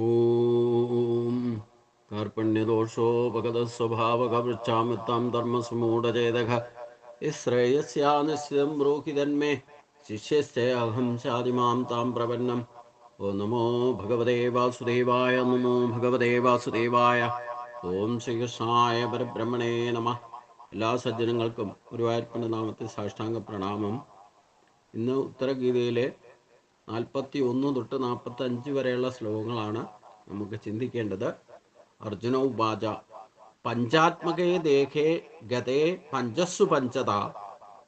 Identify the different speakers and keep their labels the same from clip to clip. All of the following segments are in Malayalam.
Speaker 1: ഓം കാർപ്പണ്യദോഷോപഗതസ്വഭാവകവൃക്ഷാമിത്താം ധർമ്മസുമൂഢചേതക ശ്രേയസ്യാനിശ്ചിതം ബ്രൂഹിതന്മേ ശിഷ്യസ്തേഹം ശാതിമാം താം പ്രപന്നം. ഓം നമോ ഭഗവതേ വാസുദേവായ. നമോ ഭഗവതേ വാസുദേവായ. ഓം ശ്രീകൃഷ്ണായ പരബ്രഹ്മണേ നമ. എല്ലാ സജ്ജനങ്ങൾക്കും ഗുരുവായൂരപ്പൻ്റെ നാമത്തിൽ സാഷ്ടാംഗ പ്രണാമം. ഇന്ന് ഉത്തരഗീതയിലെ 41 തൊട്ട് 45 വരെയുള്ള ശ്ലോകങ്ങളാണ് നമുക്ക് ചിന്തിക്കേണ്ടത്. അർജുന ഉവാച പഞ്ചാത്മകേ ദേഹേ ഗതേ പഞ്ചസ്സു പഞ്ചത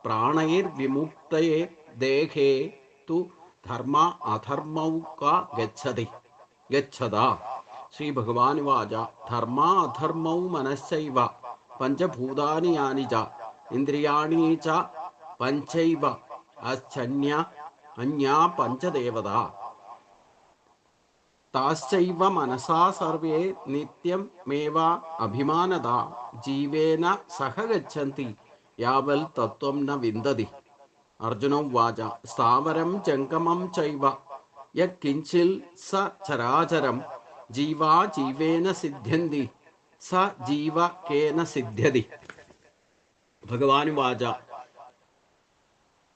Speaker 1: പ്രാണൈർ വിമുക്തയേ ദേഹേ തു ധർമ്മ അധർമ്മൗ ഗച്ഛത. ശ്രീ ഭഗവാനുവാച ധർമ്മ അധർമ്മൗ മനശ്ചൈവ പഞ്ചഭൂതാനി യാനി ച ഇന്ദ്രിയാണി ച പഞ്ചൈവ അന്യാ പഞ്ചദേവത താശ്ചൈവ മനസാ സർവേ നിത്യം മേവ അഭിമാനത ജീവേന സഹ ഗച്ഛന്തി യാവൽ തത്വം ന വിന്ദതി. അർജുന ഉവാച സ്ഥാവരം ജംഗമം ചൈവ യത്കിഞ്ചിൽ സ ചരാചരം ജീവാ ജീവേന സിദ്ധ്യന്തി സ ജീവ കേന സിദ്ധ്യതി. ഭഗവാനുവാച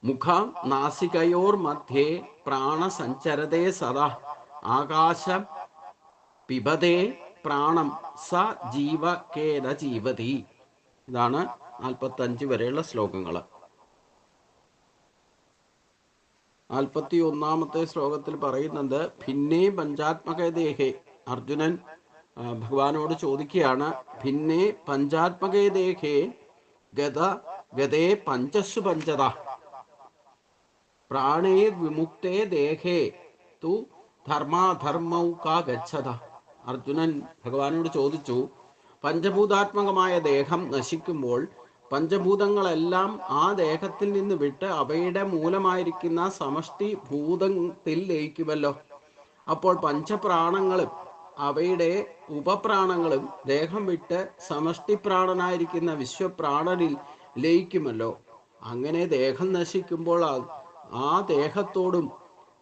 Speaker 1: മുഖ നാസികയോർമധ്യേ പ്രാണസഞ്ചരതേ സദാ ആകാശം പിബതേ പ്രാണം സ ജീവ കേന ജീവതി. ഇതാണ് 45 വരെയുള്ള ശ്ലോകങ്ങൾ. 41-ാമത്തെ ശ്ലോകത്തിൽ പറയുന്നത് ഭിന്നേ പഞ്ചാത്മക ദേഹേ. അർജുനൻ ഭഗവാനോട് ചോദിക്കുകയാണ്, ഭിന്നേ പഞ്ചാത്മക ദേഹേ ഗതേ പഞ്ചസ്സു പഞ്ചത പ്രാണേ വിമുക്തേ ദേഹേ തു ധർമാധർമ്മൗ ഗച്ഛത. അർജുനൻ ഭഗവാനോട് ചോദിച്ചു, പഞ്ചഭൂതാത്മകമായ ദേഹം നശിക്കുമ്പോൾ പഞ്ചഭൂതങ്ങളെല്ലാം ആ ദേഹത്തിൽ നിന്ന് വിട്ട് അവയുടെ മൂലമായിരിക്കുന്ന സമഷ്ടി ഭൂതത്തിൽ ലയിക്കുമല്ലോ. അപ്പോൾ പഞ്ചപ്രാണങ്ങളും അവയുടെ ഉപപ്രാണങ്ങളും ദേഹം വിട്ട് സമഷ്ടിപ്രാണനായിരിക്കുന്ന വിശ്വപ്രാണനിൽ ലയിക്കുമല്ലോ. അങ്ങനെ ദേഹം നശിക്കുമ്പോൾ ആ ദേഹത്തോടും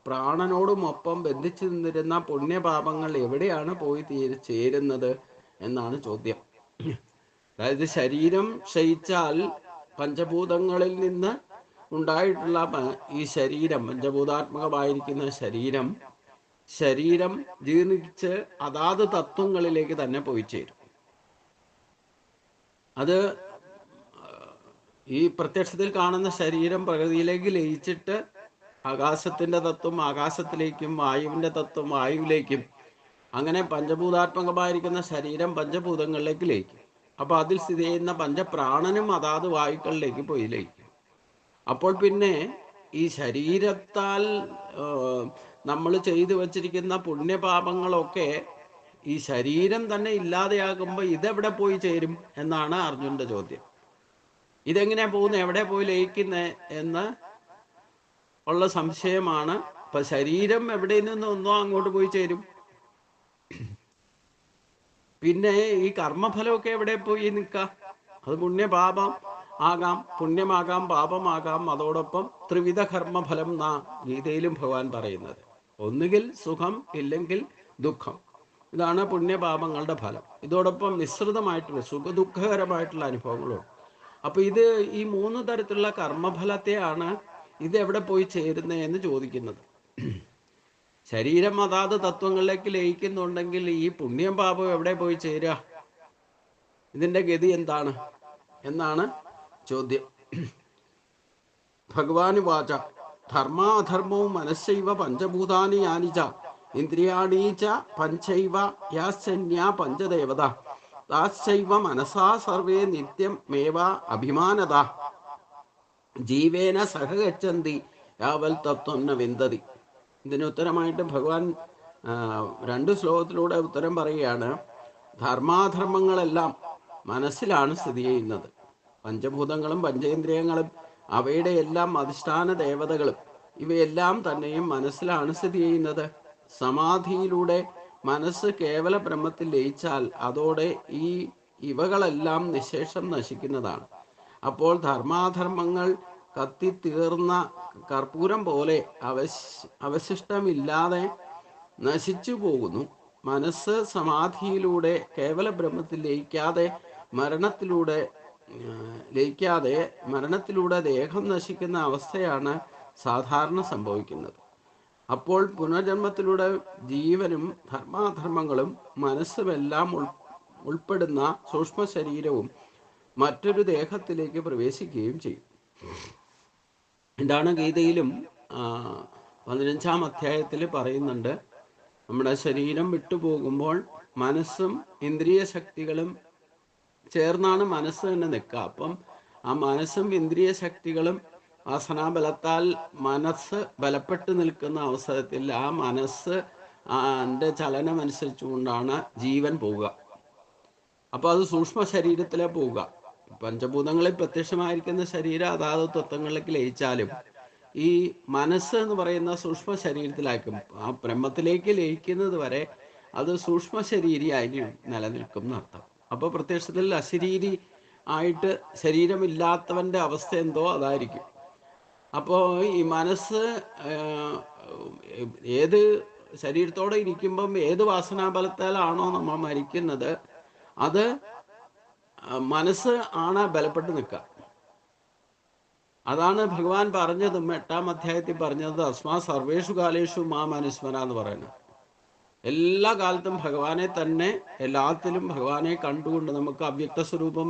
Speaker 1: പ്രാണനോടുമൊപ്പം ബന്ധിച്ചു നിന്നിരുന്ന പുണ്യപാപങ്ങൾ എവിടെയാണ് പോയി ചേരുന്നത് എന്നാണ് ചോദ്യം. അതായത് ശരീരം ക്ഷയിച്ചാൽ പഞ്ചഭൂതങ്ങളിൽ നിന്ന് ഉണ്ടായിട്ടുള്ള ഈ ശരീരം, പഞ്ചഭൂതാത്മകമായിരിക്കുന്ന ശരീരം ജീർണിച്ച് അതാത് തത്വങ്ങളിലേക്ക് തന്നെ പോയി ചേരും. അത് ഈ പ്രത്യക്ഷത്തിൽ കാണുന്ന ശരീരം പ്രകൃതിയിലേക്ക് ലയിച്ചിട്ട് ആകാശത്തിന്റെ തത്വം ആകാശത്തിലേക്കും വായുവിന്റെ തത്വം വായുവിലേക്കും, അങ്ങനെ പഞ്ചഭൂതാത്മകമായിരിക്കുന്ന ശരീരം പഞ്ചഭൂതങ്ങളിലേക്ക് ലയിക്കും. അപ്പൊ അതിൽ സ്ഥിതി ചെയ്യുന്ന പഞ്ചപ്രാണനും അതാത് വായുക്കളിലേക്ക് പോയി ലയിക്കും. അപ്പോൾ പിന്നെ ഈ ശരീരത്താൽ നമ്മൾ ചെയ്തു വച്ചിരിക്കുന്ന പുണ്യപാപങ്ങളൊക്കെ ഈ ശരീരം തന്നെ ഇല്ലാതെയാകുമ്പോൾ ഇതെവിടെ പോയി ചേരും എന്നാണ് അർജുനന്റെ ചോദ്യം. ഇതെങ്ങനെയാ പോകുന്നത്, എവിടെ പോയി ലയിക്കുന്നത് എന്ന് ഉള്ള സംശയമാണ്. ഇപ്പൊ ശരീരം എവിടെ നിന്നൊന്നോ അങ്ങോട്ട് പോയി ചേരും. പിന്നെ ഈ കർമ്മഫലമൊക്കെ എവിടെ പോയി നിൽക്കാം? അത് പുണ്യപാപം ആകാം, പുണ്യമാകാം, പാപമാകാം. അതോടൊപ്പം ത്രിവിധ കർമ്മഫലം എന്നാ ഗീതയിലും ഭഗവാൻ പറയുന്നത്. ഒന്നുകിൽ സുഖം, ഇല്ലെങ്കിൽ ദുഃഖം. ഇതാണ് പുണ്യപാപങ്ങളുടെ ഫലം. ഇതോടൊപ്പം മിശ്രിതമായിട്ടുള്ള സുഖദുഃഖകരമായിട്ടുള്ള അനുഭവങ്ങളുണ്ട്. അപ്പൊ ഇത് ഈ 3 തരത്തിലുള്ള കർമ്മഫലത്തെയാണ് ഇത് എവിടെ പോയി ചേരുന്നത് എന്ന് ചോദിക്കുന്നത്. ശരീരം അതാത് തത്വങ്ങളിലേക്ക് ലയിക്കുന്നുണ്ടെങ്കിൽ ഈ പുണ്യം പാപം എവിടെ പോയി ചേരുക? ഇതിന്റെ ഗതി എന്താണ് എന്നാണ് ചോദ്യം. ഭഗവാന് വാച ധർമാധർമ്മവും മനസ്സൈവ പഞ്ചഭൂതാനി യാനിച്ച ഇന്ദ്രിയാണീച്ച പഞ്ചൈവ യാസ്യന്യാ പഞ്ചദേവത താശ്ചൈവ മനസാ സർവേ നിത്യം മേവ അഭിമാനത ജീവേന സഹ ഗച്ഛന്തി യാവൽ തത്വം ന വിന്ദതി. ഇതിന് ഉത്തരമായിട്ട് ഭഗവാൻ 2 ശ്ലോകത്തിലൂടെ ഉത്തരം പറയുകയാണ്. ധർമാധർമ്മങ്ങളെല്ലാം മനസ്സിലാണ് സ്ഥിതി ചെയ്യുന്നത്. പഞ്ചഭൂതങ്ങളും പഞ്ചേന്ദ്രിയങ്ങളും അവയുടെ എല്ലാം അധിഷ്ഠാന ദേവതകളും ഇവയെല്ലാം തന്നെയും മനസ്സിലാണ് സ്ഥിതി ചെയ്യുന്നത്. സമാധിയിലൂടെ മനസ്സ് കേവല ബ്രഹ്മത്തിൽ ലയിച്ചാൽ അതോടെ ഇവകളെല്ലാം നിശേഷം നശിക്കുന്നതാണ്. അപ്പോൾ ധർമാധർമ്മങ്ങൾ കത്തിത്തീർന്ന കർപ്പൂരം പോലെ അവശിഷ്ടമില്ലാതെ നശിച്ചു പോകുന്നു. മനസ്സ് സമാധിയിലൂടെ കേവല ബ്രഹ്മത്തിൽ ലയിക്കാതെ മരണത്തിലൂടെ ദേഹം നശിക്കുന്ന അവസ്ഥയാണ് സാധാരണ സംഭവിക്കുന്നത്. അപ്പോൾ പുനർജന്മത്തിലൂടെ ജീവനും ധർമാധർമ്മങ്ങളും മനസ്സുമെല്ലാം ഉൾപ്പെടുന്ന സൂക്ഷ്മ ശരീരവും മറ്റൊരു ദേഹത്തിലേക്ക് പ്രവേശിക്കുകയും ചെയ്യും. ഇതാണ് ഗീതയിലും 15-ാം അധ്യായത്തിൽ പറയുന്നുണ്ട്. നമ്മുടെ ശരീരം വിട്ടുപോകുമ്പോൾ മനസ്സും ഇന്ദ്രിയ ശക്തികളും ചേർന്നാണ് മനസ്സ് തന്നെ നിൽക്കുക. അപ്പം ആ മനസ്സും ഇന്ദ്രിയ ശക്തികളും വാസനാബലത്താൽ മനസ്സ് ബലപ്പെട്ട് നിൽക്കുന്ന അവസരത്തിൽ ആ മനസ്സ് ചലനം അനുസരിച്ചുകൊണ്ടാണ് ജീവൻ പോവുക. അപ്പോൾ അത് സൂക്ഷ്മ ശരീരത്തിലെ പോവുക. പഞ്ചഭൂതങ്ങളിൽ പ്രത്യക്ഷമായിരിക്കുന്ന ശരീരം അതാത് തത്വങ്ങളിലേക്ക് ലയിച്ചാലും ഈ മനസ്സ് എന്ന് പറയുന്ന സൂക്ഷ്മ ശരീരത്തിലാക്കും. ആ ബ്രഹ്മത്തിലേക്ക് ലയിക്കുന്നത് വരെ അത് സൂക്ഷ്മ ശരീരിയായി നിലനിൽക്കും എന്നർത്ഥം. അപ്പോൾ പ്രത്യക്ഷത്തിൽ അശരീരി ആയിട്ട് ശരീരമില്ലാത്തവന്റെ അവസ്ഥ എന്തോ അതായിരിക്കും. അപ്പോൾ ഈ മനസ്സ് ഏത് ശരീരത്തോടെ ഇരിക്കുമ്പം ഏത് വാസനാബലത്താലാണോ നമ്മൾ മരിക്കുന്നത്, അത് മനസ്സ് ആണ് ബലപ്പെട്ട് നിൽക്കുക. അതാണ് ഭഗവാൻ പറഞ്ഞതും 8-ാം അധ്യായത്തിൽ പറഞ്ഞത്, അസ്മാ സർവേഷു കാലേഷു മാ മനുസ്മര എന്ന് പറയുന്നത്. എല്ലാ കാലത്തും ഭഗവാനെ തന്നെ, എല്ലാത്തിലും ഭഗവാനെ കണ്ടുകൊണ്ട് നമുക്ക് അവ്യക്ത സ്വരൂപം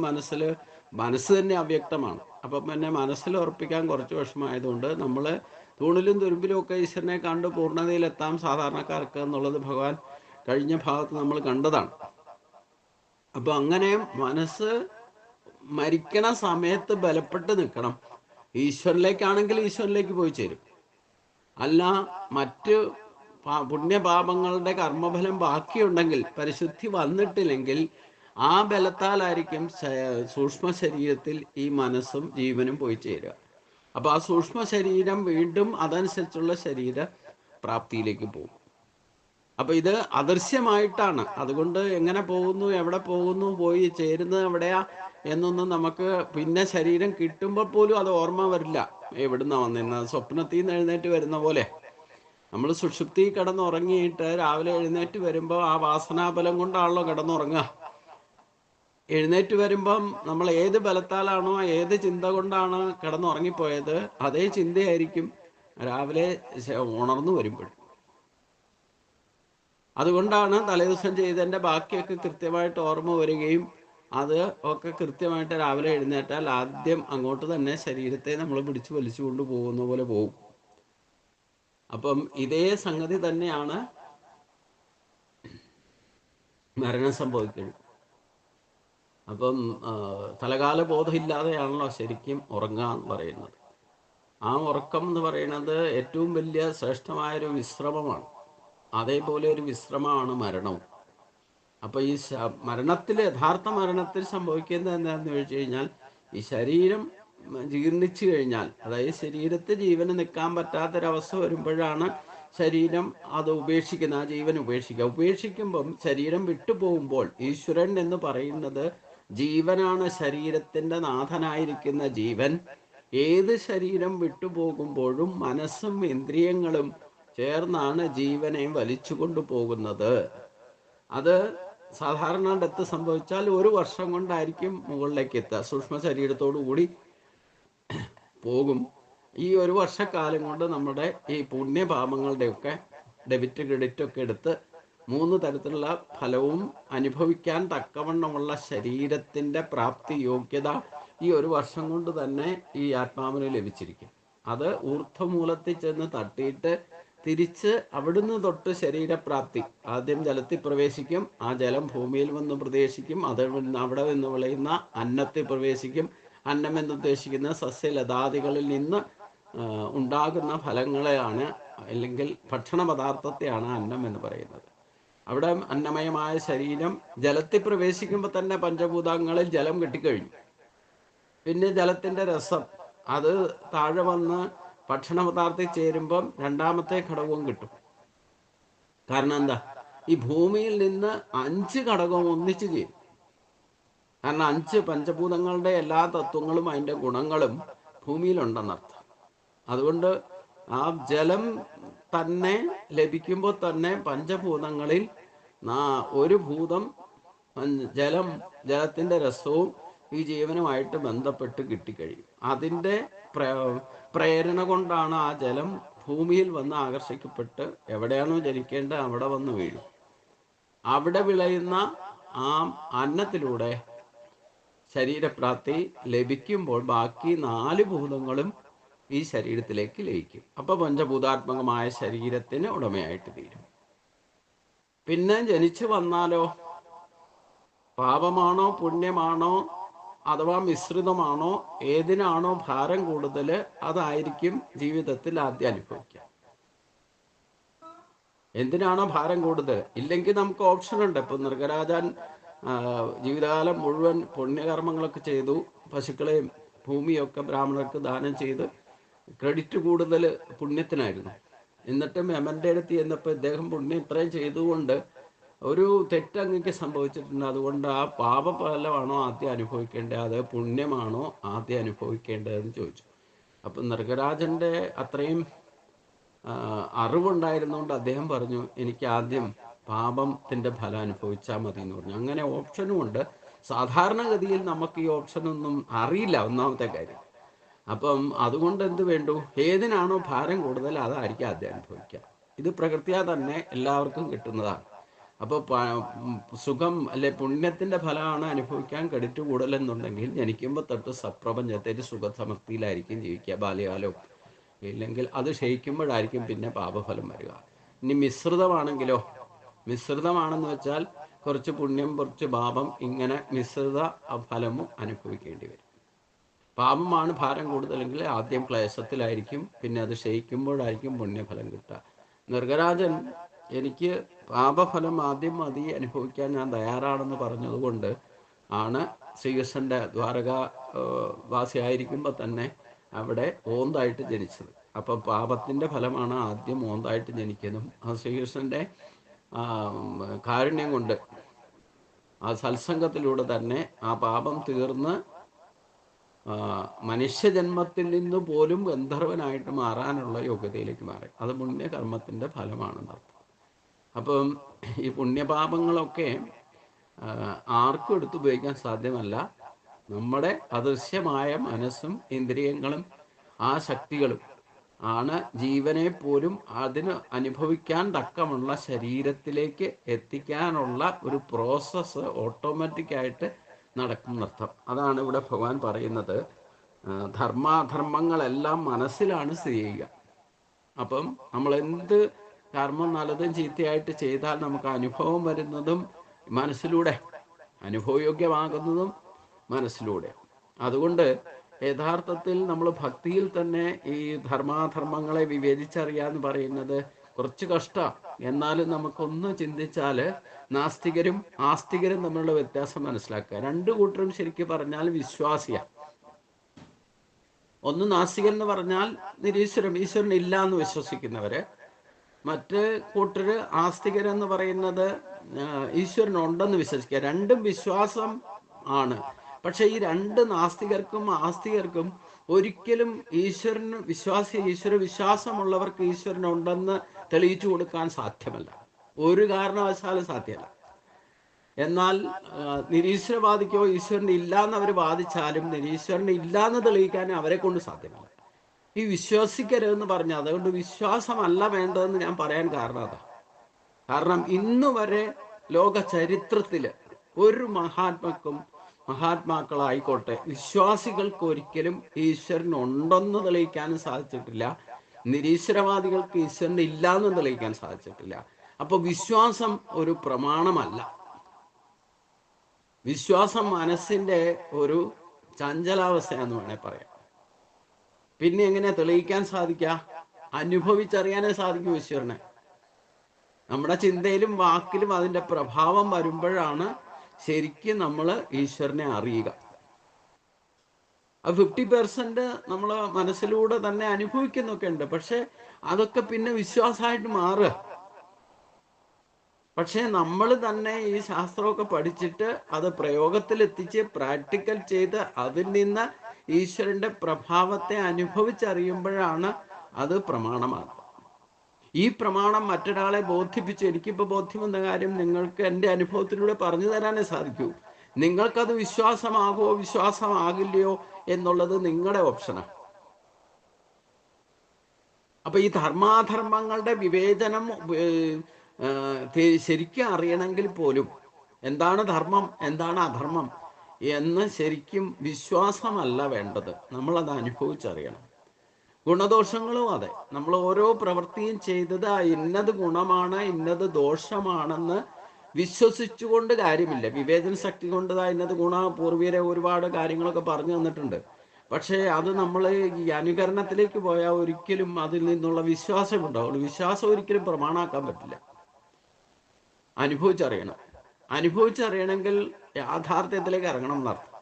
Speaker 1: മനസ്സ് തന്നെ അവ്യക്തമാണ്. അപ്പം പിന്നെ മനസ്സിൽ ഉറപ്പിക്കാൻ കുറച്ച് വിഷമമായതുകൊണ്ട് നമ്മൾ തൂണിലും തുരുമ്പിലും ഒക്കെ ഈശ്വരനെ കണ്ട് പൂർണ്ണതയിലെത്താം സാധാരണക്കാർക്ക് എന്നുള്ളത് ഭഗവാൻ കഴിഞ്ഞ ഭാഗത്ത് നമ്മൾ കണ്ടതാണ്. അപ്പൊ അങ്ങനെ മനസ്സ് മരിക്കണ സമയത്ത് ബലപ്പെട്ട് നിൽക്കണം. ഈശ്വരനിലേക്കാണെങ്കിൽ ഈശ്വരനിലേക്ക് പോയി ചേരും. അല്ല മറ്റ് പുണ്യപാപങ്ങളുടെ കർമ്മഫലം ബാക്കിയുണ്ടെങ്കിൽ, പരിശുദ്ധി വന്നിട്ടില്ലെങ്കിൽ, ആ ബലത്താലായിരിക്കും സൂക്ഷ്മ ശരീരത്തിൽ ഈ മനസ്സും ജീവനും പോയി ചേരുക. അപ്പൊ ആ സൂക്ഷ്മ ശരീരം വീണ്ടും അതനുസരിച്ചുള്ള ശരീര പ്രാപ്തിയിലേക്ക് പോകും. അപ്പൊ ഇത് അദൃശ്യമായിട്ടാണ്. അതുകൊണ്ട് എങ്ങനെ പോകുന്നു, എവിടെ പോകുന്നു, പോയി ചേരുന്നത് എവിടെയാ എന്നൊന്നും നമുക്ക് പിന്നെ ശരീരം കിട്ടുമ്പോൾ പോലും അത് ഓർമ്മ വരില്ല. എവിടുന്ന വന്നിരുന്നത്, സ്വപ്നത്തിൽ നിന്ന് എഴുന്നേറ്റ് വരുന്ന പോലെ. നമ്മൾ സുഷുപ്തി കിടന്നുറങ്ങിയിട്ട് രാവിലെ എഴുന്നേറ്റ് വരുമ്പോൾ ആ വാസനാബലം കൊണ്ടാണല്ലോ കിടന്നുറങ്ങുക. എഴുന്നേറ്റ് വരുമ്പം നമ്മൾ ഏത് ബലത്താലാണോ, ഏത് ചിന്ത കൊണ്ടാണ് കിടന്നുറങ്ങിപ്പോയത്, അതേ ചിന്തയായിരിക്കും രാവിലെ ഉണർന്നു വരുമ്പോൾ. അതുകൊണ്ടാണ് തലേദിവസം ചെയ്തതിൻ്റെ ബാക്കിയൊക്കെ കൃത്യമായിട്ട് ഓർമ്മ വരികയും അത് ഒക്കെ കൃത്യമായിട്ട് രാവിലെ എഴുന്നേറ്റാൽ ആദ്യം അങ്ങോട്ട് തന്നെ ശരീരത്തെ നമ്മൾ പിടിച്ചു വലിച്ചു കൊണ്ട് പോകുന്ന പോലെ പോകും. അപ്പം ഇതേ സംഗതി തന്നെയാണ് മരണം സംഭവിക്കുന്നത്. അപ്പം തലകാല ബോധമില്ലാതെയാണല്ലോ ശരിക്കും ഉറങ്ങുക എന്ന് പറയുന്നത്. ആ ഉറക്കം എന്ന് പറയുന്നത് ഏറ്റവും വലിയ ശ്രേഷ്ഠമായൊരു വിശ്രമമാണ്. അതേപോലെ ഒരു വിശ്രമമാണ് മരണവും. അപ്പൊ ഈ യഥാർത്ഥ മരണത്തിൽ സംഭവിക്കുന്നത് എന്താണെന്ന് ചോദിച്ചു കഴിഞ്ഞാൽ, ഈ ശരീരം ജീർണിച്ചു കഴിഞ്ഞാൽ, അതായത് ശരീരത്തിൽ ജീവന് നിൽക്കാൻ പറ്റാത്തൊരവസ്ഥ വരുമ്പോഴാണ് ശരീരം അത് ഉപേക്ഷിക്കുന്നത്, ആ ജീവൻ ഉപേക്ഷിക്കുമ്പം ശരീരം വിട്ടുപോകുമ്പോൾ ഈശ്വരൻ എന്ന് പറയുന്നത് ജീവനാണ്. ശരീരത്തിന്റെ നാഥനായിരിക്കുന്ന ജീവൻ ഏത് ശരീരം വിട്ടുപോകുമ്പോഴും മനസ്സും ഇന്ദ്രിയങ്ങളും ചേർന്നാണ് ജീവനെ വലിച്ചു കൊണ്ടുപോകുന്നത്. അത് സാധാരണ ഡെത്ത് സംഭവിച്ചാൽ 1 വർഷം കൊണ്ടായിരിക്കും മുകളിലേക്ക് എത്തുക. സൂക്ഷ്മ ശരീരത്തോടു കൂടി പോകും. ഈ 1 വർഷക്കാലം കൊണ്ട് നമ്മുടെ ഈ പുണ്യപാപങ്ങളുടെയൊക്കെ ഡെബിറ്റ് ക്രെഡിറ്റ് ഒക്കെ എടുത്ത് 3 തരത്തിലുള്ള ഫലവും അനുഭവിക്കാൻ തക്കവണ്ണമുള്ള ശരീരത്തിന്റെ പ്രാപ്തി യോഗ്യത ഈ 1 വർഷം കൊണ്ട് തന്നെ ഈ ആത്മാവിന് ലഭിച്ചിരിക്കും. അത് ഊർധ്വമൂലത്തിൽ ചെന്ന് തട്ടിയിട്ട് തിരിച്ച് അവിടുന്ന് തൊട്ട് ശരീരപ്രാപ്തി. ആദ്യം ജലത്തിൽ പ്രവേശിക്കും, ആ ജലം ഭൂമിയിൽ വന്ന് പ്രവേശിക്കും, അവിടെ നിന്ന് വിളയുന്ന അന്നത്തിൽ പ്രവേശിക്കും. അന്നം എന്നുദ്ദേശിക്കുന്ന സസ്യലതാദികളിൽ നിന്ന് ഉണ്ടാകുന്ന ഫലങ്ങളെയാണ്, അല്ലെങ്കിൽ ഭക്ഷണ പദാർത്ഥത്തെയാണ് അന്നം എന്ന് പറയുന്നത്. അവിടെ അന്നമയമായ ശരീരം ജലത്തിൽ പ്രവേശിക്കുമ്പോൾ തന്നെ പഞ്ചഭൂതങ്ങളിൽ ജലം കെട്ടിക്കഴിഞ്ഞു. പിന്നെ ജലത്തിന്റെ രസം അത് താഴെ വന്ന് ഭക്ഷണ പദാർത്ഥത്തിൽ ചേരുമ്പം 2ാമത്തെ ഘടകവും കിട്ടും. കാരണം എന്താ, ഈ ഭൂമിയിൽ നിന്ന് 5 ഘടകവും ഒന്നിച്ചു ചേരും. കാരണം 5 പഞ്ചഭൂതങ്ങളുടെ എല്ലാ തത്വങ്ങളും അതിൻ്റെ ഗുണങ്ങളും ഭൂമിയിലുണ്ടെന്നർത്ഥം. അതുകൊണ്ട് ആ ജലം തന്നെ ലഭിക്കുമ്പോൾ തന്നെ പഞ്ചഭൂതങ്ങളിൽ ഒരു ഭൂതം ജലത്തിന്റെ രസവും ഈ ജീവനുമായിട്ട് ബന്ധപ്പെട്ട് കിട്ടിക്കഴിയും. അതിൻ്റെ പ്രേരണ കൊണ്ടാണ് ആ ജലം ഭൂമിയിൽ വന്ന് ആകർഷിക്കപ്പെട്ട് എവിടെയാണോ ജനിക്കേണ്ടത് അവിടെ വന്ന് വീഴും. അവിടെ വിളയുന്ന ആ അന്നത്തിലൂടെ ശരീരപ്രാപ്തി ലഭിക്കുമ്പോൾ ബാക്കി 4 ഭൂതങ്ങളും ഈ ശരീരത്തിലേക്ക് ലയിക്കും. അപ്പൊ പഞ്ചഭൂതാത്മകമായ ശരീരത്തിന് ഉടമയായിട്ട് തീരും. പിന്നെ ജനിച്ചു വന്നാലോ, പാപമാണോ പുണ്യമാണോ അഥവാ മിശ്രിതമാണോ, ഏതിനാണോ ഭാരം കൂടുതൽ അതായിരിക്കും ജീവിതത്തിൽ ആദ്യം അനുഭവിക്കുക. എന്തിനാണോ ഭാരം കൂടുതൽ, ഇല്ലെങ്കിൽ നമുക്ക് ഓപ്ഷൻ ഉണ്ട്. ഇപ്പൊ നൃഗരാജൻ ജീവിതകാലം മുഴുവൻ പുണ്യകർമ്മങ്ങളൊക്കെ ചെയ്തു, പശുക്കളെയും ഭൂമിയൊക്കെ ബ്രാഹ്മണർക്ക് ദാനം ചെയ്ത് ക്രെഡിറ്റ് കൂടുതൽ പുണ്യത്തിനായിരുന്നു. എന്നിട്ടും യമന്റെ അടുത്ത് ചെന്നപ്പോൾ ഇദ്ദേഹം പുണ്യം ഇത്രയും ചെയ്തുകൊണ്ട് ഒരു തെറ്റങ്ങക്ക് സംഭവിച്ചിട്ടുണ്ട്. അതുകൊണ്ട് ആ പാപഫലമാണോ ആദ്യം അനുഭവിക്കേണ്ടത്, അത് പുണ്യമാണോ ആദ്യം അനുഭവിക്കേണ്ടതെന്ന് ചോദിച്ചു. അപ്പം നൃഗരാജന്റെ അത്രയും അറിവുണ്ടായിരുന്നുകൊണ്ട് അദ്ദേഹം പറഞ്ഞു, എനിക്ക് ആദ്യം പാപത്തിന്റെ ഫലം അനുഭവിച്ചാൽ മതി എന്ന് പറഞ്ഞു. അങ്ങനെ ഓപ്ഷനും ഉണ്ട്. സാധാരണഗതിയിൽ നമുക്ക് ഈ ഓപ്ഷനൊന്നും അറിയില്ല, ഒന്നാമത്തെ കാര്യം. അപ്പം അതുകൊണ്ട് എന്ത് വേണ്ടു, ഏതിനാണോ ഭാരം കൂടുതൽ അതായിരിക്കും ആദ്യം അനുഭവിക്കുക. ഇത് പ്രകൃതിയാ തന്നെ എല്ലാവർക്കും കിട്ടുന്നതാണ്. അപ്പോൾ സുഖം അല്ലെ പുണ്യത്തിന്റെ ഫലമാണ് അനുഭവിക്കാൻ ക്രെഡിറ്റ് കൂടുതലെന്നുണ്ടെങ്കിൽ ജനിക്കുമ്പോൾ തൊട്ട് സപ്രപഞ്ചത്തിൽ സുഖസമൃദ്ധിയിലായിരിക്കും ജീവിക്കുക ബാല്യകാലവും. ഇല്ലെങ്കിൽ അത് ക്ഷയിക്കുമ്പോഴായിരിക്കും പിന്നെ പാപഫലം വരിക. ഇനി മിശ്രിതമാണെങ്കിലോ, മിശ്രിതമാണെന്ന് വെച്ചാൽ കുറച്ച് പുണ്യം കുറച്ച് പാപം, ഇങ്ങനെ മിശ്രിത ഫലവും അനുഭവിക്കേണ്ടി വരും. പാപമാണ് ഭാരം കൂടുതലെങ്കിൽ ആദ്യം ക്ലേശത്തിലായിരിക്കും, പിന്നെ അത് ക്ഷയിക്കുമ്പോഴായിരിക്കും പുണ്യഫലം കിട്ടുക. നൃഗരാജൻ എനിക്ക് പാപഫലം ആദ്യം മതി, അനുഭവിക്കാൻ ഞാൻ തയ്യാറാണെന്ന് പറഞ്ഞതുകൊണ്ട് ആണ് ശ്രീകൃഷ്ണന്റെ ദ്വാരക വാസിയായിരിക്കുമ്പോൾ തന്നെ അവിടെ ഓന്തായിട്ട് ജനിച്ചത്. അപ്പൊ പാപത്തിന്റെ ഫലമാണ് ആദ്യം ഓന്തായിട്ട് ജനിക്കുന്നതും ആ ശ്രീകൃഷ്ണന്റെ കാരുണ്യം കൊണ്ട് ആ സത്സംഗത്തിലൂടെ തന്നെ ആ പാപം തീർന്ന് മനുഷ്യജന്മത്തിൽ നിന്ന് പോലും ഗന്ധർവനായിട്ട് മാറാനുള്ള യോഗ്യതയിലേക്ക് മാറി. അത് പുണ്യകർമ്മത്തിന്റെ ഫലമാണെന്നർത്ഥം. അപ്പം ഈ പുണ്യപാപങ്ങളൊക്കെ ആർക്കും എടുത്തുപയോഗിക്കാൻ സാധ്യമല്ല. നമ്മുടെ അദൃശ്യമായ മനസ്സും ഇന്ദ്രിയങ്ങളും ആ ശക്തികളും ആണ് ജീവനെ പോലും അതിന് അനുഭവിക്കാൻ തക്കമുള്ള ശരീരത്തിലേക്ക് എത്തിക്കാനുള്ള ഒരു പ്രോസസ്സ് ഓട്ടോമാറ്റിക്കായിട്ട് നടക്കുന്നർത്ഥം. അതാണ് ഇവിടെ ഭഗവാൻ പറയുന്നത്, ധർമാധർമ്മങ്ങളെല്ലാം മനസ്സിലാണ് സ്ഥിതി ചെയ്യുക. അപ്പം നമ്മൾ എന്ത് കർമ്മം നല്ലതും ചീത്തയായിട്ട് ചെയ്താൽ നമുക്ക് അനുഭവം വരുന്നതും മനസ്സിലൂടെ, അനുഭവയോഗ്യമാകുന്നതും മനസ്സിലൂടെ. അതുകൊണ്ട് യഥാർത്ഥത്തിൽ നമ്മൾ ഭക്തിയിൽ തന്നെ ഈ ധർമാധർമ്മങ്ങളെ വിവേചിച്ചറിയാന്ന് പറയുന്നത് കുറച്ച് കഷ്ടമാണ്. എന്നാലും നമുക്കൊന്ന് ചിന്തിച്ചാൽ നാസ്തികരും ആസ്തികരും തമ്മിലുള്ള വ്യത്യാസം മനസ്സിലാക്കുക. രണ്ടു കൂട്ടരും ശരിക്കും പറഞ്ഞാൽ വിശ്വാസിയാണ്. ഒന്ന് നാസ്തികൻ എന്ന് പറഞ്ഞാൽ ഈശ്വരൻ ഇല്ല എന്ന് വിശ്വസിക്കുന്നവര്. മറ്റ് കൂട്ടര് ആസ്തികരെന്ന് പറയുന്നത് ഈശ്വരൻ ഉണ്ടെന്ന് വിശ്വസിക്കുക. രണ്ടും വിശ്വാസം ആണ്. പക്ഷെ ഈ രണ്ട് നാസ്തികർക്കും ആസ്തികർക്കും ഒരിക്കലും ഈശ്വര വിശ്വാസമുള്ളവർക്ക് ഈശ്വരൻ ഉണ്ടെന്ന് തെളിയിച്ചു കൊടുക്കാൻ സാധ്യമല്ല, ഒരു കാരണവശാലും സാധ്യമല്ല. എന്നാൽ നിരീശ്വരവാദിക്കോ ഈശ്വരൻ ഇല്ലാന്ന് അവർ വാദിച്ചാലും നിരീശ്വരൻ ഇല്ലാന്ന് തെളിയിക്കാൻ അവരെ കൊണ്ട് സാധ്യമല്ല. ഈ വിശ്വസിക്കരുതെന്ന് പറഞ്ഞ അതുകൊണ്ട് വിശ്വാസമല്ല വേണ്ടതെന്ന് ഞാൻ പറയാൻ കാരണം അതാ. കാരണം ഇന്ന് വരെ ലോക ചരിത്രത്തില് ഒരു മഹാത്മാക്കളായിക്കോട്ടെ വിശ്വാസികൾക്ക് ഒരിക്കലും ഈശ്വരൻ ഉണ്ടെന്ന് തെളിയിക്കാനും സാധിച്ചിട്ടില്ല. നിരീശ്വരവാദികൾക്ക് ഈശ്വരൻ ഇല്ലാന്ന് തെളിയിക്കാൻ സാധിച്ചിട്ടില്ല. അപ്പൊ വിശ്വാസം ഒരു പ്രമാണമല്ല. വിശ്വാസം മനസ്സിന്റെ ഒരു ചഞ്ചലാവസ്ഥയാന്ന് വേണേ പറയാം. പിന്നെ എങ്ങനെ തെളിയിക്കാൻ സാധിക്കുക? അനുഭവിച്ചറിയാനേ സാധിക്കും ഈശ്വരനെ. നമ്മുടെ ചിന്തയിലും വാക്കിലും അതിന്റെ പ്രഭാവം വരുമ്പോഴാണ് ശരിക്കും നമ്മൾ ഈശ്വരനെ അറിയുക. 50% നമ്മൾ മനസ്സിലൂടെ തന്നെ അനുഭവിക്കുന്നൊക്കെ ഉണ്ട്. പക്ഷെ അതൊക്കെ പിന്നെ വിശ്വാസമായിട്ട് മാറുക. പക്ഷെ നമ്മൾ തന്നെ ഈ ശാസ്ത്രമൊക്കെ പഠിച്ചിട്ട് അത് പ്രയോഗത്തിലെത്തിച്ച് പ്രാക്ടിക്കൽ ചെയ്ത് അതിൽ നിന്ന് ഈശ്വരന്റെ പ്രഭാവത്തെ അനുഭവിച്ചറിയുമ്പോഴാണ് അത് പ്രമാണമാകുക. ഈ പ്രമാണം മറ്റൊരാളെ ബോധിപ്പിച്ച് എനിക്കിപ്പോൾ ബോധ്യം വന്ന കാര്യം നിങ്ങൾക്ക് എൻ്റെ അനുഭവത്തിലൂടെ പറഞ്ഞു തരാനേ സാധിക്കൂ. നിങ്ങൾക്കത് വിശ്വാസമാകുമോ വിശ്വാസമാകില്ലയോ എന്നുള്ളത് നിങ്ങളുടെ ഓപ്ഷനാണ്. അപ്പൊ ഈ ധർമാധർമ്മങ്ങളുടെ വിവേചനം ശരിക്കും അറിയണമെങ്കിൽ പോലും എന്താണ് ധർമ്മം എന്താണ് അധർമ്മം എന്ന് ശരിക്കും വിശ്വാസമല്ല വേണ്ടത്, നമ്മളത് അനുഭവിച്ചറിയണം. ഗുണദോഷങ്ങളും അതെ, നമ്മൾ ഓരോ പ്രവൃത്തിയും ചെയ്തത് ഇന്നത് ഗുണമാണ് ഇന്നത് ദോഷമാണെന്ന് വിശ്വസിച്ചുകൊണ്ട് കാര്യമില്ല. വിവേചന ശക്തി കൊണ്ട് ഇന്നത് പൂർവീരെ ഒരുപാട് കാര്യങ്ങളൊക്കെ പറഞ്ഞു തന്നിട്ടുണ്ട്. പക്ഷേ അത് നമ്മൾ ഈ അനുകരണത്തിലേക്ക് പോയാൽ ഒരിക്കലും അതിൽ നിന്നുള്ള വിശ്വാസം ഉണ്ടാവുള്ളൂ. വിശ്വാസം ഒരിക്കലും പ്രമാണാക്കാൻ പറ്റില്ല. അനുഭവിച്ചറിയണം. അനുഭവിച്ചറിയണമെങ്കിൽ യാഥാർത്ഥ്യത്തിലേക്ക് ഇറങ്ങണം എന്നർത്ഥം.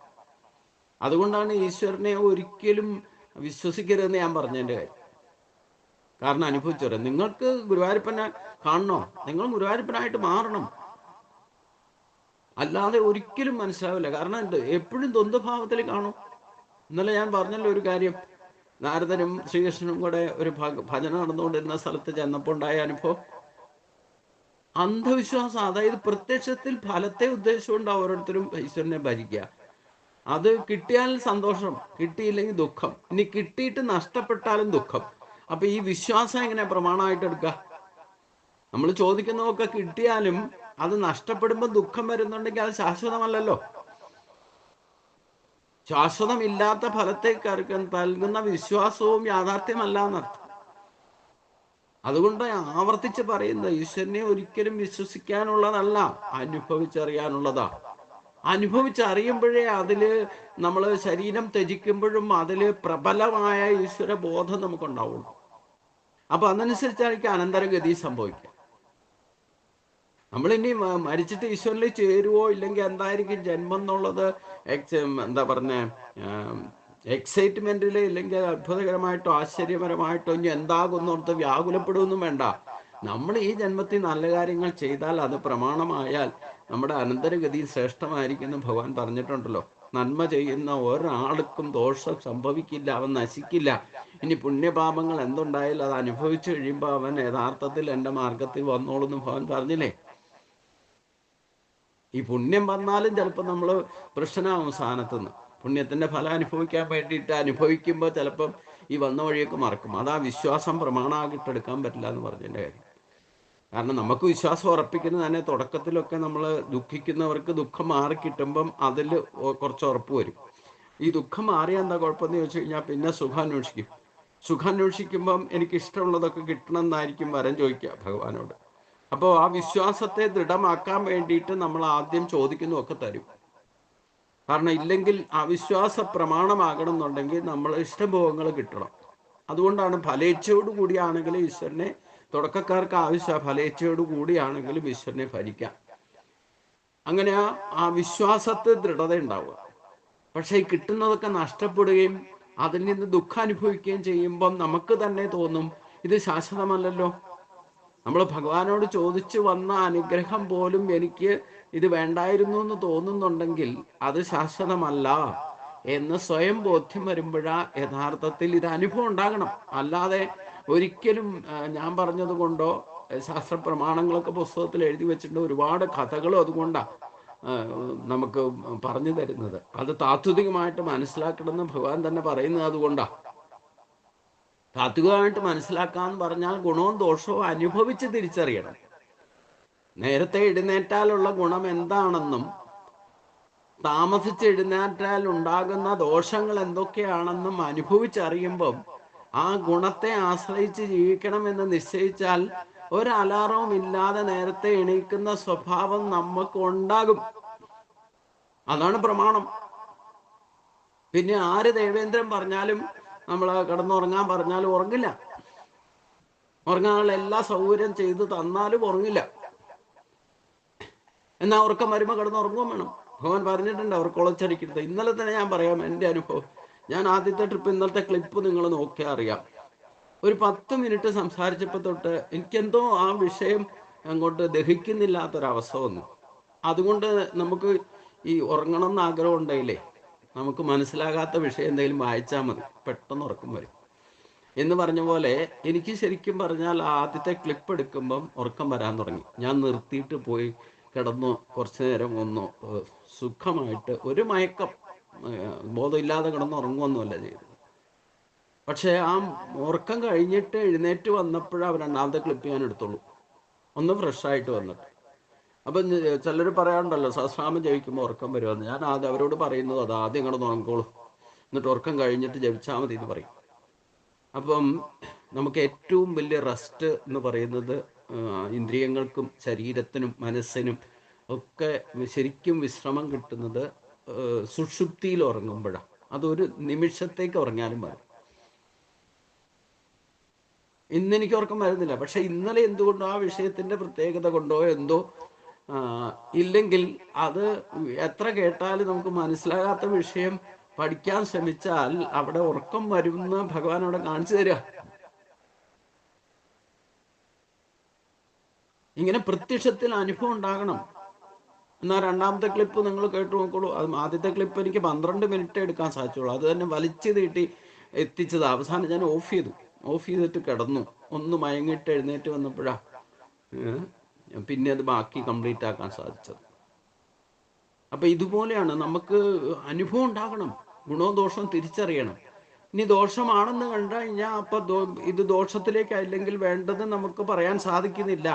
Speaker 1: അതുകൊണ്ടാണ് ഈശ്വരനെ ഒരിക്കലും വിശ്വസിക്കരുതെന്ന് ഞാൻ പറഞ്ഞതിൻ്റെ കാര്യം. കാരണം അനുഭവിച്ചറിയാം. നിങ്ങൾക്ക് ഗുരുവായൂരപ്പനെ കാണണോ, നിങ്ങൾ ഗുരുവായൂരപ്പനായിട്ട് മാറണം. അല്ലാതെ ഒരിക്കലും മനസ്സിലാവില്ല. കാരണം എപ്പോഴും ദ്വന്ദ്ഭാവത്തിൽ കാണും. ഇന്നലെ ഞാൻ പറഞ്ഞല്ലോ ഒരു കാര്യം, നാരദനും ശ്രീകൃഷ്ണനും കൂടെ ഒരു ഭജന നടന്നുകൊണ്ടിരുന്ന സ്ഥലത്ത് ചെന്നപ്പോൾ ഉണ്ടായ അനുഭവം അന്ധവിശ്വാസം. അതായത് പ്രത്യക്ഷത്തിൽ ഫലത്തെ ഉദ്ദേശിച്ചുകൊണ്ട് ഓരോരുത്തരും ഈശ്വരനെ ഭജിക്കുക. അത് കിട്ടിയാൽ സന്തോഷം, കിട്ടിയില്ലെങ്കിൽ ദുഃഖം, ഇനി കിട്ടിയിട്ട് നഷ്ടപ്പെട്ടാലും ദുഃഖം. അപ്പൊ ഈ വിശ്വാസം എങ്ങനെ പ്രമാണമായിട്ട് എടുക്കുക? നമ്മൾ ചോദിക്കുന്നതൊക്കെ കിട്ടിയാലും അത് നഷ്ടപ്പെടുമ്പോൾ ദുഃഖം വരുന്നുണ്ടെങ്കിൽ അത് ശാശ്വതമല്ലല്ലോ. ശാശ്വതമില്ലാത്ത ഫലത്തെ നൽകുന്ന വിശ്വാസവും യാഥാർത്ഥ്യമല്ല എന്നർത്ഥം. അതുകൊണ്ട് ആവർത്തിച്ച് പറയുന്നത് ഈശ്വരനെ ഒരിക്കലും വിശ്വസിക്കാനുള്ളതല്ല, അനുഭവിച്ചറിയാനുള്ളതാ. അനുഭവിച്ചറിയുമ്പോഴേ അതില് നമ്മൾ ശരീരം ത്യജിക്കുമ്പോഴും അതില് പ്രബലമായ ഈശ്വര ബോധം നമുക്കുണ്ടാവുള്ളൂ. അപ്പൊ അതനുസരിച്ചായിരിക്കും അനന്തരഗതി സംഭവിക്കുക. നമ്മളിനി മരിച്ചിട്ട് ഈശ്വരനിൽ ചേരുവോ ഇല്ലെങ്കിൽ എന്തായിരിക്കും ജന്മം എന്നുള്ളത് എന്താ പറഞ്ഞ എക്സൈറ്റ്മെന്റില് ഇല്ലെങ്കിൽ അത്ഭുതകരമായിട്ടോ ആശ്ചര്യപരമായിട്ടോ ഇനി എന്താകുന്നോർത്ത് വ്യാകുലപ്പെടുകയൊന്നും വേണ്ട. നമ്മൾ ഈ ജന്മത്തിൽ നല്ല കാര്യങ്ങൾ ചെയ്താൽ അത് പ്രമാണമായാൽ നമ്മുടെ അനന്തരഗതി ശ്രേഷ്ഠമായിരിക്കുമെന്ന് ഭഗവാൻ പറഞ്ഞിട്ടുണ്ടല്ലോ. നന്മ ചെയ്യുന്ന ഒരാൾക്കും ദോഷം സംഭവിക്കില്ല, അവൻ നശിക്കില്ല. ഇനി പുണ്യപാപങ്ങൾ എന്തുണ്ടായാലും അത് അനുഭവിച്ചു കഴിയുമ്പോൾ അവൻ യഥാർത്ഥത്തിൽ എൻ്റെ മാർഗത്തിൽ വന്നോളൂന്ന് ഭഗവാൻ പറഞ്ഞില്ലേ. ഈ പുണ്യം വന്നാലും ചിലപ്പോൾ നമ്മൾ പ്രശ്നമാവും സ്ഥാനത്തുനിന്ന്. പുണ്യത്തിന്റെ ഫലം അനുഭവിക്കാൻ വേണ്ടിയിട്ട് അനുഭവിക്കുമ്പോൾ ചിലപ്പം ഈ വന്ന വഴിയൊക്കെ മറക്കും. അതാ വിശ്വാസം പ്രമാണമാക്കിട്ടെടുക്കാൻ പറ്റില്ല എന്ന് പറഞ്ഞതിൻ്റെ കാര്യം. കാരണം നമുക്ക് വിശ്വാസം ഉറപ്പിക്കുന്നത് തന്നെ തുടക്കത്തിലൊക്കെ നമ്മൾ ദുഃഖിക്കുന്നവർക്ക് ദുഃഖം മാറിക്കിട്ടുമ്പം അതിൽ കുറച്ച് ഉറപ്പ് വരും. ഈ ദുഃഖം മാറിയാൽ എന്താ കുഴപ്പമെന്ന് ചോദിച്ചു കഴിഞ്ഞാൽ പിന്നെ സുഖം അന്വേഷിക്കും. സുഖം അന്വേഷിക്കുമ്പം എനിക്ക് ഇഷ്ടമുള്ളതൊക്കെ കിട്ടണം എന്നായിരിക്കും വരം ചോദിക്കുക ഭഗവാനോട്. അപ്പോൾ ആ വിശ്വാസത്തെ ദൃഢമാക്കാൻ വേണ്ടിയിട്ട് നമ്മൾ ആദ്യം ചോദിക്കുന്നതൊക്കെ തരും. കാരണം ഇല്ലെങ്കിൽ അവിശ്വാസ പ്രമാണമാകണം എന്നുണ്ടെങ്കിൽ നമ്മൾ ഇഷ്ടഭോഗങ്ങൾ കിട്ടണം. അതുകൊണ്ടാണ് ഫലേച്ഛയോട് കൂടിയാണെങ്കിലും ഈശ്വരനെ, തുടക്കക്കാർക്ക് ആവശ്യം ഫലേച്ഛയോട് കൂടിയാണെങ്കിലും ഈശ്വരനെ ഭരിക്കാം. അങ്ങനെ ആ വിശ്വാസത്തെ ദൃഢത ഉണ്ടാവുക. പക്ഷെ ഈ കിട്ടുന്നതൊക്കെ നഷ്ടപ്പെടുകയും അതിൽ നിന്ന് ദുഃഖം അനുഭവിക്കുകയും ചെയ്യുമ്പം നമുക്ക് തന്നെ തോന്നും ഇത് ശാശ്വതമല്ലല്ലോ. നമ്മൾ ഭഗവാനോട് ചോദിച്ചു വന്ന അനുഗ്രഹം പോലും എനിക്ക് ഇത് വേണ്ടായിരുന്നു എന്ന് തോന്നുന്നുണ്ടെങ്കിൽ അത് ശാശ്വതമല്ല എന്ന് സ്വയം ബോധ്യം വരുമ്പോഴാ യഥാർത്ഥത്തിൽ ഇത് അനുഭവം ഉണ്ടാകണം. അല്ലാതെ ഒരിക്കലും ഞാൻ പറഞ്ഞത് കൊണ്ടോ ശാസ്ത്ര പ്രമാണങ്ങളൊക്കെ പുസ്തകത്തിൽ എഴുതി വെച്ചിട്ടുണ്ട്, ഒരുപാട് കഥകളും അതുകൊണ്ടാണ് നമുക്ക് പറഞ്ഞു തരുന്നത്. അത് താത്വികമായിട്ട് മനസ്സിലാക്കണമെന്ന് ഭഗവാൻ തന്നെ പറയുന്നത് അതുകൊണ്ടാണ്. താത്വികമായിട്ട് മനസ്സിലാക്കാന്ന് പറഞ്ഞാൽ ഗുണവും ദോഷവും അനുഭവിച്ച് തിരിച്ചറിയണം. നേരത്തെ എഴുന്നേറ്റാലുള്ള ഗുണം എന്താണെന്നും താമസിച്ച് എഴുന്നേറ്റാൽ ഉണ്ടാകുന്ന ദോഷങ്ങൾ എന്തൊക്കെയാണെന്നും അനുഭവിച്ചറിയുമ്പം ആ ഗുണത്തെ ആശ്രയിച്ച് ജീവിക്കണമെന്ന് നിശ്ചയിച്ചാൽ ഒരു അലാറവും ഇല്ലാതെ നേരത്തെ എണീക്കുന്ന സ്വഭാവം നമുക്ക് ഉണ്ടാകും. അതാണ് പ്രമാണം. പിന്നെ ആര് ദേവേന്ദ്രൻ പറഞ്ഞാലും നമ്മൾ കിടന്നുറങ്ങാൻ പറഞ്ഞാലും ഉറങ്ങില്ല. ഉറങ്ങാനുള്ള എല്ലാ സൗകര്യം ചെയ്തു തന്നാലും ഉറങ്ങില്ല. എന്നാൽ ഉറക്കം വരുമ്പോൾ കിടന്നുറങ്ങുകയും വേണം. ഭഗവാൻ പറഞ്ഞിട്ടുണ്ട് അവർക്ക് ഉളച്ചടിക്കരുത്. ഇന്നലെ തന്നെ ഞാൻ പറയാം എൻ്റെ അനുഭവം. ഞാൻ ആദ്യത്തെ ട്രിപ്പ് ഇന്നലത്തെ ക്ലിപ്പ് നിങ്ങൾ നോക്കിയാൽ അറിയാം. ഒരു 10 മിനിറ്റ് സംസാരിച്ചപ്പോൾ തൊട്ട് എനിക്കെന്തോ ആ വിഷയം അങ്ങോട്ട് ദഹിക്കുന്നില്ലാത്തൊരവസ്ഥ വന്നു. അതുകൊണ്ട് നമുക്ക് ഈ ഉറങ്ങണം എന്ന് ആഗ്രഹം ഉണ്ടെങ്കിലേ നമുക്ക് മനസ്സിലാകാത്ത വിഷയം എന്തെങ്കിലും വായിച്ചാൽ മതി, പെട്ടെന്ന് ഉറക്കം വരും. എന്ന് പറഞ്ഞ പോലെ എനിക്ക് ശരിക്കും പറഞ്ഞാൽ ആദ്യത്തെ ക്ലിപ്പ് എടുക്കുമ്പം ഉറക്കം വരാൻ തുടങ്ങി. ഞാൻ നിർത്തിയിട്ട് പോയി കിടന്നു കുറച്ചു നേരം ഒന്ന് സുഖമായിട്ട് ഒരു മയക്കം, ബോധമില്ലാതെ കിടന്ന് ഉറങ്ങുമൊന്നുമല്ല ചെയ്തത്. പക്ഷെ ആ ഉറക്കം കഴിഞ്ഞിട്ട് എഴുന്നേറ്റ് വന്നപ്പോഴാണ് രണ്ടാമത്തെ ക്ലിപ്പ് ഞാൻ എടുത്തോളൂ, ഒന്ന് ഫ്രഷായിട്ട് വന്നിട്ട്. അപ്പം ചിലർ പറയാറുണ്ടല്ലോ സഹസ്രനാമം ജപിക്കുമ്പോൾ ഉറക്കം വരുമെന്ന്. ഞാൻ ആദ്യം അവരോട് പറയുന്നത് അത് ആദ്യം കിടന്ന് ഉറങ്ങിക്കോളൂ, എന്നിട്ട് ഉറക്കം കഴിഞ്ഞിട്ട് ജപിച്ചാൽ മതി എന്ന് പറയും. അപ്പം നമുക്ക് ഏറ്റവും വലിയ റെസ്റ്റ് എന്ന് പറയുന്നത് ഇന്ദ്രിയങ്ങൾക്കും ശരീരത്തിനും മനസ്സിനും ഒക്കെ ശരിക്കും വിശ്രമം കിട്ടുന്നത് സുഷുപ്തിയിൽ ഉറങ്ങുമ്പോഴാണ്. അതൊരു നിമിഷത്തേക്ക് ഉറങ്ങിയാലും മതി. ഇന്ന് എനിക്ക് ഉറക്കം വരുന്നില്ല, പക്ഷെ ഇന്നലെ എന്തുകൊണ്ടോ ആ വിഷയത്തിന്റെ പ്രത്യേകത കൊണ്ടോ എന്തോ ഇല്ലെങ്കിൽ അത് എത്ര കേട്ടാലും നമുക്ക് മനസ്സിലാകാത്ത വിഷയം പഠിക്കാൻ ശ്രമിച്ചാൽ അവിടെ ഉറക്കം വരുന്ന ഭഗവാൻ അവിടെ കാണിച്ചു തരിക. ഇങ്ങനെ പ്രത്യക്ഷത്തിൽ അനുഭവം ഉണ്ടാകണം. എന്നാൽ രണ്ടാമത്തെ ക്ലിപ്പ് നിങ്ങൾ കേട്ടു നോക്കോളൂ. അത് ആദ്യത്തെ ക്ലിപ്പ് എനിക്ക് 12 മിനിറ്റ് എടുക്കാൻ സാധിച്ചുള്ളൂ. അത് തന്നെ വലിച്ചു നീട്ടി എത്തിച്ചത്. അവസാനം ഞാൻ ഓഫ് ചെയ്തിട്ട് കിടന്നു. ഒന്ന് മയങ്ങിട്ട് എഴുന്നേറ്റ് വന്നപ്പോഴാ പിന്നെ അത് ബാക്കി കംപ്ലീറ്റ് ആക്കാൻ സാധിച്ചത്. അപ്പൊ ഇതുപോലെയാണ് നമുക്ക് അനുഭവം ഉണ്ടാകണം. ഗുണവും ദോഷവും തിരിച്ചറിയണം. ഇനി ദോഷമാണെന്ന് കണ്ടു കഴിഞ്ഞാൽ അപ്പൊ ഇത് ദോഷത്തിലേക്കല്ലെങ്കിൽ വേണ്ടത് നമുക്ക് പറയാൻ സാധിക്കുന്നില്ല.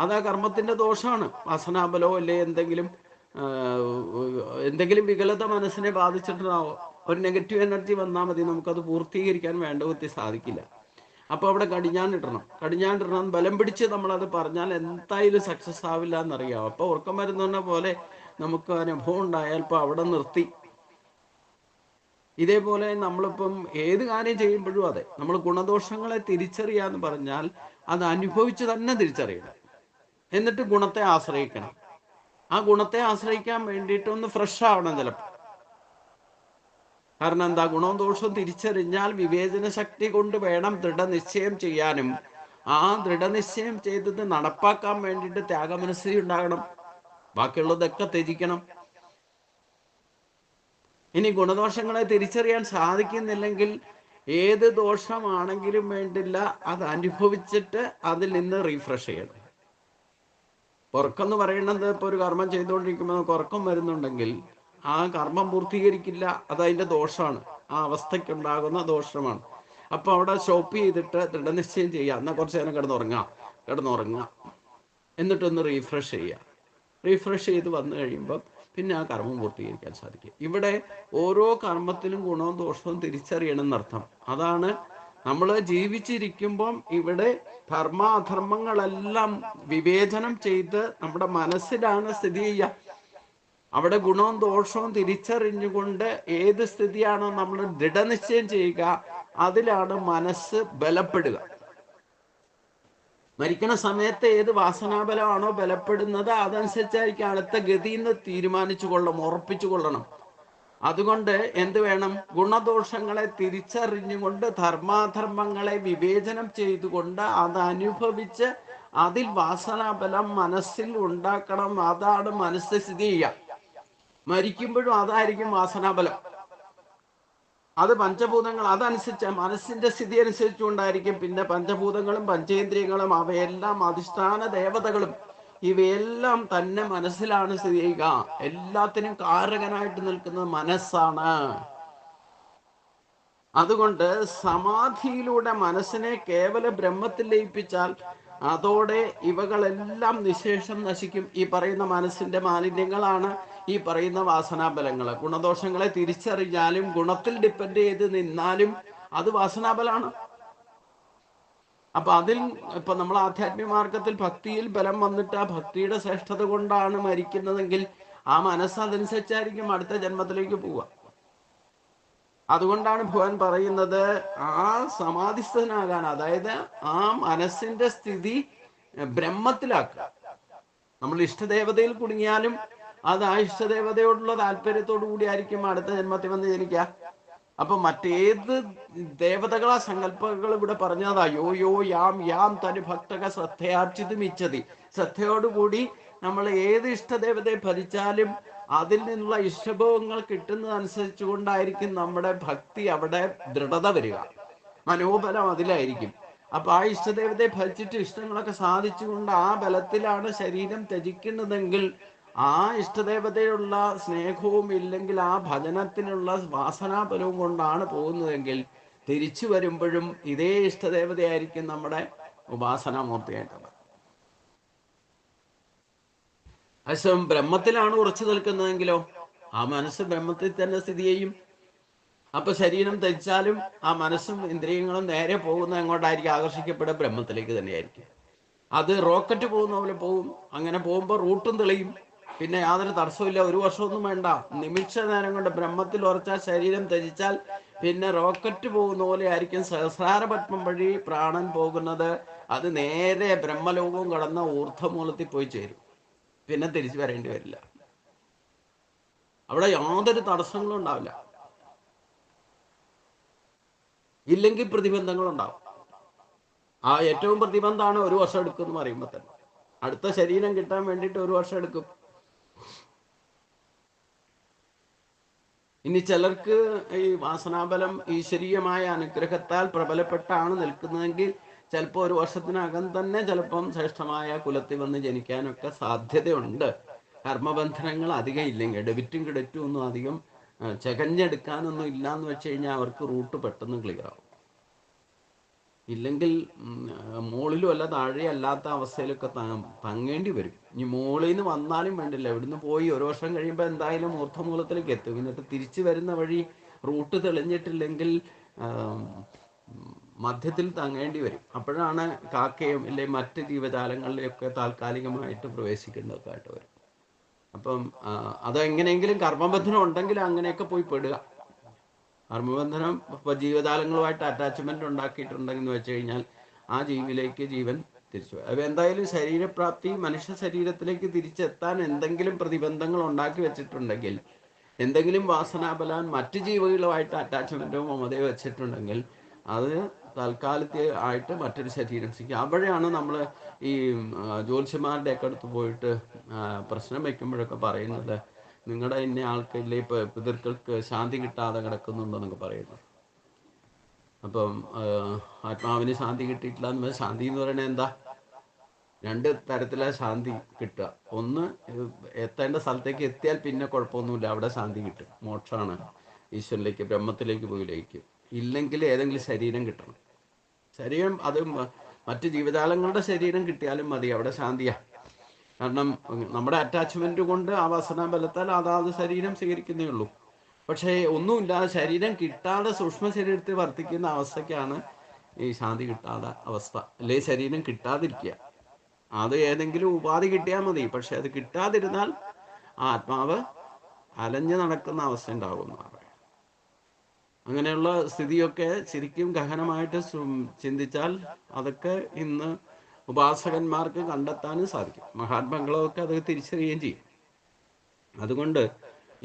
Speaker 1: അതാ കർമ്മത്തിന്റെ ദോഷമാണ്. വാസനാബലോ അല്ലെ എന്തെങ്കിലും വികലത മനസ്സിനെ ബാധിച്ചിട്ടുണ്ടാവോ, ഒരു നെഗറ്റീവ് എനർജി വന്നാൽ മതി, നമുക്കത് പൂർത്തീകരിക്കാൻ വേണ്ട വിധത്തിൽ സാധിക്കില്ല. അപ്പൊ അവിടെ കടിഞ്ഞാണ്ടിടണം ബലം പിടിച്ച് നമ്മളത് പറഞ്ഞാൽ എന്തായാലും സക്സസ് ആവില്ല എന്നറിയാം. അപ്പൊ ഉറക്കം വരുന്ന പോലെ നമുക്ക് അനുഭവം ഉണ്ടായാൽ ഇപ്പൊ അവിടെ നിർത്തി. ഇതേപോലെ നമ്മളിപ്പം ഏത് കാര്യം ചെയ്യുമ്പോഴും അതെ, നമ്മൾ ഗുണദോഷങ്ങളെ തിരിച്ചറിയാന്ന് പറഞ്ഞാൽ അത് അനുഭവിച്ച് തന്നെ തിരിച്ചറിയണം. എന്നിട്ട് ഗുണത്തെ ആശ്രയിക്കണം. ആ ഗുണത്തെ ആശ്രയിക്കാൻ വേണ്ടിയിട്ട് ഒന്ന് ഫ്രഷ് ആവണം ചിലപ്പോൾ. കാരണം എന്താ, ഗുണവും ദോഷവും തിരിച്ചറിഞ്ഞാൽ വിവേചന ശക്തി കൊണ്ട് വേണം ദൃഢനിശ്ചയം ചെയ്യാനും. ആ ദൃഢനിശ്ചയം ചെയ്തത് നടപ്പാക്കാൻ വേണ്ടിയിട്ട് ത്യാഗമനസ്ഥിതി ഉണ്ടാകണം. ബാക്കിയുള്ളതൊക്കെ ത്യജിക്കണം. ഇനി ഗുണദോഷങ്ങളെ തിരിച്ചറിയാൻ സാധിക്കുന്നില്ലെങ്കിൽ ഏത് ദോഷമാണെങ്കിലും വേണ്ടില്ല, അത് അനുഭവിച്ചിട്ട് അതിൽ നിന്ന് റീഫ്രഷ് ചെയ്യണം. ഉറക്കം എന്ന് പറയുന്നത് ഇപ്പൊ ഒരു കർമ്മം ചെയ്തുകൊണ്ടിരിക്കുമ്പോൾ നമുക്ക് ഉറക്കം വരുന്നുണ്ടെങ്കിൽ ആ കർമ്മം പൂർത്തീകരിക്കില്ല, അതതിന്റെ ദോഷമാണ്, ആ അവസ്ഥയ്ക്കുണ്ടാകുന്ന ദോഷമാണ്. അപ്പൊ അവിടെ സ്റ്റോപ്പ് ചെയ്തിട്ട് ദൃഢനിശ്ചയം ചെയ്യുക, എന്നാൽ കുറച്ച് നേരം കിടന്നുറങ്ങുക, എന്നിട്ടൊന്ന് റീഫ്രഷ് ചെയ്ത് വന്നു കഴിയുമ്പോൾ പിന്നെ ആ കർമ്മം പൂർത്തീകരിക്കാൻ സാധിക്കും. ഇവിടെ ഓരോ കർമ്മത്തിലും ഗുണവും ദോഷവും തിരിച്ചറിയണം എന്നർത്ഥം. അതാണ് നമ്മൾ ജീവിച്ചിരിക്കുമ്പം ഇവിടെ ധർമാധർമ്മങ്ങളെല്ലാം വിവേചനം ചെയ്ത് നമ്മുടെ മനസ്സിലാണ് സ്ഥിതി ചെയ്യുക. അവിടെ ഗുണവും ദോഷവും തിരിച്ചറിഞ്ഞുകൊണ്ട് ഏത് സ്ഥിതിയാണോ നമ്മൾ ദൃഢനിശ്ചയം ചെയ്യുക, അതിലാണ് മനസ്സ് ബലപ്പെടുക. മരിക്കണ സമയത്ത് ഏത് വാസനാബലമാണോ ബലപ്പെടുന്നത് അതനുസരിച്ചായിരിക്കും അടുത്ത ഗതിന്ന് ഉറപ്പിച്ചു കൊള്ളണം. അതുകൊണ്ട് എന്ത് വേണം, ഗുണദോഷങ്ങളെ തിരിച്ചറിഞ്ഞുകൊണ്ട് ധർമാധർമ്മങ്ങളെ വിവേചനം ചെയ്തുകൊണ്ട് അത് അനുഭവിച്ച് അതിൽ വാസനാബലം മനസ്സിൽ ഉണ്ടാക്കണം. അതാണ് മനസ്സ് സ്ഥിതി ചെയ്യുക. മരിക്കുമ്പോഴും അതായിരിക്കും വാസനാബലം. അത് പഞ്ചഭൂതങ്ങൾ അതനുസരിച്ച് മനസ്സിന്റെ സ്ഥിതി അനുസരിച്ചുകൊണ്ടായിരിക്കും. പിന്നെ പഞ്ചഭൂതങ്ങളും പഞ്ചേന്ദ്രിയങ്ങളും അവയെല്ലാം അധിഷ്ഠാന ദേവതകളും ഇവയെല്ലാം തന്നെ മനസ്സിലാണ് സ്ഥിതി ചെയ്യുക. എല്ലാത്തിനും കാരകനായിട്ട് നിൽക്കുന്നത് മനസ്സാണ്. അതുകൊണ്ട് സമാധിയിലൂടെ മനസ്സിനെ കേവല ബ്രഹ്മത്തിൽ ലയിപ്പിച്ചാൽ അതോടെ ഇവകളെല്ലാം നിശേഷം നശിക്കും. ഈ പറയുന്ന മനസ്സിന്റെ മാലിന്യങ്ങളാണ് ഈ പറയുന്ന വാസനാബലങ്ങൾ. ഗുണദോഷങ്ങളെ തിരിച്ചറിഞ്ഞാലും ഗുണത്തിൽ ഡിപ്പെൻഡ് ചെയ്ത് നിന്നാലും അത് വാസനാബലാണ്. അപ്പൊ അതിൽ ഇപ്പൊ നമ്മൾ ആധ്യാത്മിക മാർഗത്തിൽ ഭക്തിയിൽ ബലം വന്നിട്ട് ആ ഭക്തിയുടെ ശ്രേഷ്ഠത കൊണ്ടാണ് മരിക്കുന്നതെങ്കിൽ ആ മനസ്സ് അതനുസരിച്ചായിരിക്കും അടുത്ത ജന്മത്തിലേക്ക് പോവുക. അതുകൊണ്ടാണ് ഭഗവാൻ പറയുന്നത് ആ സമാധിസ്ഥനാകാൻ, അതായത് ആ മനസ്സിന്റെ സ്ഥിതി ബ്രഹ്മത്തിലാക്കുക. നമ്മൾ ഇഷ്ടദേവതയിൽ കുടുങ്ങിയാലും അത് ആ ഇഷ്ടദേവതയോടുള്ള താല്പര്യത്തോടു കൂടി ആയിരിക്കും അടുത്ത ജന്മത്തിൽ വന്ന് ജനിക്കുക. അപ്പൊ മറ്റേത് ദേവതകളാ സങ്കല്പങ്ങൾ ഇവിടെ പറഞ്ഞതാ. യോ യോ യാം യാം തനു ഭക്തക ശ്രദ്ധയാർച്ചിതും ഇച്ഛതി. ശ്രദ്ധയോടുകൂടി നമ്മൾ ഏത് ഇഷ്ടദേവതയെ ഭജിച്ചാലും അതിൽ നിന്നുള്ള ഇഷ്ടഭോഗങ്ങൾ കിട്ടുന്നതനുസരിച്ച് കൊണ്ടായിരിക്കും നമ്മുടെ ഭക്തി അവിടെ ദൃഢത വരിക. മനോബലം അതിലായിരിക്കും. അപ്പൊ ആ ഇഷ്ടദേവതയെ ഭജിച്ചിട്ട് ഇഷ്ടങ്ങളൊക്കെ സാധിച്ചുകൊണ്ട് ആ ബലത്തിലാണ് ശരീരം ത്യജിക്കുന്നതെങ്കിൽ ആ ഇഷ്ടദേവതയുള്ള സ്നേഹവും ഇല്ലെങ്കിൽ ആ ഭജനത്തിനുള്ള വാസനാബലവും കൊണ്ടാണ് പോകുന്നതെങ്കിൽ തിരിച്ചു വരുമ്പോഴും ഇതേ ഇഷ്ടദേവതയായിരിക്കും നമ്മുടെ ഉപാസനാമൂർത്തിയായിട്ടുള്ളത്. അശ്വം ബ്രഹ്മത്തിലാണ് ഉറച്ചു നിൽക്കുന്നതെങ്കിലോ ആ മനസ്സ് ബ്രഹ്മത്തിൽ തന്നെ സ്ഥിതി ചെയ്യും. അപ്പൊ ശരീരം ധരിച്ചാലും ആ മനസ്സും ഇന്ദ്രിയങ്ങളും നേരെ പോകുന്ന എങ്ങോട്ടായിരിക്കും ആകർഷിക്കപ്പെടുക? ബ്രഹ്മത്തിലേക്ക് തന്നെയായിരിക്കും. അത് റോക്കറ്റ് പോകുന്ന പോലെ പോകും. അങ്ങനെ പോകുമ്പോൾ റൂട്ടും തെളിയും. പിന്നെ യാതൊരു തടസ്സമില്ല. ഒരു വർഷമൊന്നും വേണ്ട, നിമിഷ നേരം കൊണ്ട് ബ്രഹ്മത്തിൽ ഉറച്ചാൽ ശരീരം ത്യജിച്ചാൽ പിന്നെ റോക്കറ്റ് പോകുന്ന പോലെ ആയിരിക്കും സഹസ്രാരപത്മം വഴി പ്രാണൻ പോകുന്നത്. അത് നേരെ ബ്രഹ്മലോകവും കടന്ന ഊർധ്വമൂലത്തിൽ പോയി ചേരും. പിന്നെ തിരിച്ചു വരേണ്ടി വരില്ല. അവിടെ യാതൊരു തടസ്സങ്ങളും ഉണ്ടാവില്ല. ഇല്ലെങ്കിൽ പ്രതിബന്ധങ്ങളുണ്ടാവും. ആ ഏറ്റവും പ്രതിബന്ധമാണ് 1 വർഷം എടുക്കും എന്ന് പറയുമ്പോൾ തന്നെ. അടുത്ത ശരീരം കിട്ടാൻ വേണ്ടിയിട്ട് 1 വർഷം എടുക്കും. ഇനി ചിലർക്ക് ഈ വാസനാബലം ഈശ്വരീയമായ അനുഗ്രഹത്താൽ പ്രബലപ്പെട്ടാണ് നിൽക്കുന്നതെങ്കിൽ ചിലപ്പോൾ 1 വർഷത്തിനകം തന്നെ ചിലപ്പം ശ്രേഷ്ഠമായ കുലത്തിൽ വന്ന് ജനിക്കാനൊക്കെ സാധ്യതയുണ്ട്. കർമ്മബന്ധനങ്ങൾ അധികം ഇല്ലെങ്കിൽ, ഡെബിറ്റും ക്രെഡിറ്റും ഒന്നും അധികം ചകഞ്ഞെടുക്കാനൊന്നും ഇല്ലാന്ന് വെച്ച് കഴിഞ്ഞാൽ അവർക്ക് റൂട്ട് പെട്ടെന്ന് ക്ലിയർ ആവും. ഇല്ലെങ്കിൽ മുകളിലും അല്ല താഴെ അല്ലാത്ത അവസ്ഥയിലൊക്കെ തങ്ങേണ്ടി വരും. ഇനി മുകളിൽ നിന്ന് വന്നാലും വേണ്ടില്ല, ഇവിടുന്ന് പോയി 1 വർഷം കഴിയുമ്പോൾ എന്തായാലും ഊർധ്വമൂലത്തിലേക്ക് എത്തും. എന്നിട്ട് തിരിച്ചു വരുന്ന വഴി റൂട്ട് തെളിഞ്ഞിട്ടില്ലെങ്കിൽ മധ്യത്തിൽ തങ്ങേണ്ടി വരും. അപ്പോഴാണ് കാക്കയും ഇല്ലെ മറ്റ് ജീവജാലങ്ങളിലെയൊക്കെ താൽക്കാലികമായിട്ട് പ്രവേശിക്കേണ്ടതൊക്കെ ആയിട്ട് വരും. അപ്പം അതെങ്ങനെയെങ്കിലും കർമ്മബന്ധനം ഉണ്ടെങ്കിൽ അങ്ങനെയൊക്കെ പോയി പെടുക. കർമ്മബന്ധനം ഇപ്പോൾ ജീവജാലങ്ങളുമായിട്ട് അറ്റാച്ച്മെന്റ് ഉണ്ടാക്കിയിട്ടുണ്ടെന്ന് വെച്ച് കഴിഞ്ഞാൽ ആ ജീവിയിലേക്ക് ജീവൻ തിരിച്ചു. അത് എന്തായാലും ശരീരപ്രാപ്തി മനുഷ്യ ശരീരത്തിലേക്ക് തിരിച്ചെത്താൻ എന്തെങ്കിലും പ്രതിബന്ധങ്ങൾ ഉണ്ടാക്കി വെച്ചിട്ടുണ്ടെങ്കിൽ, എന്തെങ്കിലും വാസനാബലാൻ മറ്റു ജീവികളുമായിട്ട് അറ്റാച്ച്മെന്റോ മമതയോ വെച്ചിട്ടുണ്ടെങ്കിൽ അത് തൽക്കാലത്തെ ആയിട്ട് മറ്റൊരു ശരീരം സിക്കും. അവിടെയാണ് നമ്മൾ ഈ ജ്യോത്സ്യന്മാരുടെ ഒക്കെ അടുത്ത് പോയിട്ട് പ്രശ്നം വയ്ക്കുമ്പോഴൊക്കെ പറയുന്നത്, നിങ്ങളുടെ ഇന്ന ആൾക്കില്ലേ ഇപ്പൊ പിതൃക്കൾക്ക് ശാന്തി കിട്ടാതെ കിടക്കുന്നുണ്ടെന്നൊക്കെ പറയുന്നു. അപ്പം ആത്മാവിന് ശാന്തി കിട്ടിയിട്ടില്ല എന്ന് പറഞ്ഞാൽ, ശാന്തി എന്ന് പറയുന്നത് എന്താ? 2 തരത്തിലാണ് ശാന്തി കിട്ടുക. ഒന്ന്, എത്തേണ്ട സ്ഥലത്തേക്ക് എത്തിയാൽ പിന്നെ കുഴപ്പമൊന്നുമില്ല, അവിടെ ശാന്തി കിട്ടും, മോക്ഷമാണ്, ഈശ്വരനിലേക്ക് ബ്രഹ്മത്തിലേക്ക് പോയി ലയിക്കും. ഇല്ലെങ്കിൽ ഏതെങ്കിലും ശരീരം കിട്ടണം. ശരീരം അത് മറ്റ് ജീവജാലങ്ങളുടെ ശരീരം കിട്ടിയാലും മതി, അവിടെ ശാന്തിയാ. കാരണം നമ്മുടെ അറ്റാച്ച്മെന്റ് കൊണ്ട് ആ വാസനാബലത്താൽ അതാത് ശരീരം സ്വീകരിക്കുന്നേ ഉള്ളൂ. പക്ഷേ ഒന്നുമില്ലാതെ ശരീരം കിട്ടാതെ സൂക്ഷ്മ ശരീരത്തിൽ വർത്തിക്കുന്ന അവസ്ഥയ്ക്കാണ് ഈ ശാന്തി കിട്ടാതെ അവസ്ഥ. അല്ലെ ശരീരം കിട്ടാതിരിക്കുക, അത് ഏതെങ്കിലും ഉപാധി കിട്ടിയാൽ മതി. പക്ഷെ അത് കിട്ടാതിരുന്നാൽ ആ ആത്മാവ് അലഞ്ഞു നടക്കുന്ന അവസ്ഥ ഉണ്ടാകുമെന്നാണ്. അങ്ങനെയുള്ള സ്ഥിതിയൊക്കെ ശരിക്കും ഗഹനമായിട്ട് ചിന്തിച്ചാൽ അതൊക്കെ ഇന്ന് ഉപാസകന്മാർക്ക് കണ്ടെത്താനും സാധിക്കും. മഹാത്മാക്കളൊക്കെ അത് തിരിച്ചറിയുകയും ചെയ്യും. അതുകൊണ്ട്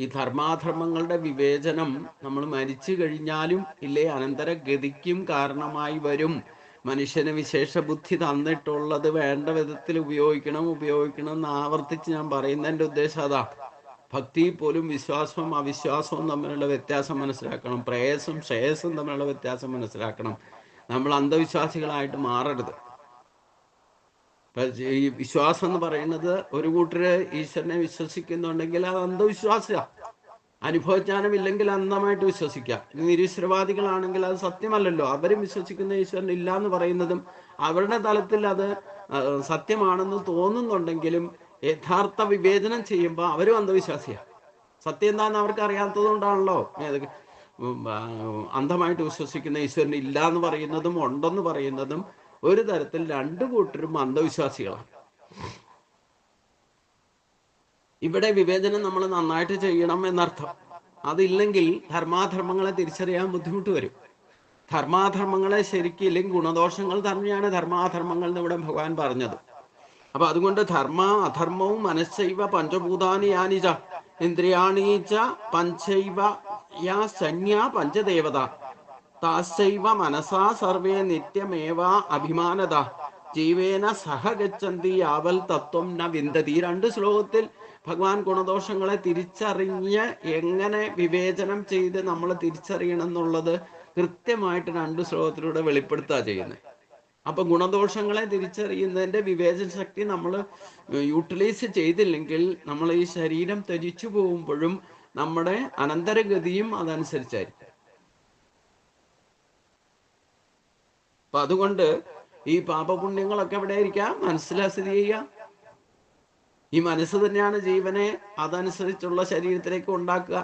Speaker 1: ഈ ധർമാധർമ്മങ്ങളുടെ വിവേചനം നമ്മൾ മരിച്ചു കഴിഞ്ഞാലും ഇല്ലേ അനന്തരഗതിക്കും കാരണമായി വരും. മനുഷ്യന് വിശേഷ ബുദ്ധി തന്നിട്ടുള്ളത് വേണ്ട വിധത്തിൽ ഉപയോഗിക്കണം എന്ന് ആവർത്തിച്ച് ഞാൻ പറയുന്നതിൻ്റെ ഉദ്ദേശം അതാ. ഭക്തി പോലും വിശ്വാസവും അവിശ്വാസവും തമ്മിലുള്ള വ്യത്യാസം മനസ്സിലാക്കണം. പ്രേയസും ശ്രേയസും തമ്മിലുള്ള വ്യത്യാസം മനസ്സിലാക്കണം. നമ്മൾ അന്ധവിശ്വാസികളായിട്ട് മാറരുത്. ഈ വിശ്വാസം എന്ന് പറയുന്നത്, ഒരു കൂട്ടര് ഈശ്വരനെ വിശ്വസിക്കുന്നുണ്ടെങ്കിൽ അത് അന്ധവിശ്വാസിയാ. അനുഭവജ്ഞാനം ഇല്ലെങ്കിൽ അന്ധമായിട്ട് വിശ്വസിക്കാം. നിരീശ്വരവാദികളാണെങ്കിൽ അത് സത്യമല്ലല്ലോ. അവരും വിശ്വസിക്കുന്ന ഈശ്വരൻ ഇല്ല എന്ന് പറയുന്നതും അവരുടെ തലത്തിൽ അത് സത്യമാണെന്ന് തോന്നുന്നുണ്ടെങ്കിലും യഥാർത്ഥ വിവേചനം ചെയ്യുമ്പോൾ അവരും അന്ധവിശ്വാസിയാണ്. സത്യം എന്താണെന്ന് അവർക്ക് അറിയാത്തത് കൊണ്ടാണല്ലോ അന്ധമായിട്ട് വിശ്വസിക്കുന്ന ഈശ്വരൻ ഇല്ല എന്ന് പറയുന്നതും ഉണ്ടെന്ന് പറയുന്നതും. ഒരു തരത്തിൽ 2 കൂട്ടരും അന്ധവിശ്വാസികളാണ്. ഇവിടെ വിവേചനം നമ്മൾ നന്നായിട്ട് ചെയ്യണം എന്നർത്ഥം. അതില്ലെങ്കിൽ ധർമാധർമ്മങ്ങളെ തിരിച്ചറിയാൻ ബുദ്ധിമുട്ട് വരും. ധർമാധർമ്മങ്ങളെ ശരിക്കും ഇല്ലെങ്കിൽ ഗുണദോഷങ്ങൾ തന്നെയാണ് ധർമാധർമ്മങ്ങൾ എന്ന് ഇവിടെ ഭഗവാൻ പറഞ്ഞത്. അപ്പൊ അതുകൊണ്ട് ധർമ്മ അധർമ്മവും മനസ്സൈവ പഞ്ചഭൂതാനി യാനിച ഇന്ദ്രിയാണീച്ച പഞ്ചൈവ യാ സന്യാ പഞ്ചദേവത താശൈവ മനസാ സർവേ നിത്യമേവ അഭിമാനത ജീവേന സഹഗച്ഛന്തി യാവൽ തത്വം ന വിന്ദതി. 2 ശ്ലോകത്തിൽ ഭഗവാൻ ഗുണദോഷങ്ങളെ തിരിച്ചറിഞ്ഞ് എങ്ങനെ വിവേചനം ചെയ്ത് നമ്മൾ തിരിച്ചറിയണം എന്നുള്ളത് കൃത്യമായിട്ട് 2 ശ്ലോകത്തിലൂടെ വെളിപ്പെടുത്തുക ചെയ്യുന്നത്. അപ്പൊ ഗുണദോഷങ്ങളെ തിരിച്ചറിയുന്നതിന്റെ വിവേചന ശക്തി നമ്മൾ യൂട്ടിലൈസ് ചെയ്തില്ലെങ്കിൽ നമ്മൾ ഈ ശരീരം ത്യജിച്ചു പോകുമ്പോഴും നമ്മുടെ അനന്തരഗതിയും അതനുസരിച്ചായിരിക്കും. അപ്പൊ അതുകൊണ്ട് ഈ പാപപുണ്യങ്ങളൊക്കെ എവിടെ ആയിരിക്കാം? മനസ്സിലാ സ്ഥിതി ചെയ്യുക. ഈ മനസ്സ് തന്നെയാണ് ജീവനെ അതനുസരിച്ചുള്ള ശരീരത്തിലേക്ക് ഉണ്ടാക്കുക.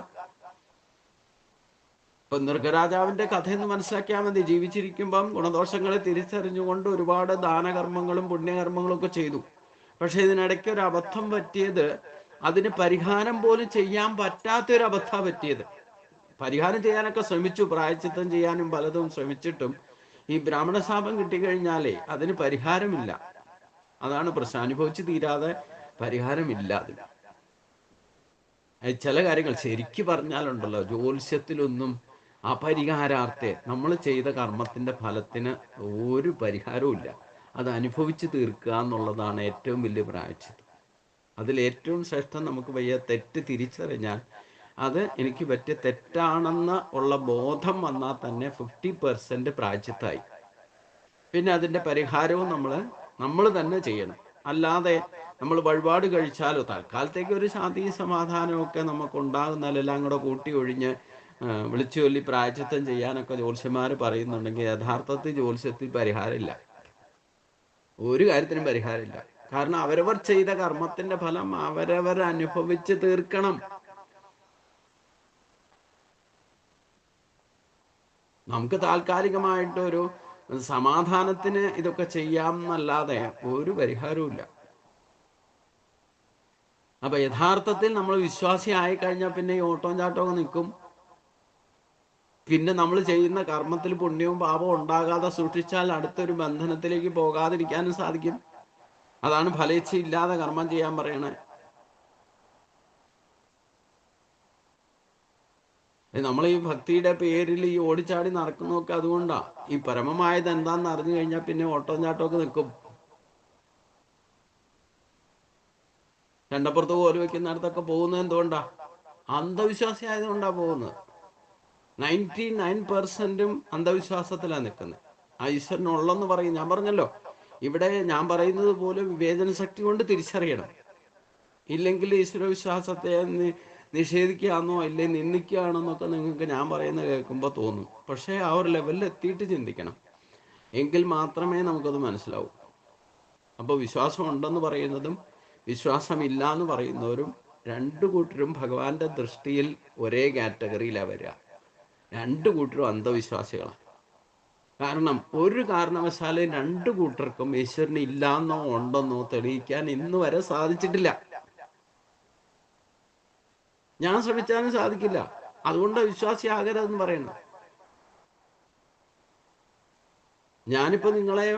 Speaker 1: ഇപ്പൊ നൃഗരാജാവിന്റെ കഥയെന്ന് മനസ്സിലാക്കിയാൽ മതി. ജീവിച്ചിരിക്കുമ്പം ഗുണദോഷങ്ങളെ തിരിച്ചറിഞ്ഞുകൊണ്ട് ഒരുപാട് ദാനകർമ്മങ്ങളും പുണ്യകർമ്മങ്ങളും ഒക്കെ ചെയ്തു. പക്ഷെ ഇതിനിടയ്ക്ക് ഒരു അബദ്ധം പറ്റിയത്, അതിന് പരിഹാരം പോലും ചെയ്യാൻ പറ്റാത്തൊരു അബദ്ധം പറ്റിയത്. പരിഹാരം ചെയ്യാനൊക്കെ ശ്രമിച്ചു, പ്രായശ്ചിത്തം ചെയ്യാനും പലതും ശ്രമിച്ചിട്ടും ഈ ബ്രാഹ്മണ ശാപം കിട്ടിക്കഴിഞ്ഞാലേ അതിന് പരിഹാരമില്ല. അതാണ് പ്രശ്നം. അനുഭവിച്ച് തീരാതെ പരിഹാരമില്ല അതിന്. ചില കാര്യങ്ങൾ ശരിക്ക് പറഞ്ഞാലുണ്ടല്ലോ, ജ്യോത്സ്യത്തിലൊന്നും അപരിഹാരാർത്ഥേ നമ്മൾ ചെയ്ത കർമ്മത്തിന്റെ ഫലത്തിന് ഒരു പരിഹാരവും ഇല്ല. അത് അനുഭവിച്ച് തീർക്കുക എന്നുള്ളതാണ് ഏറ്റവും വലിയ പ്രായശ്ചിത്തം. അതിലേറ്റവും ശ്രേഷ്ഠം നമുക്ക് വയ്യ തെറ്റ് തിരിച്ചറിഞ്ഞാൽ അത് എനിക്ക് പറ്റിയ തെറ്റാണെന്ന് ഉള്ള ബോധം വന്നാൽ തന്നെ 50% പ്രായശ്ചിത്തമായി. പിന്നെ അതിന്റെ പരിഹാരവും നമ്മൾ തന്നെ ചെയ്യണം. അല്ലാതെ നമ്മൾ വഴിപാട് കഴിച്ചാലോ തൽക്കാലത്തേക്ക് ഒരു ശാന്തി സമാധാനമൊക്കെ നമുക്ക് ഉണ്ടാകുന്നാലെല്ലാം കൂടെ കൂട്ടി ഒഴിഞ്ഞ് വിളിച്ചു ചൊല്ലി പ്രായശ്ചിത്തം ചെയ്യാനൊക്കെ ജ്യോത്സ്യന്മാർ പറയുന്നുണ്ടെങ്കിൽ യഥാർത്ഥത്തിൽ ജ്യോത്സ്യത്തിൽ പരിഹാരമില്ല. ഒരു കാര്യത്തിനും പരിഹാരമില്ല. കാരണം അവരവർ ചെയ്ത കർമ്മത്തിന്റെ ഫലം അവരവർ അനുഭവിച്ച് തീർക്കണം. നമുക്ക് താൽക്കാലികമായിട്ടൊരു സമാധാനത്തിന് ഇതൊക്കെ ചെയ്യാം എന്നല്ലാതെ ഒരു പരിഹാരവും ഇല്ല. അപ്പൊ യഥാർത്ഥത്തിൽ നമ്മൾ വിശ്വാസി ആയിക്കഴിഞ്ഞാൽ പിന്നെ ഈ ഓട്ടവും ചാട്ടവും നിൽക്കും. പിന്നെ നമ്മൾ ചെയ്യുന്ന കർമ്മത്തിൽ പുണ്യവും പാപവും ഉണ്ടാകാതെ സൂക്ഷിച്ചാൽ അടുത്തൊരു ബന്ധനത്തിലേക്ക് പോകാതിരിക്കാനും സാധിക്കും. അതാണ് ഫലേച്ഛ ഇല്ലാതെ കർമ്മം ചെയ്യാൻ പറയണേ. നമ്മൾ ഈ ഭക്തിയുടെ പേരിൽ ഈ ഓടിച്ചാടി നടക്കുന്നതൊക്കെ അതുകൊണ്ടാ. ഈ പരമമായത് എന്താന്ന് അറിഞ്ഞു കഴിഞ്ഞാൽ പിന്നെ ഓട്ടവും ചാട്ടമൊക്കെ നിൽക്കും. രണ്ടപ്പുറത്ത് കോല് വെക്കുന്നിടത്തൊക്കെ പോകുന്നത് എന്തുകൊണ്ടാ? അന്ധവിശ്വാസി ആയതുകൊണ്ടാ പോകുന്നത്. 99% അന്ധവിശ്വാസത്തിലാണ് നിൽക്കുന്നത്. ഈശ്വരനുള്ളെന്ന് പറയും. ഞാൻ പറഞ്ഞല്ലോ, ഇവിടെ ഞാൻ പറയുന്നത് പോലെ വിവേചന ശക്തി കൊണ്ട് തിരിച്ചറിയണം. ഇല്ലെങ്കിൽ ഈശ്വരവിശ്വാസത്തെ നിഷേധിക്കുകയാണെന്നോ അല്ലെ നിന്ദിക്കുകയാണെന്നൊക്കെ നിങ്ങൾക്ക് ഞാൻ പറയുന്നത് കേൾക്കുമ്പോൾ തോന്നും. പക്ഷേ ആ ഒരു ലെവലിൽ എത്തിയിട്ട് ചിന്തിക്കണം. എങ്കിൽ മാത്രമേ നമുക്കത് മനസ്സിലാവൂ. അപ്പോൾ വിശ്വാസം ഉണ്ടെന്ന് പറയുന്നതും വിശ്വാസമില്ല എന്ന് പറയുന്നവരും രണ്ടു കൂട്ടരും ഭഗവാന്റെ ദൃഷ്ടിയിൽ ഒരേ കാറ്റഗറിയിലാണ് വരിക. രണ്ടു കൂട്ടരും അന്ധവിശ്വാസികളാണ്. കാരണം ഒരു കാരണവശാലും രണ്ടു കൂട്ടർക്കും ഈശ്വരന് ഇല്ലാന്നോ ഉണ്ടെന്നോ തെളിയിക്കാൻ ഇന്ന് വരെ സാധിച്ചിട്ടില്ല. ഞാൻ ശ്രമിച്ചാലും സാധിക്കില്ല. അതുകൊണ്ട് വിശ്വാസിയാകരുതെന്ന് പറയുന്നത്. ഞാനിപ്പോ നിങ്ങളെ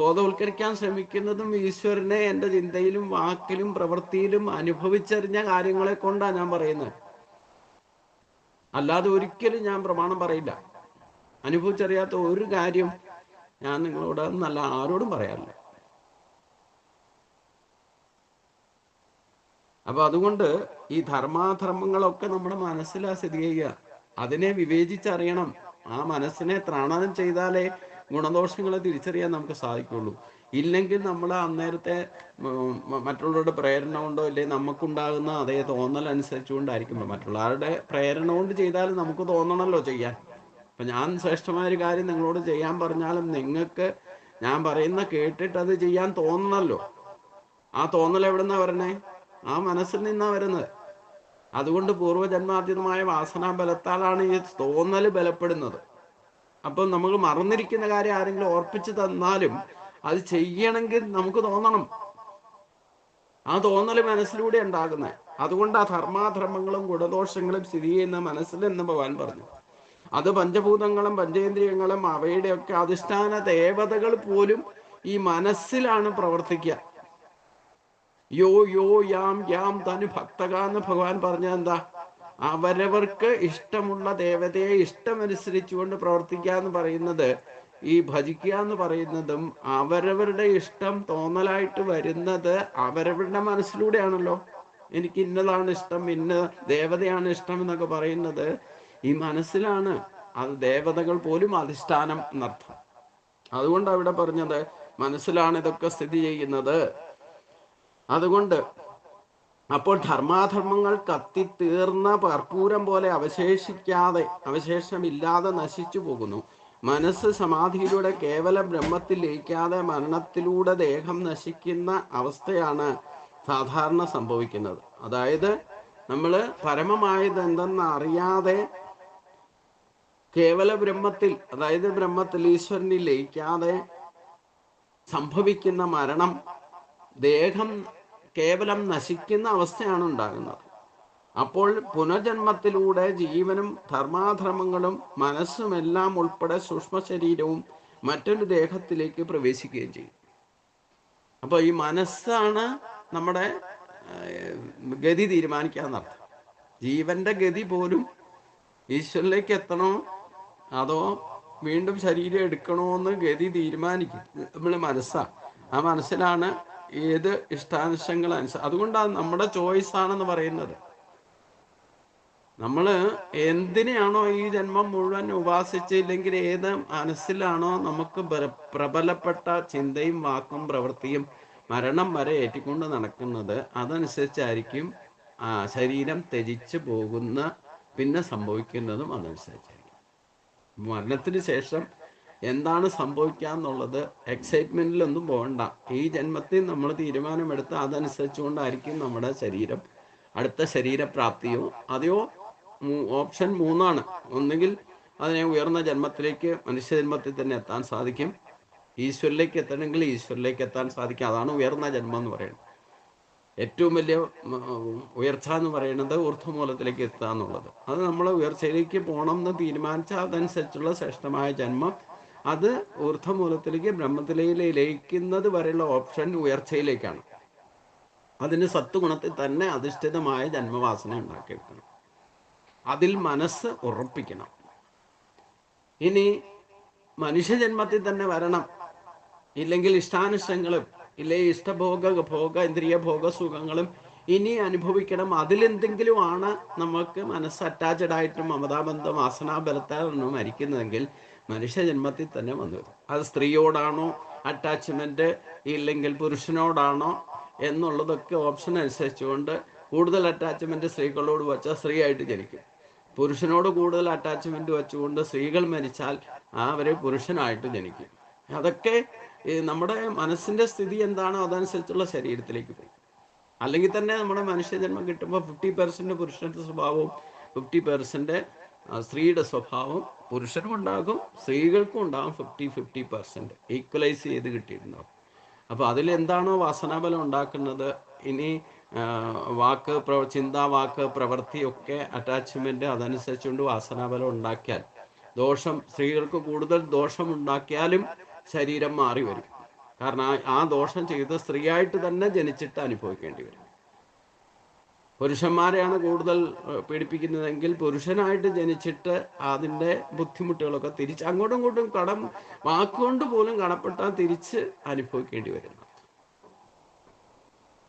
Speaker 1: ബോധവൽക്കരിക്കാൻ ശ്രമിക്കുന്നതും ഈശ്വരനെ എൻ്റെ ചിന്തയിലും വാക്കിലും പ്രവൃത്തിയിലും അനുഭവിച്ചറിഞ്ഞ കാര്യങ്ങളെ കൊണ്ടാണ് ഞാൻ പറയുന്നത്. അല്ലാതെ ഒരിക്കലും ഞാൻ പ്രമാണം പറയില്ല. അനുഭവിച്ചറിയാത്ത ഒരു കാര്യം ഞാൻ നിങ്ങളോട് നല്ല ആരോടും പറയാറില്ല. അപ്പൊ അതുകൊണ്ട് ഈ ധർമാധർമ്മങ്ങളൊക്കെ നമ്മുടെ മനസ്സിലാ സ്ഥിതി ചെയ്യുക. അതിനെ വിവേചിച്ചറിയണം. ആ മനസ്സിനെ ത്രാണനം ചെയ്താലേ ഗുണദോഷങ്ങളെ തിരിച്ചറിയാൻ നമുക്ക് സാധിക്കുള്ളൂ. ഇല്ലെങ്കിൽ നമ്മൾ അന്നേരത്തെ മറ്റുള്ളവരുടെ പ്രേരണ കൊണ്ടോ ഇല്ലെങ്കിൽ നമുക്കുണ്ടാകുന്ന അതേ തോന്നൽ അനുസരിച്ചുകൊണ്ടായിരിക്കും. മറ്റുള്ളവരുടെ പ്രേരണ കൊണ്ട് ചെയ്താലും നമുക്ക് തോന്നണമല്ലോ ചെയ്യാൻ. ഇപ്പം ഞാൻ ശ്രേഷ്ഠമായ ഒരു കാര്യം നിങ്ങളോട് ചെയ്യാൻ പറഞ്ഞാലും നിങ്ങൾക്ക് ഞാൻ പറയുന്ന കേട്ടിട്ട് അത് ചെയ്യാൻ തോന്നണമല്ലോ. ആ തോന്നൽ എവിടെ നിന്നാ വരണേ? ആ മനസ്സിൽ നിന്നാ വരുന്നത്. അതുകൊണ്ട് പൂർവ്വജന്മാർജിതമായ വാസനാ ബലത്താലാണ് ഈ തോന്നൽ ബലപ്പെടുന്നത്. അപ്പം നമുക്ക് മറന്നിരിക്കുന്ന കാര്യം ആരെങ്കിലും ഓർപ്പിച്ചു തന്നാലും അത് ചെയ്യണമെങ്കിൽ നമുക്ക് തോന്നണം. ആ തോന്നൽ മനസ്സിലൂടെ ഉണ്ടാകുന്നത്. അതുകൊണ്ട് ആ ധർമാധർമ്മങ്ങളും ഗുണദോഷങ്ങളും സ്ഥിതി ചെയ്യുന്ന മനസ്സിലെന്ന് ഭഗവാൻ പറഞ്ഞു. അത് പഞ്ചഭൂതങ്ങളും പഞ്ചേന്ദ്രിയങ്ങളും അവയുടെയൊക്കെ അധിഷ്ഠാന ദേവതകൾ പോലും ഈ മനസ്സിലാണ് പ്രവർത്തിക്കുക. യോ യോ യാം യാം തനു ഭക്തക എന്ന് ഭഗവാൻ പറഞ്ഞത് എന്താ? അവരവർക്ക് ഇഷ്ടമുള്ള ദേവതയെ ഇഷ്ടമനുസരിച്ചുകൊണ്ട് പ്രവർത്തിക്കുക എന്ന് പറയുന്നത്, ഈ ഭജിക്കുക എന്ന് പറയുന്നതും അവരവരുടെ ഇഷ്ടം തോന്നലായിട്ട് വരുന്നത് അവരവരുടെ മനസ്സിലൂടെയാണല്ലോ. എനിക്ക് ഇന്നതാണ് ഇഷ്ടം, ഇന്ന ദേവതയാണ് ഇഷ്ടം എന്നൊക്കെ പറയുന്നത് ഈ മനസ്സിലാണ്. അത് ദേവതകൾ പോലും അധിഷ്ഠാനം എന്നർത്ഥം. അതുകൊണ്ട് അവിടെ പറഞ്ഞത് മനസ്സിലാണ് ഇതൊക്കെ സ്ഥിതി ചെയ്യുന്നത്. അതുകൊണ്ട് അപ്പോൾ ധർമാധർമ്മങ്ങൾ കത്തിത്തീർന്ന കർപ്പൂരം പോലെ അവശേഷമില്ലാതെ നശിച്ചു പോകുന്നു. മനസ്സ് സമാധിയിലൂടെ കേവല ബ്രഹ്മത്തിൽ ലയിക്കാതെ മരണത്തിലൂടെ ദേഹം നശിക്കുന്ന അവസ്ഥയാണ് സാധാരണ സംഭവിക്കുന്നത്. അതായത് നമ്മൾ പരമമായത് എന്തെന്ന് അറിയാതെ കേവല ബ്രഹ്മത്തിൽ, അതായത് ബ്രഹ്മത്തിൽ ഈശ്വരനിൽ ലയിക്കാതെ സംഭവിക്കുന്ന മരണം, ദേഹം കേവലം നശിക്കുന്ന അവസ്ഥയാണ് ഉണ്ടാകുന്നത്. അപ്പോൾ പുനർജന്മത്തിലൂടെ ജീവനും ധർമാധർമ്മങ്ങളും മനസ്സുമെല്ലാം ഉൾപ്പെടെ സൂക്ഷ്മ ശരീരവും മറ്റൊരു ദേഹത്തിലേക്ക് പ്രവേശിക്കുകയും ചെയ്യും. അപ്പോൾ ഈ മനസ്സാണ് നമ്മുടെ ഗതി തീരുമാനിക്കാന്നർത്ഥം. ജീവന്റെ ഗതി പോലും ഈശ്വരനിലേക്ക് എത്തണോ അതോ വീണ്ടും ശരീരം എടുക്കണോ എന്ന് ഗതി തീരുമാനിക്കും നമ്മൾ മനസ്സാണ്. ആ മനസ്സിലാണ് ഏത് ഇഷ്ടാനിഷ്ടങ്ങൾ അതുകൊണ്ടാണ് നമ്മുടെ ചോയ്സ് ആണെന്ന് പറയുന്നത്. നമ്മൾ എന്തിനെയാണോ ഈ ജന്മം മുഴുവൻ ഉപാസിച്ചില്ലെങ്കിൽ, ഏത് മനസ്സിലാണോ നമുക്ക് പ്രബലപ്പെട്ട ചിന്തയും വാക്കും പ്രവൃത്തിയും മരണം വരെ ഏറ്റിക്കൊണ്ട് നടക്കുന്നത്, അതനുസരിച്ചായിരിക്കും ശരീരം ത്യജിച്ച് പോകുന്ന പിന്നെ സംഭവിക്കുന്നതും അതനുസരിച്ചായിരിക്കും. മരണത്തിന് ശേഷം എന്താണ് സംഭവിക്കാന്നുള്ളത് എക്സൈറ്റ്മെന്റിലൊന്നും പോകണ്ട. ഈ ജന്മത്തിൽ നമ്മൾ തീരുമാനമെടുത്ത് അതനുസരിച്ചുകൊണ്ടായിരിക്കും നമ്മുടെ ശരീരം, അടുത്ത ശരീരപ്രാപ്തിയോ അതെയോ ഓപ്ഷൻ 3 ഒന്നുകിൽ അതിനെ ഉയർന്ന ജന്മത്തിലേക്ക് മനുഷ്യജന്മത്തിൽ തന്നെ എത്താൻ സാധിക്കും, ഈശ്വരിലേക്ക് എത്തണമെങ്കിൽ ഈശ്വരിലേക്ക് എത്താൻ സാധിക്കും. അതാണ് ഉയർന്ന ജന്മം എന്ന് പറയുന്നത്. ഏറ്റവും വലിയ ഉയർച്ച എന്ന് പറയുന്നത് ഊർധ്വമൂലത്തിലേക്ക് എത്തുക എന്നുള്ളത്. അത് നമ്മൾ ഉയർച്ചയിലേക്ക് പോകണം എന്ന് തീരുമാനിച്ചാൽ അതനുസരിച്ചുള്ള ശ്രേഷ്ഠമായ ജന്മം, അത് ഊർധ്വമൂലത്തിലേക്ക് ബ്രഹ്മത്തിലേക്ക് ലയിക്കുന്നത് വരെയുള്ള ഓപ്ഷൻ ഉയർച്ചയിലേക്കാണ്. അതിന് സത്വഗുണത്തിൽ തന്നെ അധിഷ്ഠിതമായ ജന്മവാസന ഉണ്ടാക്കിയെടുക്കണം, അതിൽ മനസ്സ് ഉറപ്പിക്കണം. ഇനി മനുഷ്യജന്മത്തിൽ തന്നെ വരണം, ഇല്ലെങ്കിൽ ഇഷ്ടാനിഷ്ടങ്ങളും ഇല്ലേ ഭോഗ ഇന്ദ്രിയ ഭോഗ സുഖങ്ങളും ഇനി അനുഭവിക്കണം. അതിലെന്തെങ്കിലും ആണ് നമുക്ക് മനസ്സ് അറ്റാച്ച്ഡ് ആയിട്ടും മമതാബന്ധം വാസനാബലത്താലാണ് മരിക്കുന്നതെങ്കിൽ മനുഷ്യജന്മത്തിൽ തന്നെ വന്നു വരും. അത് സ്ത്രീയോടാണോ അറ്റാച്ച്മെന്റ്, ഇല്ലെങ്കിൽ പുരുഷനോടാണോ എന്നുള്ളതൊക്കെ ഓപ്ഷൻ അനുസരിച്ചുകൊണ്ട് കൂടുതൽ അറ്റാച്ച്മെന്റ് സ്ത്രീകളോട് വെച്ചാൽ സ്ത്രീ ആയിട്ട് ജനിക്കും. പുരുഷനോട് കൂടുതൽ അറ്റാച്ച്മെന്റ് വെച്ചുകൊണ്ട് സ്ത്രീകൾ മരിച്ചാൽ അവരെ പുരുഷനായിട്ട് ജനിക്കും. അതൊക്കെ നമ്മുടെ മനസ്സിന്റെ സ്ഥിതി എന്താണോ അതനുസരിച്ചുള്ള ശരീരത്തിലേക്ക് പോകും. അല്ലെങ്കിൽ തന്നെ നമ്മുടെ മനുഷ്യജന്മം കിട്ടുമ്പോൾ 50% പുരുഷന്റെ സ്വഭാവവും 50% സ്ത്രീയുടെ സ്വഭാവം പുരുഷനും ഉണ്ടാകും, സ്ത്രീകൾക്കും ഉണ്ടാകും. 50-50% ഈക്വലൈസ് ചെയ്ത് കിട്ടിയിട്ടുണ്ടാകും. അപ്പോൾ അതിലെന്താണോ വാസനാബലം ഉണ്ടാക്കുന്നത്, ഇനി ചിന്ത വാക്ക് പ്രവൃത്തിയൊക്കെ അറ്റാച്ച്മെന്റ് അതനുസരിച്ചുകൊണ്ട് വാസനാബലം ഉണ്ടാക്കിയാൽ ദോഷം, സ്ത്രീകൾക്ക് കൂടുതൽ ദോഷം ഉണ്ടാക്കിയാലും ശരീരം മാറി വരും. കാരണം ആ ദോഷം ചെയ്ത് സ്ത്രീയായിട്ട് തന്നെ ജനിച്ചിട്ട് അനുഭവിക്കേണ്ടി വരും. പുരുഷന്മാരെയാണ് കൂടുതൽ പീഡിപ്പിക്കുന്നതെങ്കിൽ പുരുഷനായിട്ട് ജനിച്ചിട്ട് അതിൻ്റെ ബുദ്ധിമുട്ടുകളൊക്കെ തിരിച്ച് അങ്ങോട്ടും ഇങ്ങോട്ടും വാക്കുകൊണ്ട് പോലും കടപ്പെട്ടാൽ തിരിച്ച് അനുഭവിക്കേണ്ടി വരുന്നു.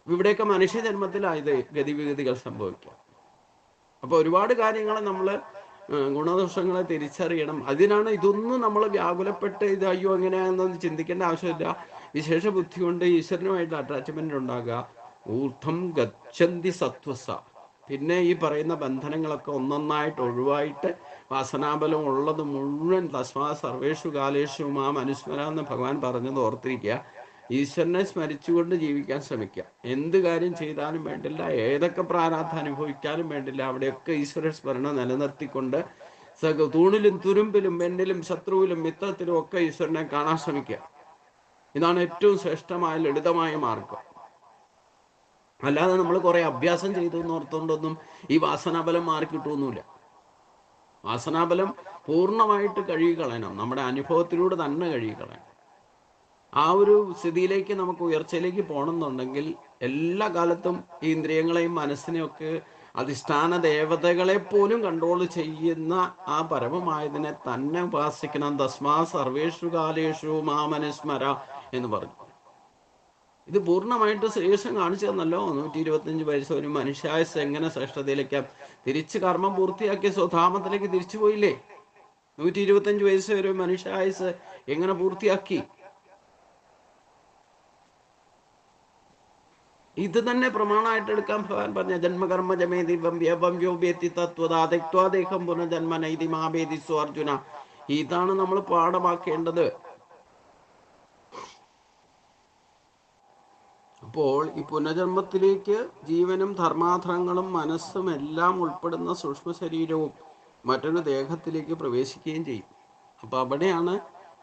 Speaker 1: ഇവിടെയൊക്കെ മനുഷ്യജന്മത്തിലായത് ഗതിവിഗതികൾ സംഭവിക്കാം. അപ്പോൾ ഒരുപാട് കാര്യങ്ങൾ നമ്മൾ ഗുണദോഷങ്ങളെ തിരിച്ചറിയണം. അതിനാണ് ഇതൊന്നും നമ്മൾ വ്യാകുലപ്പെട്ട് ഇത് അയ്യോ എങ്ങനെയാണെന്നൊന്നും ചിന്തിക്കേണ്ട ആവശ്യമില്ല. വിശേഷ ബുദ്ധി കൊണ്ട് ഈശ്വരനുമായിട്ട് അറ്റാച്ച്മെന്റ് ഉണ്ടാകുക. ഊർധ്വം ഗച്ഛന്തി സത്വസ. പിന്നെ ഈ പറയുന്ന ബന്ധനങ്ങളൊക്കെ ഒന്നൊന്നായിട്ട് ഒഴിവായിട്ട് വാസനാബലം ഉള്ളത് മുഴുവൻ തസ്മാ സർവേഷു കാലേഷു മാം അനുസ്മര എന്ന് ഭഗവാൻ പറഞ്ഞത് ഓർത്തിരിക്കുക. ഈശ്വരനെ സ്മരിച്ചുകൊണ്ട് ജീവിക്കാൻ ശ്രമിക്കുക. എന്ത് കാര്യം ചെയ്താലും വേണ്ടില്ല, ഏതൊക്കെ പ്രാരാബ്ധം അനുഭവിക്കാനും വേണ്ടില്ല, അവിടെയൊക്കെ ഈശ്വര സ്മരണ നിലനിർത്തിക്കൊണ്ട് തൂണിലും തുരുമ്പിലും എന്നിലും ശത്രുവിലും മിത്രത്തിലും ഒക്കെ ഈശ്വരനെ കാണാൻ ശ്രമിക്കുക. ഇതാണ് ഏറ്റവും ശ്രേഷ്ഠമായ ലളിതമായ മാർഗം. അല്ലാതെ നമ്മൾ കുറെ അഭ്യാസം ചെയ്തു എന്നോർത്തുകൊണ്ടൊന്നും ഈ വാസനാബലം മാറിക്കിട്ടൊന്നുമില്ല. വാസനാബലം പൂർണ്ണമായിട്ട് കഴുകിക്കളയണം, നമ്മുടെ അനുഭവത്തിലൂടെ തന്നെ കഴുകിക്കളയണം. ആ ഒരു സ്ഥിതിയിലേക്ക് നമുക്ക് ഉയർച്ചയിലേക്ക് പോകണമെന്നുണ്ടെങ്കിൽ എല്ലാ കാലത്തും ഈ ഇന്ദ്രിയങ്ങളെയും മനസ്സിനെയൊക്കെ അധിഷ്ഠാന ദേവതകളെ പോലും കൺട്രോൾ ചെയ്യുന്ന ആ പരമമായതിനെ തന്നെ ഉപാസിക്കണം. തസ്മാ സർവേഷു കാലേഷു മാമനുസ്മര എന്ന് പറഞ്ഞു. ഇത് പൂർണ്ണമായിട്ട് ശ്രീകൃഷ്ണൻ കാണിച്ചു തന്നല്ലോ. 125 വയസ്സ് ഒരു മനുഷ്യായുസ് എങ്ങനെ ശ്രേഷ്ഠതയിലേക്കാം. തിരിച്ച് കർമ്മം പൂർത്തിയാക്കിയ സ്വധാമത്തിലേക്ക് തിരിച്ചു പോയില്ലേ. 125 വയസ്സ് വരെ മനുഷ്യായുസ് എങ്ങനെ പൂർത്തിയാക്കി? ഇത് തന്നെ പ്രമാണമായിട്ട് എടുക്കാൻ ഭഗവാൻ പറഞ്ഞ ജന്മകർമ്മ ജമേതി വ്യോഭ്യോഭ്യത്തി തത്വദേഹം പുനർജന്മ നൈതി മാഭേദിസ്വ അർജുന. ഇതാണ് നമ്മൾ പാഠമാക്കേണ്ടത്. അപ്പോൾ ഈ പുനർജന്മത്തിലേക്ക് ജീവനും ധർമാധർമ്മങ്ങളും മനസ്സും എല്ലാം ഉൾപ്പെടുന്ന സൂക്ഷ്മ ശരീരവും മറ്റൊരു ദേഹത്തിലേക്ക് പ്രവേശിക്കുകയും ചെയ്യും. അപ്പോൾ അവിടെയാണ്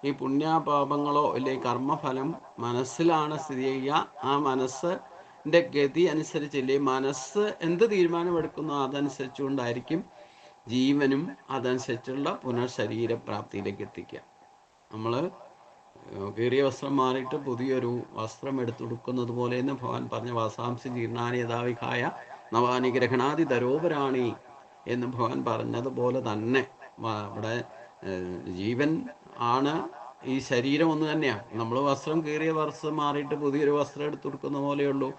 Speaker 1: ഈ പുണ്യപാപങ്ങളോ അല്ലെങ്കിൽ കർമ്മഫലം മനസ്സിലാണ് സ്ഥിതി ചെയ്യുക. ആ മനസ്സിൻ്റെ ഗതി അനുസരിച്ചില്ലേ, മനസ്സ് എന്ത് തീരുമാനമെടുക്കുന്നോ അതനുസരിച്ചുകൊണ്ടായിരിക്കും ജീവനും അതനുസരിച്ചുള്ള പുനർശരീരപ്രാപ്തിയിലേക്ക് എത്തിക്കുക. നമ്മൾ കീറിയ വസ്ത്രം മാറിയിട്ട് പുതിയൊരു വസ്ത്രം എടുത്തുകൊടുക്കുന്നത് പോലെ എന്ന് ഭഗവാൻ പറഞ്ഞ വാസാംസി ജീർണാനി യഥാവിഹായ നവാനി ഗ്രഹണാതി ധരോപരാണി എന്ന് ഭഗവാൻ പറഞ്ഞതുപോലെ തന്നെ ഇവിടെ ജീവൻ ആണ്, ഈ ശരീരം ഒന്ന് തന്നെയാണ്. നമ്മൾ വസ്ത്രം കീറിയ വസ്ത്രം മാറിയിട്ട് പുതിയൊരു വസ്ത്രം എടുത്തു കൊടുക്കുന്ന പോലെയുള്ളൂ.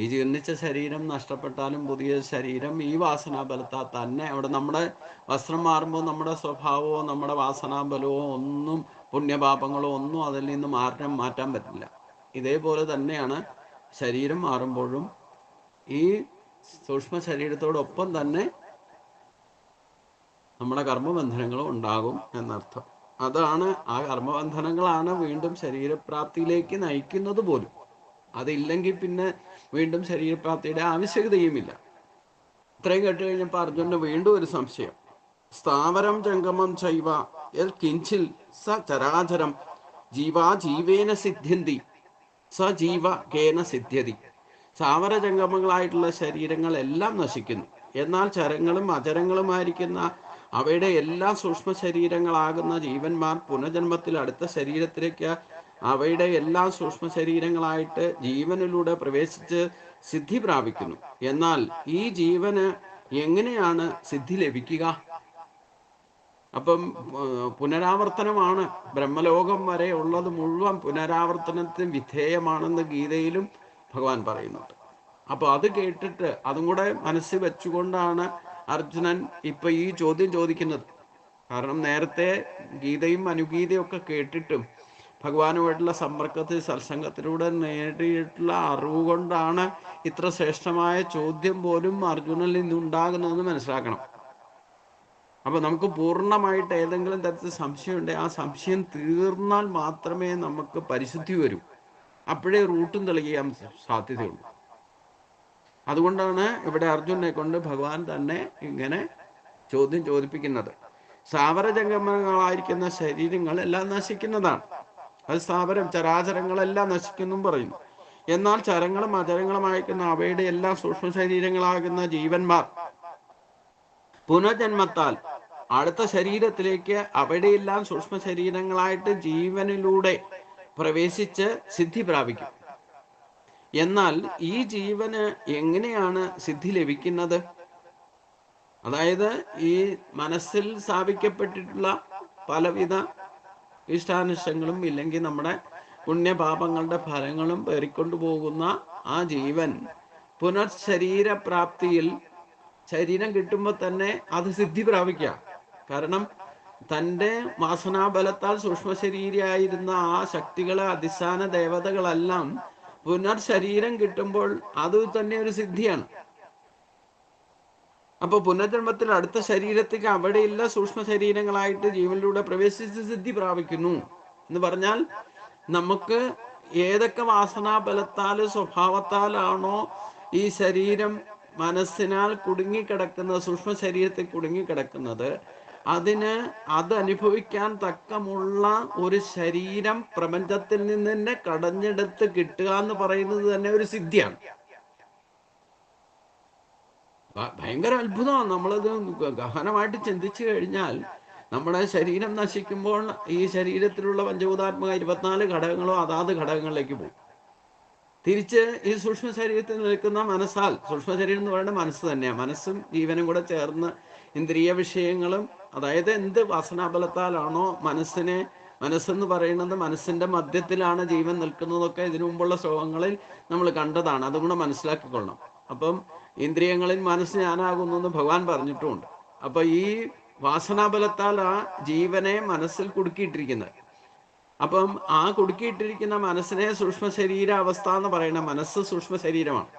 Speaker 1: ഈ ജീർണിച്ച ശരീരം നഷ്ടപ്പെട്ടാലും പുതിയ ശരീരം ഈ വാസനാബലത്താൽ തന്നെ അവിടെ നമ്മുടെ വസ്ത്രം മാറുമ്പോൾ നമ്മുടെ സ്വഭാവമോ നമ്മുടെ വാസനാബലമോ ഒന്നും പുണ്യപാപങ്ങളോ ഒന്നും അതിൽ നിന്ന് മാറ്റാൻ പറ്റില്ല. ഇതേപോലെ തന്നെയാണ് ശരീരം മാറുമ്പോഴും ഈ സൂക്ഷ്മ ശരീരത്തോടൊപ്പം തന്നെ നമ്മുടെ കർമ്മബന്ധനങ്ങളും ഉണ്ടാകും എന്നർത്ഥം. അതാണ് ആ കർമ്മബന്ധനങ്ങളാണ് വീണ്ടും ശരീരപ്രാപ്തിയിലേക്ക് നയിക്കുന്നത് പോലും. അതില്ലെങ്കിൽ പിന്നെ വീണ്ടും ശരീരപ്രാപ്തിയുടെ ആവശ്യകതയുമില്ല. ഇത്രയും കേട്ട് കഴിഞ്ഞപ്പോൾ അർജുനന് വീണ്ടും ഒരു സംശയം. സ്ഥാവരം ജംഗമം ചൈവ യൽ കിഞ്ചിൽ സ ചരാചരം ജീവാ ജീവേന സിദ്ധ്യന്തി സ ജീവ കേന സിദ്ധ്യതി. സ്ഥാവര ജംഗമങ്ങളായിട്ടുള്ള ശരീരങ്ങൾ എല്ലാം നശിക്കുന്നു, എന്നാൽ ചരങ്ങളും അചരങ്ങളുമായിരിക്കുന്ന അവയുടെ എല്ലാ സൂക്ഷ്മ ശരീരങ്ങളാകുന്ന ജീവന്മാർ പുനർജന്മത്തിൽ അടുത്ത ശരീരത്തിലേക്ക് അവയുടെ എല്ലാ സൂക്ഷ്മ ശരീരങ്ങളായിട്ട് ജീവനിലൂടെ പ്രവേശിച്ച് സിദ്ധി പ്രാപിക്കുന്നു. എന്നാൽ ഈ ജീവന് എങ്ങനെയാണ് സിദ്ധി ലഭിക്കുക? അപ്പം പുനരാവർത്തനമാണ്. ബ്രഹ്മലോകം വരെ ഉള്ളത് മുഴുവൻ പുനരാവർത്തനത്തിന് വിധേയമാണെന്ന് ഗീതയിലും ഭഗവാൻ പറയുന്നുണ്ട്. അപ്പോൾ അത് കേട്ടിട്ട് അതും കൂടെ മനസ്സിൽ വെച്ചുകൊണ്ടാണ് അർജുനൻ ഇപ്പൊ ഈ ചോദ്യം ചോദിക്കുന്നത്. കാരണം നേരത്തെ ഗീതയും അനുഗീതയും ഒക്കെ കേട്ടിട്ടും ഭഗവാനുമായിട്ടുള്ള സമ്പർക്കത്തിൽ സത്സംഗത്തിലൂടെ നേടിയിട്ടുള്ള അറിവ് കൊണ്ടാണ് ഇത്ര ശ്രേഷ്ഠമായ ചോദ്യം പോലും അർജുനനിൽ നിന്നുണ്ടാകുന്നതെന്ന് മനസ്സിലാക്കണം. അപ്പൊ നമുക്ക് പൂർണ്ണമായിട്ട് ഏതെങ്കിലും തരത്തിൽ സംശയം ഉണ്ടെങ്കിൽ ആ സംശയം തീർന്നാൽ മാത്രമേ നമുക്ക് പരിശുദ്ധി വരൂ. അപ്പോഴേ റൂട്ടും തെളിയാൻ സാധ്യതയുള്ളൂ. അതുകൊണ്ടാണ് ഇവിടെ അർജുനെ കൊണ്ട് ഭഗവാൻ തന്നെ ഇങ്ങനെ ചോദ്യം ചോദിപ്പിക്കുന്നത്. സ്ഥാവരജംഗമങ്ങളായിരിക്കുന്ന ശരീരങ്ങൾ എല്ലാം നശിക്കുന്നതാണ്. അത് സ്ഥാവരം ചരാചരങ്ങളെല്ലാം നശിക്കുന്നു പറയുന്നു. എന്നാൽ ചരങ്ങളും അചരങ്ങളുമായിരിക്കുന്ന അവയുടെ എല്ലാ സൂക്ഷ്മ ശരീരങ്ങളാകുന്ന ജീവന്മാർ പുനർജന്മത്താൽ അടുത്ത ശരീരത്തിലേക്ക് അവിടെയെല്ലാം സൂക്ഷ്മ ശരീരങ്ങളായിട്ട് ജീവനിലൂടെ പ്രവേശിച്ച് സിദ്ധി പ്രാപിക്കും. എന്നാൽ ഈ ജീവന് എങ്ങനെയാണ് സിദ്ധി ലഭിക്കുന്നത്? അതായത് ഈ മനസ്സിൽ സ്ഥാപിക്കപ്പെട്ടിട്ടുള്ള പലവിധ ഇഷ്ടാനിഷ്ടങ്ങളും ഇല്ലെങ്കിൽ നമ്മുടെ പുണ്യപാപങ്ങളുടെ ഫലങ്ങളും പേറിക്കൊണ്ടു പോകുന്ന ആ ജീവൻ പുനർശരീരപ്രാപ്തിയിൽ ശരീരം കിട്ടുമ്പോൾ തന്നെ അത് സിദ്ധി പ്രാപിക്കുക. കാരണം തൻ്റെ വാസനാബലത്താൽ സൂക്ഷ്മശരീരമായിരുന്ന ആ ശക്തികളെ അധിഷ്ഠാന ദേവതകളെല്ലാം പുനർശരീരം കിട്ടുമ്പോൾ അത് തന്നെ ഒരു സിദ്ധിയാണ്. അപ്പൊ പുനർജന്മത്തിൽ അടുത്ത ശരീരത്തേക്ക് അവിടെയുള്ള സൂക്ഷ്മ ശരീരങ്ങളായിട്ട് ജീവനിലൂടെ പ്രവേശിച്ച് സിദ്ധി പ്രാപിക്കുന്നു എന്ന് പറഞ്ഞാൽ നമുക്ക് ഏതൊക്കെ വാസനാബലത്താൽ സ്വഭാവത്താലാണോ ഈ ശരീരം മനസ്സിനാൽ കുടുങ്ങിക്കിടക്കുന്നത്, സൂക്ഷ്മ ശരീരത്തിൽ കുടുങ്ങിക്കിടക്കുന്നത്, അത് അനുഭവിക്കാൻ തക്കമുള്ള ഒരു ശരീരം പ്രപഞ്ചത്തിൽ നിന്ന് തന്നെ കടഞ്ഞെടുത്ത് കിട്ടുക എന്ന് പറയുന്നത് തന്നെ ഒരു സിദ്ധിയാണ്. ഭയങ്കര അത്ഭുതമാണ്. നമ്മളത് ഗഹനമായിട്ട് ചിന്തിച്ചു കഴിഞ്ഞാൽ നമ്മുടെ ശരീരം നശിക്കുമ്പോൾ ഈ ശരീരത്തിലുള്ള പഞ്ചഭൂതാത്മക 24 ഘടകങ്ങളോ അതാത് ഘടകങ്ങളിലേക്ക് പോകും. തിരിച്ച് ഈ സൂക്ഷ്മ ശരീരത്തിൽ നിൽക്കുന്ന മനസ്സാൽ, സൂക്ഷ്മ ശരീരം എന്ന് പറയുന്നത് മനസ്സ് തന്നെയാണ്, മനസ്സും ജീവനും കൂടെ ചേർന്ന് ഇന്ദ്രിയ വിഷയങ്ങളും, അതായത് എന്ത് വാസനാബലത്താലാണോ മനസ്സെന്ന് പറയുന്നത്, മനസ്സിന്റെ മധ്യത്തിലാണ് ജീവൻ നിൽക്കുന്നതൊക്കെ ഇതിനു മുമ്പുള്ള ശ്ലോകങ്ങളിൽ നമ്മൾ കണ്ടതാണ്. അതും കൂടെ മനസ്സിലാക്കിക്കൊള്ളണം. അപ്പം ഇന്ദ്രിയങ്ങളിൽ മനസ്സ് ഞാനാകുന്നു എന്ന് ഭഗവാൻ പറഞ്ഞിട്ടുമുണ്ട്. അപ്പൊ ഈ വാസനാബലത്താൽ ആ ജീവനെ മനസ്സിൽ കുടുക്കിയിട്ടിരിക്കുന്നത്. അപ്പം ആ കുടുക്കിയിട്ടിരിക്കുന്ന മനസ്സിനെ സൂക്ഷ്മ ശരീരാവസ്ഥ എന്ന് പറയുന്ന, മനസ്സ് സൂക്ഷ്മ ശരീരമാണ്.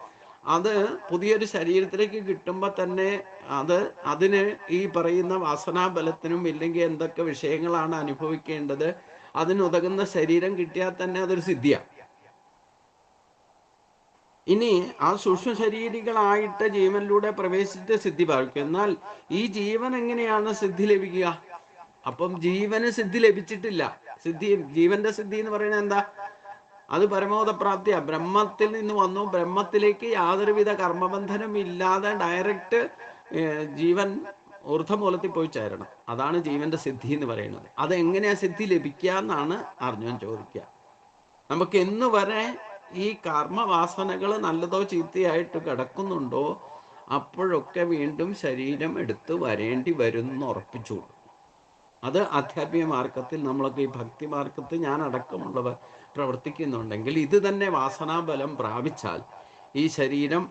Speaker 1: അത് പുതിയൊരു ശരീരത്തിലേക്ക് കിട്ടുമ്പോൾ തന്നെ അതിന് ഈ പറയുന്ന വാസനാബലത്തിനും ഇല്ലെങ്കിൽ എന്തൊക്കെ വിഷയങ്ങളാണ് അനുഭവിക്കേണ്ടത് അതിനുതകുന്ന ശരീരം കിട്ടിയാൽ തന്നെ അതൊരു സിദ്ധിയാണ്. ഇനി ആ സൂക്ഷ്മ ശരീരികളായിട്ട് ജീവനിലൂടെ പ്രവേശിച്ചിട്ട് സിദ്ധി പാലിക്കും. എന്നാൽ ഈ ജീവൻ എങ്ങനെയാണ് സിദ്ധി ലഭിക്കുക? അപ്പം ജീവന് സിദ്ധി ലഭിച്ചിട്ടില്ല. ജീവന്റെ സിദ്ധി എന്ന് പറയുന്നത് എന്താ? അത് പരമോദപ്രാപ്തിയാ. ബ്രഹ്മത്തിൽ നിന്ന് വന്നു, ബ്രഹ്മത്തിലേക്ക് യാതൊരുവിധ കർമ്മബന്ധനം ഇല്ലാതെ ഡയറക്റ്റ് ജീവൻ ഊർധ്വമൂലത്തിൽ പോയി ചേരണം. അതാണ് ജീവന്റെ സിദ്ധി എന്ന് പറയുന്നത്. അതെങ്ങനെയാ സിദ്ധി ലഭിക്കുക എന്നാണ് അർജുനൻ ചോദിക്കുക. നമുക്ക് എന്ന് വരെ ഈ കർമ്മവാസനകൾ നല്ലതോ ചീത്തയായിട്ട് കിടക്കുന്നുണ്ടോ അപ്പോഴൊക്കെ വീണ്ടും ശരീരം എടുത്ത് വരേണ്ടി വരും എന്ന് ഉറപ്പിച്ചു. അത് ആധ്യാത്മിക മാർഗത്തിൽ, നമ്മളൊക്കെ ഈ ഭക്തി മാർഗത്തിൽ ഞാൻ അടക്കമുള്ളവർ പ്രവർത്തിക്കുന്നുണ്ടെങ്കിൽ, ഇത് തന്നെ വാസനാബലം പ്രാപിച്ചാൽ, ഈ ശരീരം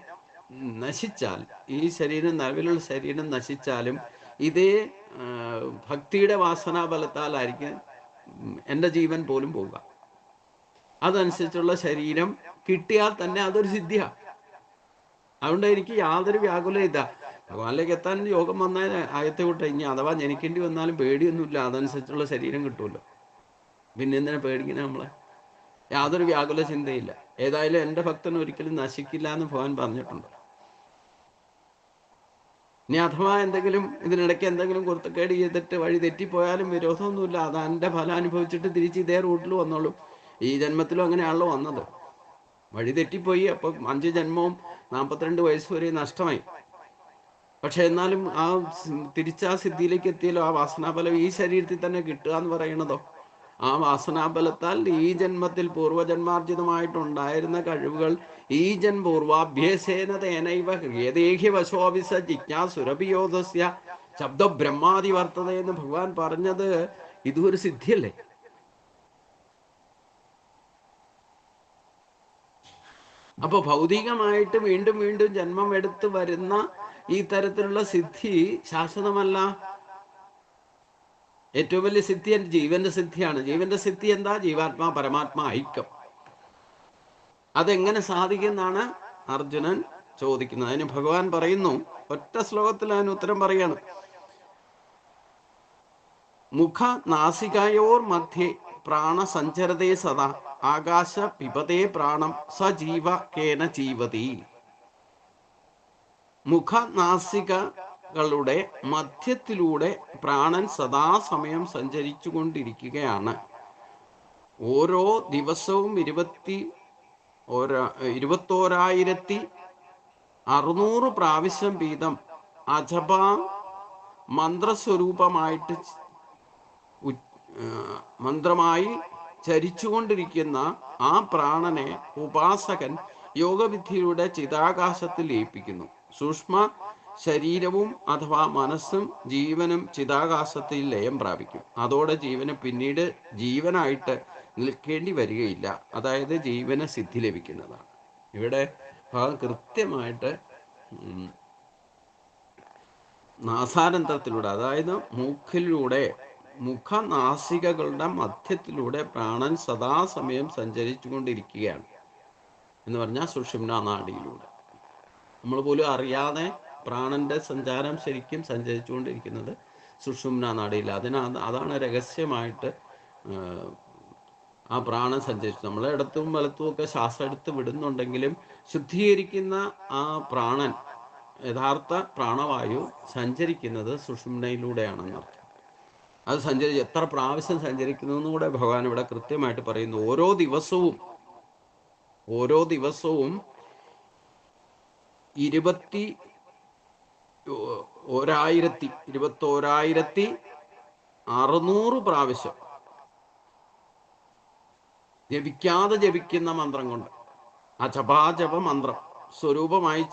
Speaker 1: നശിച്ചാൽ, ഈ ശരീരം നിലവിലുള്ള ശരീരം നശിച്ചാലും ഇതേ ഭക്തിയുടെ വാസനാബലത്താലായിരിക്കും എൻ്റെ ജീവൻ പോലും പോവുക. അതനുസരിച്ചുള്ള ശരീരം കിട്ടിയാൽ തന്നെ അതൊരു സിദ്ധിയാണ്. അതുകൊണ്ട് എനിക്ക് യാതൊരു വ്യാകുലം ഇല്ല. ഭഗവാനിലേക്ക് എത്താൻ യോഗം വന്നാൽ ആയത്തെ വിട്ട് ഇനി അഥവാ ജനിക്കേണ്ടി വന്നാലും പേടിയൊന്നുമില്ല. അതനുസരിച്ചുള്ള ശരീരം കിട്ടുമല്ലോ. പിന്നെ എന്തിനാ പേടിക്കുന്നത്? നമ്മളെ യാതൊരു വ്യാകുല ചിന്തയില്ല. ഏതായാലും എൻ്റെ ഭക്തൻ ഒരിക്കലും നശിക്കില്ല എന്ന് ഭഗവാൻ പറഞ്ഞിട്ടുണ്ട്. ഇനി അഥവാ എന്തെങ്കിലും ഇതിനിടയ്ക്ക് എന്തെങ്കിലും കുരുത്തക്കേട് ചെയ്തിട്ട് വഴി തെറ്റിപ്പോയാലും വിരോധമൊന്നുമില്ല. അത് എൻ്റെ ഫലം അനുഭവിച്ചിട്ട് തിരിച്ച് ഇതേ റൂട്ടിൽ വന്നോളും. ഈ ജന്മത്തിലും അങ്ങനെയാണല്ലോ വന്നത്. വഴി തെറ്റിപ്പോയി, അപ്പൊ 5 ജന്മവും 42 വയസ്സ് വരെ നഷ്ടമായി. പക്ഷെ എന്നാലും ആ തിരിച്ചാ സിദ്ധിയിലേക്ക് എത്തിയല്ലോ. ആ വാസനാബലം ഈ ശരീരത്തിൽ തന്നെ കിട്ടുക എന്ന് പറയണതോ, ആ വാസനാബലത്താൽ ഈ ജന്മത്തിൽ പൂർവജന്മാർജിതമായിട്ടുണ്ടായിരുന്ന കഴിവുകൾ ഈ ജന്മപൂർവാഭ്യസേന തേനൈവ ഹൃദേഹ്യ വശോവിസ ജിജ്ഞാസുരഭിയോധസ്യ ശബ്ദ ബ്രഹ്മാതി വർത്തത എന്ന് ഭഗവാൻ പറഞ്ഞത് ഇതും ഒരു സിദ്ധിയല്ലേ? അപ്പൊ ഭൗതികമായിട്ട് വീണ്ടും വീണ്ടും ജന്മം എടുത്ത് വരുന്ന ഈ തരത്തിലുള്ള സിദ്ധി ശാശ്വതമല്ല. ഏറ്റവും വലിയ സിദ്ധി ജീവന്റെ സിദ്ധിയാണ്. ജീവന്റെ സിദ്ധി എന്താ? ജീവാത്മാ പരമാത്മാ ഐക്യം. അതെങ്ങനെ സാധിക്കുമെന്നാണ് അർജുനൻ ചോദിക്കുന്നത്. അതിന് ഭഗവാൻ പറയുന്നു, ഒറ്റ ശ്ലോകത്തിൽ അതിന് ഉത്തരം പറയാണ്. മുഖ നാസികയോർ മധ്യേ പ്രാണ സഞ്ചരതേ സദാ ആകാശ പിബതേ പ്രാണം സജീവ കേന ജീവതി. മുഖനാസികകളുടെ മധ്യത്തിലൂടെ പ്രാണൻ സദാസമയം സഞ്ചരിച്ചു കൊണ്ടിരിക്കുകയാണ്. ഓരോ ദിവസവും 21,600 പ്രാവശ്യം വീതം അജപ മന്ത്രസ്വരൂപമായിട്ട് മന്ത്രമായി ചരിച്ചുകൊണ്ടിരിക്കുന്ന ആ പ്രാണനെ ഉപാസകൻ യോഗവിദ്യയുടെ ചിതാകാശത്തിൽ ലയിപ്പിക്കുന്നു. സൂക്ഷ്മ ശരീരവും അഥവാ മനസ്സും ജീവനും ചിതാകാശത്തിൽ ലയം പ്രാപിക്കും. അതോടെ ജീവന് പിന്നീട് ജീവനായിട്ട് നിൽക്കേണ്ടി വരികയില്ല. അതായത് ജീവന് സിദ്ധി ലഭിക്കുന്നതാണ്. ഇവിടെ കൃത്യമായിട്ട് നാസാനന്തരത്തിലൂടെ, അതായത് മൂക്കിലൂടെ, മുഖനാസികകളുടെ മധ്യത്തിലൂടെ പ്രാണൻ സദാസമയം സഞ്ചരിച്ചു കൊണ്ടിരിക്കുകയാണ് എന്ന് പറഞ്ഞാൽ സുഷുമ്നാ നാഡിയിലൂടെ. നമ്മൾ പോലും അറിയാതെ പ്രാണന്റെ സഞ്ചാരം ശരിക്കും സഞ്ചരിച്ചുകൊണ്ടിരിക്കുന്നത് സുഷുമ്നാ നാഡിയിൽ. അതാണ് രഹസ്യമായിട്ട് ആ പ്രാണൻ സഞ്ചരിച്ചു. നമ്മളെ ഇടത്തും വലത്തും ഒക്കെ ശ്വാസം എടുത്ത് വിടുന്നുണ്ടെങ്കിലും ശുദ്ധീകരിക്കുന്ന ആ പ്രാണൻ, യഥാർത്ഥ പ്രാണവായു സഞ്ചരിക്കുന്നത് സുഷുമ്നയിലൂടെയാണെന്നർത്ഥം. അത് എത്ര പ്രാവശ്യം സഞ്ചരിക്കുന്നു എന്ന് കൂടെ ഭഗവാൻ ഇവിടെ കൃത്യമായിട്ട് പറയുന്നു. ഓരോ ദിവസവും 21,600 പ്രാവശ്യം ജപിക്കുന്ന മന്ത്രം കൊണ്ട്, ആ ജപാജപ മന്ത്രം സ്വരൂപമായി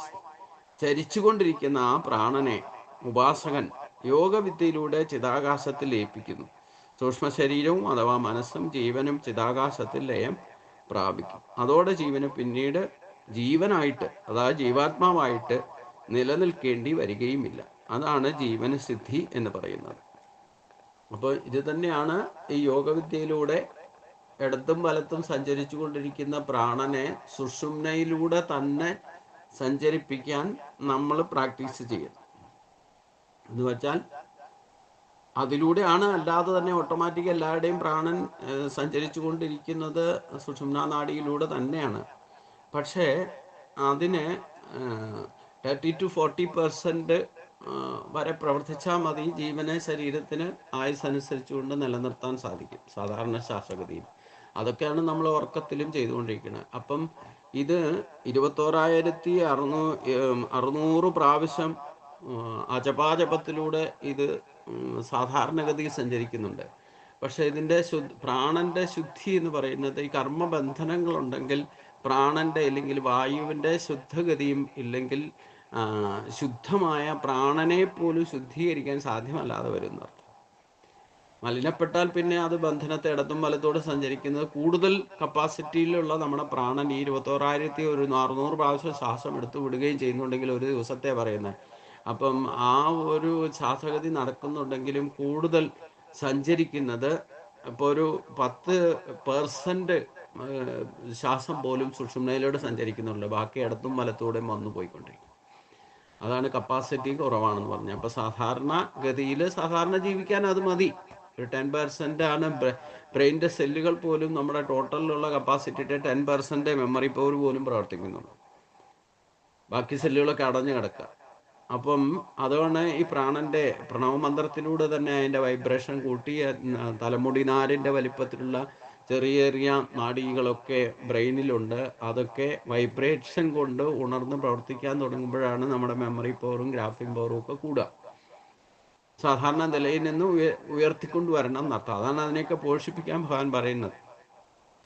Speaker 1: ചരിച്ചുകൊണ്ടിരിക്കുന്ന ആ പ്രാണനെ ഉപാസകൻ യോഗവിദ്യയിലൂടെ ചിതാകാശത്തിൽ ലയിപ്പിക്കുന്നു. സൂക്ഷ്മ ശരീരവും അഥവാ മനസ്സും ജീവനും ചിതാകാശത്തിൽ ലയം പ്രാപിക്കും. അതോടെ ജീവന് പിന്നീട് ജീവനായിട്ട്, അതായത് ജീവാത്മാവായിട്ട് നിലനിൽക്കേണ്ടി വരികയുമില്ല. അതാണ് ജീവന സിദ്ധി എന്ന് പറയുന്നത്. അപ്പോൾ ഇത് തന്നെയാണ് ഈ യോഗവിദ്യയിലൂടെ ഇടത്തും വലത്തും സഞ്ചരിച്ചു കൊണ്ടിരിക്കുന്ന പ്രാണനെ സുഷുമ്നയിലൂടെ തന്നെ സഞ്ചരിപ്പിക്കാൻ നമ്മൾ പ്രാക്ടീസ് ചെയ്യും. എന്ന് വെച്ചാൽ അതിലൂടെയാണ്, അല്ലാതെ തന്നെ ഓട്ടോമാറ്റിക് എല്ലാവരുടെയും പ്രാണൻ സഞ്ചരിച്ചു കൊണ്ടിരിക്കുന്നത് സുഷുമ്നാ നാഡിയിലൂടെ തന്നെയാണ്. പക്ഷേ അതിന് 30-40% വരെ പ്രവർത്തിച്ചാൽ മതി ജീവനെ ശരീരത്തിന് ആയുസനുസരിച്ചുകൊണ്ട് നിലനിർത്താൻ സാധിക്കും സാധാരണ ശ്വാസഗതിയിൽ. അതൊക്കെയാണ് നമ്മൾ ഉറക്കത്തിലും ചെയ്തുകൊണ്ടിരിക്കുന്നത്. അപ്പം ഇത് 21,600 പ്രാവശ്യം അജപാജപത്തിലൂടെ ഇത് സാധാരണഗതിയിൽ സഞ്ചരിക്കുന്നുണ്ട്. പക്ഷെ ഇതിൻ്റെ പ്രാണന്റെ ശുദ്ധി എന്ന് പറയുന്നത്, ഈ കർമ്മബന്ധനങ്ങളുണ്ടെങ്കിൽ പ്രാണന്റെ അല്ലെങ്കിൽ വായുവിൻ്റെ ശുദ്ധഗതിയും ഇല്ലെങ്കിൽ ശുദ്ധമായ പ്രാണനെ പോലും ശുദ്ധീകരിക്കാൻ സാധ്യമല്ലാതെ വരുന്നർത്ഥം. മലിനപ്പെട്ടാൽ പിന്നെ അത് ബന്ധനത്തെ ഇടത്തും വലത്തോട് സഞ്ചരിക്കുന്നത് കൂടുതൽ കപ്പാസിറ്റിയിലുള്ള നമ്മുടെ പ്രാണൻ ഈ 21,600 പ്രാവശ്യം ശ്വാസം എടുത്തു വിടുകയും ചെയ്യുന്നുണ്ടെങ്കിൽ ഒരു ദിവസത്തെ പറയുന്നത്. അപ്പം ആ ഒരു ശ്വാസഗതി നടക്കുന്നുണ്ടെങ്കിലും കൂടുതൽ സഞ്ചരിക്കുന്നത് ഇപ്പോൾ ഒരു 10% ശ്വാസം പോലും സുഷുമ്നയിലൂടെ സഞ്ചരിക്കുന്നുള്ളൂ. ബാക്കി ഇടത്തും വലത്തൂടെയും വന്നു പോയിക്കൊണ്ടിരിക്കും. അതാണ് കപ്പാസിറ്റി കുറവാണെന്ന് പറഞ്ഞത്. അപ്പോൾ സാധാരണ ഗതിയിൽ സാധാരണ ജീവിക്കാൻ അത് മതി. ഒരു 10% ആണ് ബ്രെയിൻ്റെ സെല്ലുകൾ പോലും നമ്മുടെ ടോട്ടലിലുള്ള കപ്പാസിറ്റിയുടെ 10% മെമ്മറി പവർ പോലും പ്രവർത്തിക്കുന്നുള്ളൂ. ബാക്കി സെല്ലുകളൊക്കെ അടഞ്ഞു കിടക്കുക. അപ്പം അതുകൊണ്ട് ഈ പ്രാണന്റെ പ്രണവമന്ത്രത്തിലൂടെ തന്നെ അതിൻ്റെ വൈബ്രേഷൻ കൂട്ടി തലമുടി നാരിൻ്റെ വലിപ്പത്തിലുള്ള ചെറിയ ചെറിയ നാഡികളൊക്കെ ബ്രെയിനിലുണ്ട്. അതൊക്കെ വൈബ്രേഷൻ കൊണ്ട് ഉണർന്ന് പ്രവർത്തിക്കാൻ തുടങ്ങുമ്പോഴാണ് നമ്മുടെ മെമ്മറി പവറും ഗ്രാഫിംഗ് പവറും ഒക്കെ കൂടുക. സാധാരണ നിലയിൽ നിന്ന് ഉയർത്തിക്കൊണ്ടുവരണം എന്നർത്ഥം. അതാണ് അതിനെയൊക്കെ പോഷിപ്പിക്കാൻ ഭഗവാൻ പറയുന്നത്.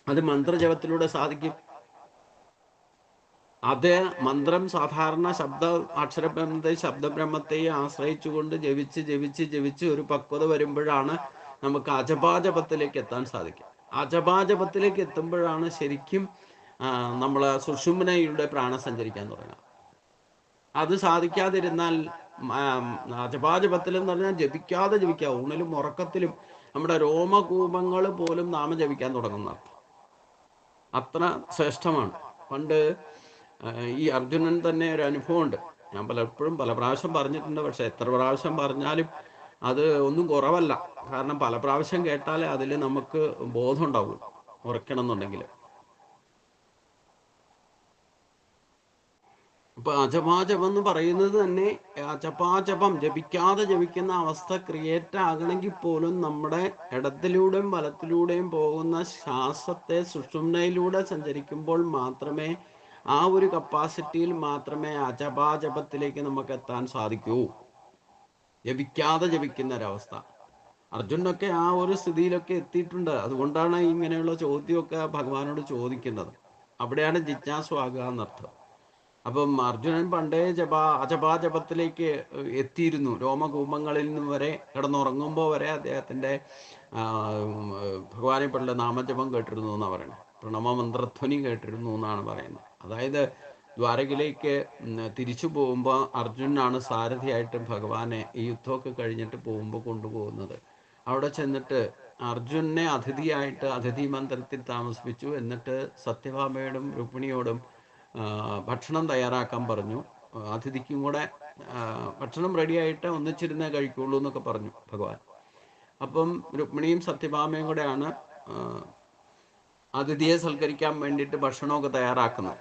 Speaker 1: അത് മന്ത്രജപത്തിലൂടെ സാധിക്കും. അത് മന്ത്രം സാധാരണ ശബ്ദബ്രഹ്മത്തെ ആശ്രയിച്ചുകൊണ്ട് ജപിച്ച് ജപിച്ച് ജപിച്ച് ഒരു പക്വത വരുമ്പോഴാണ് നമുക്ക് അജപാജപത്തിലേക്ക് എത്താൻ സാധിക്കും. അജപാജപത്തിലേക്ക് എത്തുമ്പോഴാണ് ശരിക്കും നമ്മൾ സുഷുമ്നയുടെ പ്രാണം സഞ്ചരിക്കാൻ തുടങ്ങുക. അത് സാധിക്കാതിരുന്നാൽ അജപാജപത്തിൽ എന്ന് പറഞ്ഞാൽ ജപിക്കാതെ ജപിക്കുക, ഊണിലും ഉറക്കത്തിലും നമ്മുടെ രോമകൂപങ്ങൾ പോലും നാമം ജപിക്കാൻ തുടങ്ങുന്ന അത്ര ശ്രേഷ്ഠമാണ്. പണ്ട് ഈ അർജുനൻ തന്നെ ഒരു അനുഭവമുണ്ട്. ഞാൻ പലപ്പോഴും പല പ്രാവശ്യം പറഞ്ഞിട്ടുണ്ട്. പക്ഷെ എത്ര പ്രാവശ്യം പറഞ്ഞാലും അത് ഒന്നും കുറവല്ല. കാരണം പല പ്രാവശ്യം കേട്ടാലേ അതിൽ നമുക്ക് ബോധം ഉണ്ടാവും ഉറക്കണം എന്നുണ്ടെങ്കിൽ. ഇപ്പൊ അജപാജപം എന്ന് പറയുന്നത് തന്നെ, അജപാജപം ജപിക്കാതെ ജപിക്കുന്ന അവസ്ഥ ക്രിയേറ്റ് ആകണമെങ്കിൽ പോലും നമ്മുടെ ഇടത്തിലൂടെയും വലത്തിലൂടെയും പോകുന്ന ശ്വാസത്തെ സുഷുമ്നയിലൂടെ സഞ്ചരിക്കുമ്പോൾ മാത്രമേ, ആ ഒരു കപ്പാസിറ്റിയിൽ മാത്രമേ അജപാജപത്തിലേക്ക് നമുക്ക് എത്താൻ സാധിക്കൂ. ജപിക്കാതെ ജപിക്കുന്ന ഒരവസ്ഥ. അർജുനൊക്കെ ആ ഒരു സ്ഥിതിയിലൊക്കെ എത്തിയിട്ടുണ്ട്. അതുകൊണ്ടാണ് ഇങ്ങനെയുള്ള ചോദ്യമൊക്കെ ഭഗവാനോട് ചോദിക്കുന്നത്. അവിടെയാണ് ജിജ്ഞാസുവാകുക എന്നർത്ഥം. അപ്പം അർജുനൻ പണ്ടേ അജപാജപത്തിലേക്ക് എത്തിയിരുന്നു. രോമകൂപങ്ങളിൽ നിന്ന് വരെ കിടന്നുറങ്ങുമ്പോൾ വരെ അദ്ദേഹത്തിൻ്റെ ഭഗവാനെപ്പെട്ടുള്ള നാമജപം കേട്ടിരുന്നു എന്നാണ് പറയുന്നത്. പ്രണവമന്ത്രധ്വനി കേട്ടിരുന്നു എന്നാണ് പറയുന്നത്. അതായത് ദ്വാരകയിലേക്ക് തിരിച്ചു പോകുമ്പോൾ അർജുനാണ് സാരഥിയായിട്ട് ഭഗവാനെ ഈ യുദ്ധമൊക്കെ കഴിഞ്ഞിട്ട് പോകുമ്പോൾ കൊണ്ടുപോകുന്നത്. അവിടെ ചെന്നിട്ട് അർജുനെ അതിഥിയായിട്ട് അതിഥി മന്ദിരത്തിൽ താമസിപ്പിച്ചു. എന്നിട്ട് സത്യഭാമയോടും രുക്മിണിയോടും ഭക്ഷണം തയ്യാറാക്കാൻ പറഞ്ഞു. അതിഥിക്കും കൂടെ ഭക്ഷണം റെഡിയായിട്ട് ഒന്നിച്ചിരുന്നേ കഴിക്കുള്ളൂ എന്നൊക്കെ പറഞ്ഞു ഭഗവാൻ. അപ്പം രുക്മിണിയും സത്യഭാമയും കൂടെയാണ് അതിഥിയെ സൽക്കരിക്കാൻ വേണ്ടിയിട്ട് ഭക്ഷണമൊക്കെ തയ്യാറാക്കുന്നത്.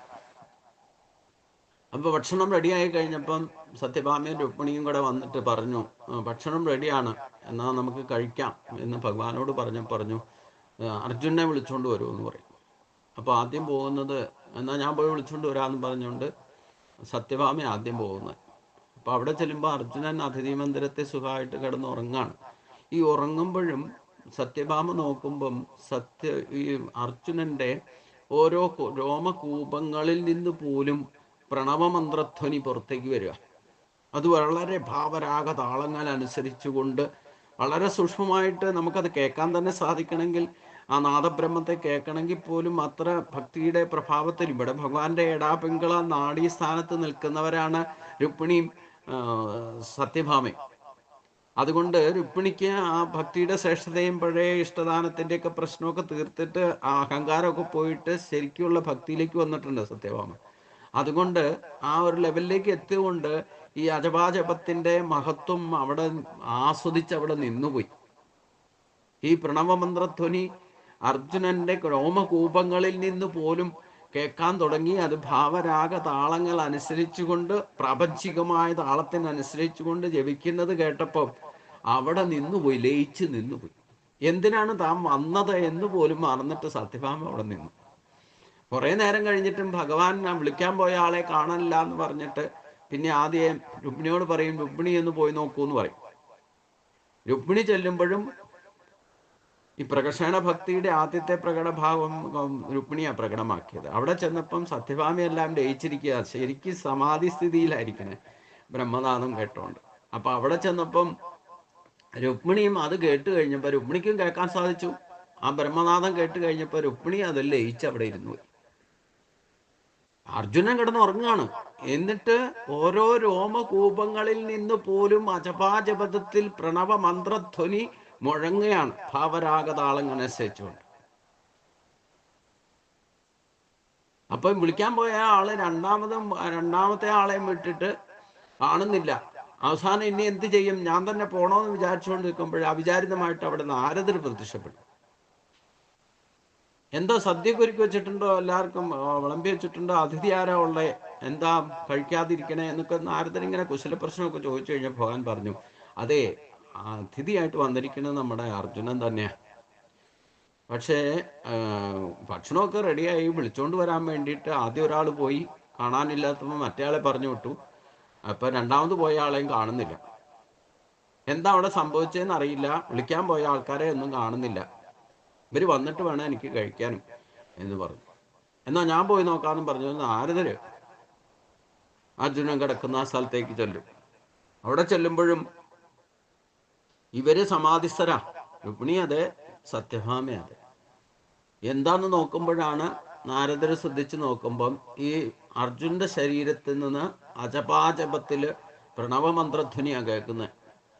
Speaker 1: അപ്പോൾ ഭക്ഷണം റെഡിയായി കഴിഞ്ഞപ്പം സത്യഭാമയും രുക്മിണിയും കൂടെ വന്നിട്ട് പറഞ്ഞു, ഭക്ഷണം റെഡിയാണ്, എന്നാൽ നമുക്ക് കഴിക്കാം എന്ന് ഭഗവാനോട് പറഞ്ഞു അർജുനെ വിളിച്ചുകൊണ്ട് വരുമെന്ന് പറയും. അപ്പോൾ ആദ്യം പോകുന്നത്, എന്നാൽ ഞാൻ പോയി വിളിച്ചുകൊണ്ട് വരാമെന്ന് പറഞ്ഞുകൊണ്ട് സത്യഭാമ ആദ്യം പോകുന്നത്. അപ്പോൾ അവിടെ ചെല്ലുമ്പോൾ അർജുനൻ അതിഥി മന്ദിരത്തെ സുഖമായിട്ട് കിടന്ന് ഉറങ്ങാണ്. ഈ ഉറങ്ങുമ്പോഴും സത്യഭാമ നോക്കുമ്പം ഈ അർജുനൻ്റെ ഓരോ രോമകൂപങ്ങളിൽ നിന്ന് പോലും പ്രണവമന്ത്രധ്വനി പുറത്തേക്ക് വരിക. അത് വളരെ ഭാവരാഗ താളങ്ങൾ അനുസരിച്ചുകൊണ്ട് വളരെ സൂക്ഷ്മമായിട്ട് നമുക്കത് കേൾക്കാൻ തന്നെ സാധിക്കണമെങ്കിൽ, ആ നാദബ്രഹ്മത്തെ കേൾക്കണമെങ്കിൽ പോലും അത്ര ഭക്തിയുടെ പ്രഭാവത്തിൽ, ഇവിടെ ഭഗവാന്റെ എടാപിങ്കള നാഡീസ്ഥാനത്ത് നിൽക്കുന്നവരാണ് രുക്മിണിയും സത്യഭാമ. അതുകൊണ്ട് രുക്മിണിക്ക് ആ ഭക്തിയുടെ ശ്രേഷ്ഠതയും പഴയ ഇഷ്ടദാനത്തിൻ്റെ ഒക്കെ പ്രശ്നമൊക്കെ തീർത്തിട്ട് ആ അഹങ്കാരമൊക്കെ പോയിട്ട് ശരിക്കുള്ള ഭക്തിയിലേക്ക് വന്നിട്ടുണ്ട് സത്യഭാമ. അതുകൊണ്ട് ആ ഒരു ലെവലിലേക്ക് എത്തിയതുകൊണ്ട് ഈ അജപാജപത്തിന്റെ മഹത്വം അവിടെ ആസ്വദിച്ച് അവിടെ നിന്നുപോയി. ഈ പ്രണവമന്ത്രധ്വനി അർജുനന്റെ രോമകൂപങ്ങളിൽ നിന്ന് പോലും കേൾക്കാൻ തുടങ്ങി. അത് ഭാവരാഗ താളങ്ങൾ അനുസരിച്ചുകൊണ്ട്, പ്രാപഞ്ചികമായ താളത്തിനനുസരിച്ചുകൊണ്ട് ജപിക്കുന്നത് കേട്ടപ്പോൾ അവിടെ നിന്നുപോയി, ലയിച്ച് നിന്നുപോയി. എന്തിനാണ് താൻ വന്നത് എന്ന് പോലും മറന്നിട്ട് സത്യഭാമ അവിടെ നിന്നു. കുറെ നേരം കഴിഞ്ഞിട്ടും ഭഗവാൻ ഞാൻ വിളിക്കാൻ പോയ ആളെ കാണാനില്ല എന്ന് പറഞ്ഞിട്ട് പിന്നെ ആദ്യം രുക്മിണിയോട് പറയും, രുക്മിണി എന്ന് പോയി നോക്കൂ എന്ന് പറയും. രുക്മിണി ചെല്ലുമ്പോഴും ഈ പ്രകർഷണ ഭക്തിയുടെ ആദ്യത്തെ പ്രകടഭാവം രുക്മിണിയാണ് പ്രകടമാക്കിയത്. അവിടെ ചെന്നപ്പം സത്യഭാമയെല്ലാം ലയിച്ചിരിക്കുക, ശരിക്കും സമാധി സ്ഥിതിയിലായിരിക്കണേ, ബ്രഹ്മനാഥം കേട്ടോണ്ട്. അപ്പൊ അവിടെ ചെന്നപ്പം രുക്മിണിയും അത് കേട്ട് കഴിഞ്ഞപ്പോൾ രുക്മിണിക്കും കേൾക്കാൻ സാധിച്ചു. ആ ബ്രഹ്മനാഥം കേട്ട് കഴിഞ്ഞപ്പോൾ രുക്മിണി അത് ലയിച്ച് അവിടെ ഇരുന്നു. അർജുനൻ കിടന്ന് ഉറങ്ങുകയാണ്. എന്നിട്ട് ഓരോ രോമകൂപങ്ങളിൽ നിന്ന് പോലും അജപാജപദത്തിൽ പ്രണവ മന്ത്രധ്വനി മുഴങ്ങുകയാണ്, ഭാവരാഗതാളങ്ങനുസരിച്ചുകൊണ്ട്. അപ്പം വിളിക്കാൻ പോയ ആള് രണ്ടാമത്തെ ആളെയും വിട്ടിട്ട് കാണുന്നില്ല. അവസാനം ഇനി എന്ത് ചെയ്യും, ഞാൻ തന്നെ പോണോന്ന് വിചാരിച്ചുകൊണ്ട് നിൽക്കുമ്പോൾ അവിചാരിതമായിട്ട് അവിടെ നാരദർ പ്രത്യക്ഷപ്പെട്ടു. എന്തോ സദ്യക്ക് ഒരുക്കി വെച്ചിട്ടുണ്ടോ, എല്ലാവർക്കും വിളമ്പി വെച്ചിട്ടുണ്ടോ, അതിഥി ആരാ ഉള്ളേ, എന്താ കഴിക്കാതിരിക്കണേ എന്നൊക്കെ നാരദരിങ്ങനെ കുശല പ്രശ്നമൊക്കെ ചോദിച്ചു കഴിഞ്ഞാൽ ഭഗവാൻ പറഞ്ഞു, അതെ അതിഥിയായിട്ട് വന്നിരിക്കുന്നത് നമ്മുടെ അർജുനൻ തന്നെയാണ്. പക്ഷേ ഭക്ഷണമൊക്കെ റെഡിയായി വിളിച്ചോണ്ട് വരാൻ വേണ്ടിയിട്ട് ആദ്യം ഒരാൾ പോയി, കാണാനില്ലാത്തപ്പോൾ മറ്റേ ആളെ പറഞ്ഞു വിട്ടു. അപ്പൊ രണ്ടാമത് പോയ ആളെയും കാണുന്നില്ല. എന്താ അവിടെ സംഭവിച്ചതെന്ന് അറിയില്ല, വിളിക്കാൻ പോയ ആൾക്കാരെ ഒന്നും കാണുന്നില്ല. ഇവര് വന്നിട്ട് വേണം എനിക്ക് കഴിക്കാനും എന്ന് പറഞ്ഞു. എന്നാ ഞാൻ പോയി നോക്കാമെന്നും പറഞ്ഞു നാരദര് അർജുനൻ കിടക്കുന്ന ആ സ്ഥലത്തേക്ക് ചെല്ലും. അവിടെ ചെല്ലുമ്പോഴും ഇവര് സമാധിസ്ഥരാ, രുക്മിണി അതെ, സത്യഭാമ അതെ. എന്താന്ന് നോക്കുമ്പോഴാണ് നാരദര് ശ്രദ്ധിച്ച് നോക്കുമ്പം ഈ അർജുനന്റെ ശരീരത്തിൽ നിന്ന് അജപാജപത്തില് പ്രണവമന്ത്രധ്വനിയാണ് കേൾക്കുന്നത്,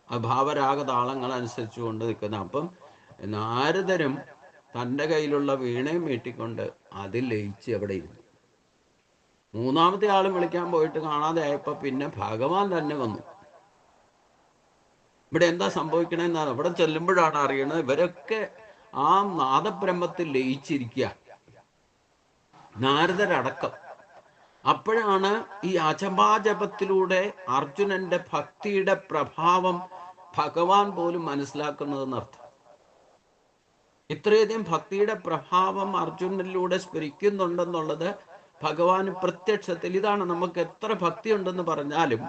Speaker 1: അഭാവരാഗ താളങ്ങൾ അനുസരിച്ചു കൊണ്ട് നിൽക്കുന്നത്. അപ്പം നാരദരും തൻ്റെ കയ്യിലുള്ള വീണയും മീട്ടിക്കൊണ്ട് അതിൽ ലയിച്ച് അവിടെ ഇരുന്നു. മൂന്നാമത്തെ ആളും വിളിക്കാൻ പോയിട്ട് കാണാതെ ആയപ്പോൾ പിന്നെ ഭഗവാൻ തന്നെ വന്നു. ഇവിടെ എന്താ സംഭവിക്കണമെന്നാണ് അവിടെ ചെല്ലുമ്പോഴാണ് അറിയണത്, ഇവരൊക്കെ ആ നാദബ്രഹ്മത്തിൽ ലയിച്ചിരിക്കുക, നാരദരടക്കം. അപ്പോഴാണ് ഈ അജപാജപത്തിലൂടെ അർജുനന്റെ ഭക്തിയുടെ പ്രഭാവം ഭഗവാൻ പോലും മനസ്സിലാക്കുന്നതെന്നർത്ഥം. ഇത്രയധികം ഭക്തിയുടെ പ്രഭാവം അർജുനനിലൂടെ സ്ഫുരിക്കുന്നുണ്ടെന്നുള്ളത് ഭഗവാന് പ്രത്യക്ഷത്തിൽ, ഇതാണ് നമുക്ക് എത്ര ഭക്തി ഉണ്ടെന്ന് പറഞ്ഞാലും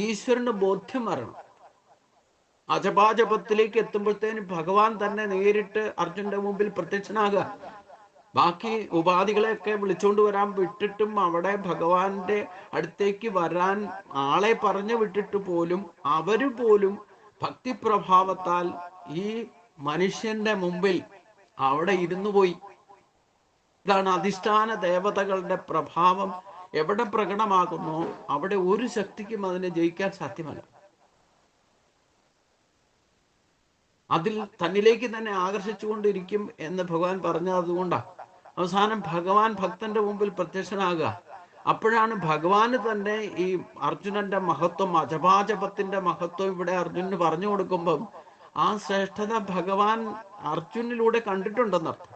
Speaker 1: ഈശ്വരന് ബോധ്യം വരണം. അജപാജപത്തിലേക്ക് എത്തുമ്പോഴത്തേന് ഭഗവാൻ തന്നെ നേരിട്ട് അർജുനന്റെ മുമ്പിൽ പ്രത്യക്ഷനാകുക. ബാക്കി ഉപാധികളെയൊക്കെ വിളിച്ചുകൊണ്ട് വരാൻ വിട്ടിട്ടും അവിടെ ഭഗവാന്റെ അടുത്തേക്ക് വരാൻ ആളെ പറഞ്ഞു വിട്ടിട്ട് പോലും അവര് പോലും ഭക്തിപ്രഭാവത്താൽ ഈ മനുഷ്യന്റെ മുമ്പിൽ അവിടെ ഇരുന്നു പോയി. ഇതാണ് അധിഷ്ഠാന ദേവതകളുടെ പ്രഭാവം. എവിടെ പ്രകടമാകുന്നോ അവിടെ ഒരു ശക്തിക്കും അതിനെ ജയിക്കാൻ സാധ്യമല്ല. അതിൽ തന്നിലേക്ക് തന്നെ ആകർഷിച്ചുകൊണ്ടിരിക്കും എന്ന് ഭഗവാൻ പറഞ്ഞത് അതുകൊണ്ടാണ്. അവസാനം ഭഗവാൻ ഭക്തന്റെ മുമ്പിൽ പ്രത്യക്ഷനാകുക. അപ്പോഴാണ് ഭഗവാന് തന്നെ ഈ അർജുനന്റെ മഹത്വം, അജപാജപത്തിന്റെ മഹത്വം ഇവിടെ അർജുനന് പറഞ്ഞു കൊടുക്കുമ്പം ആ ശ്രേഷ്ഠത ഭഗവാൻ അർജുനിലൂടെ കണ്ടിട്ടുണ്ടെന്നർത്ഥം.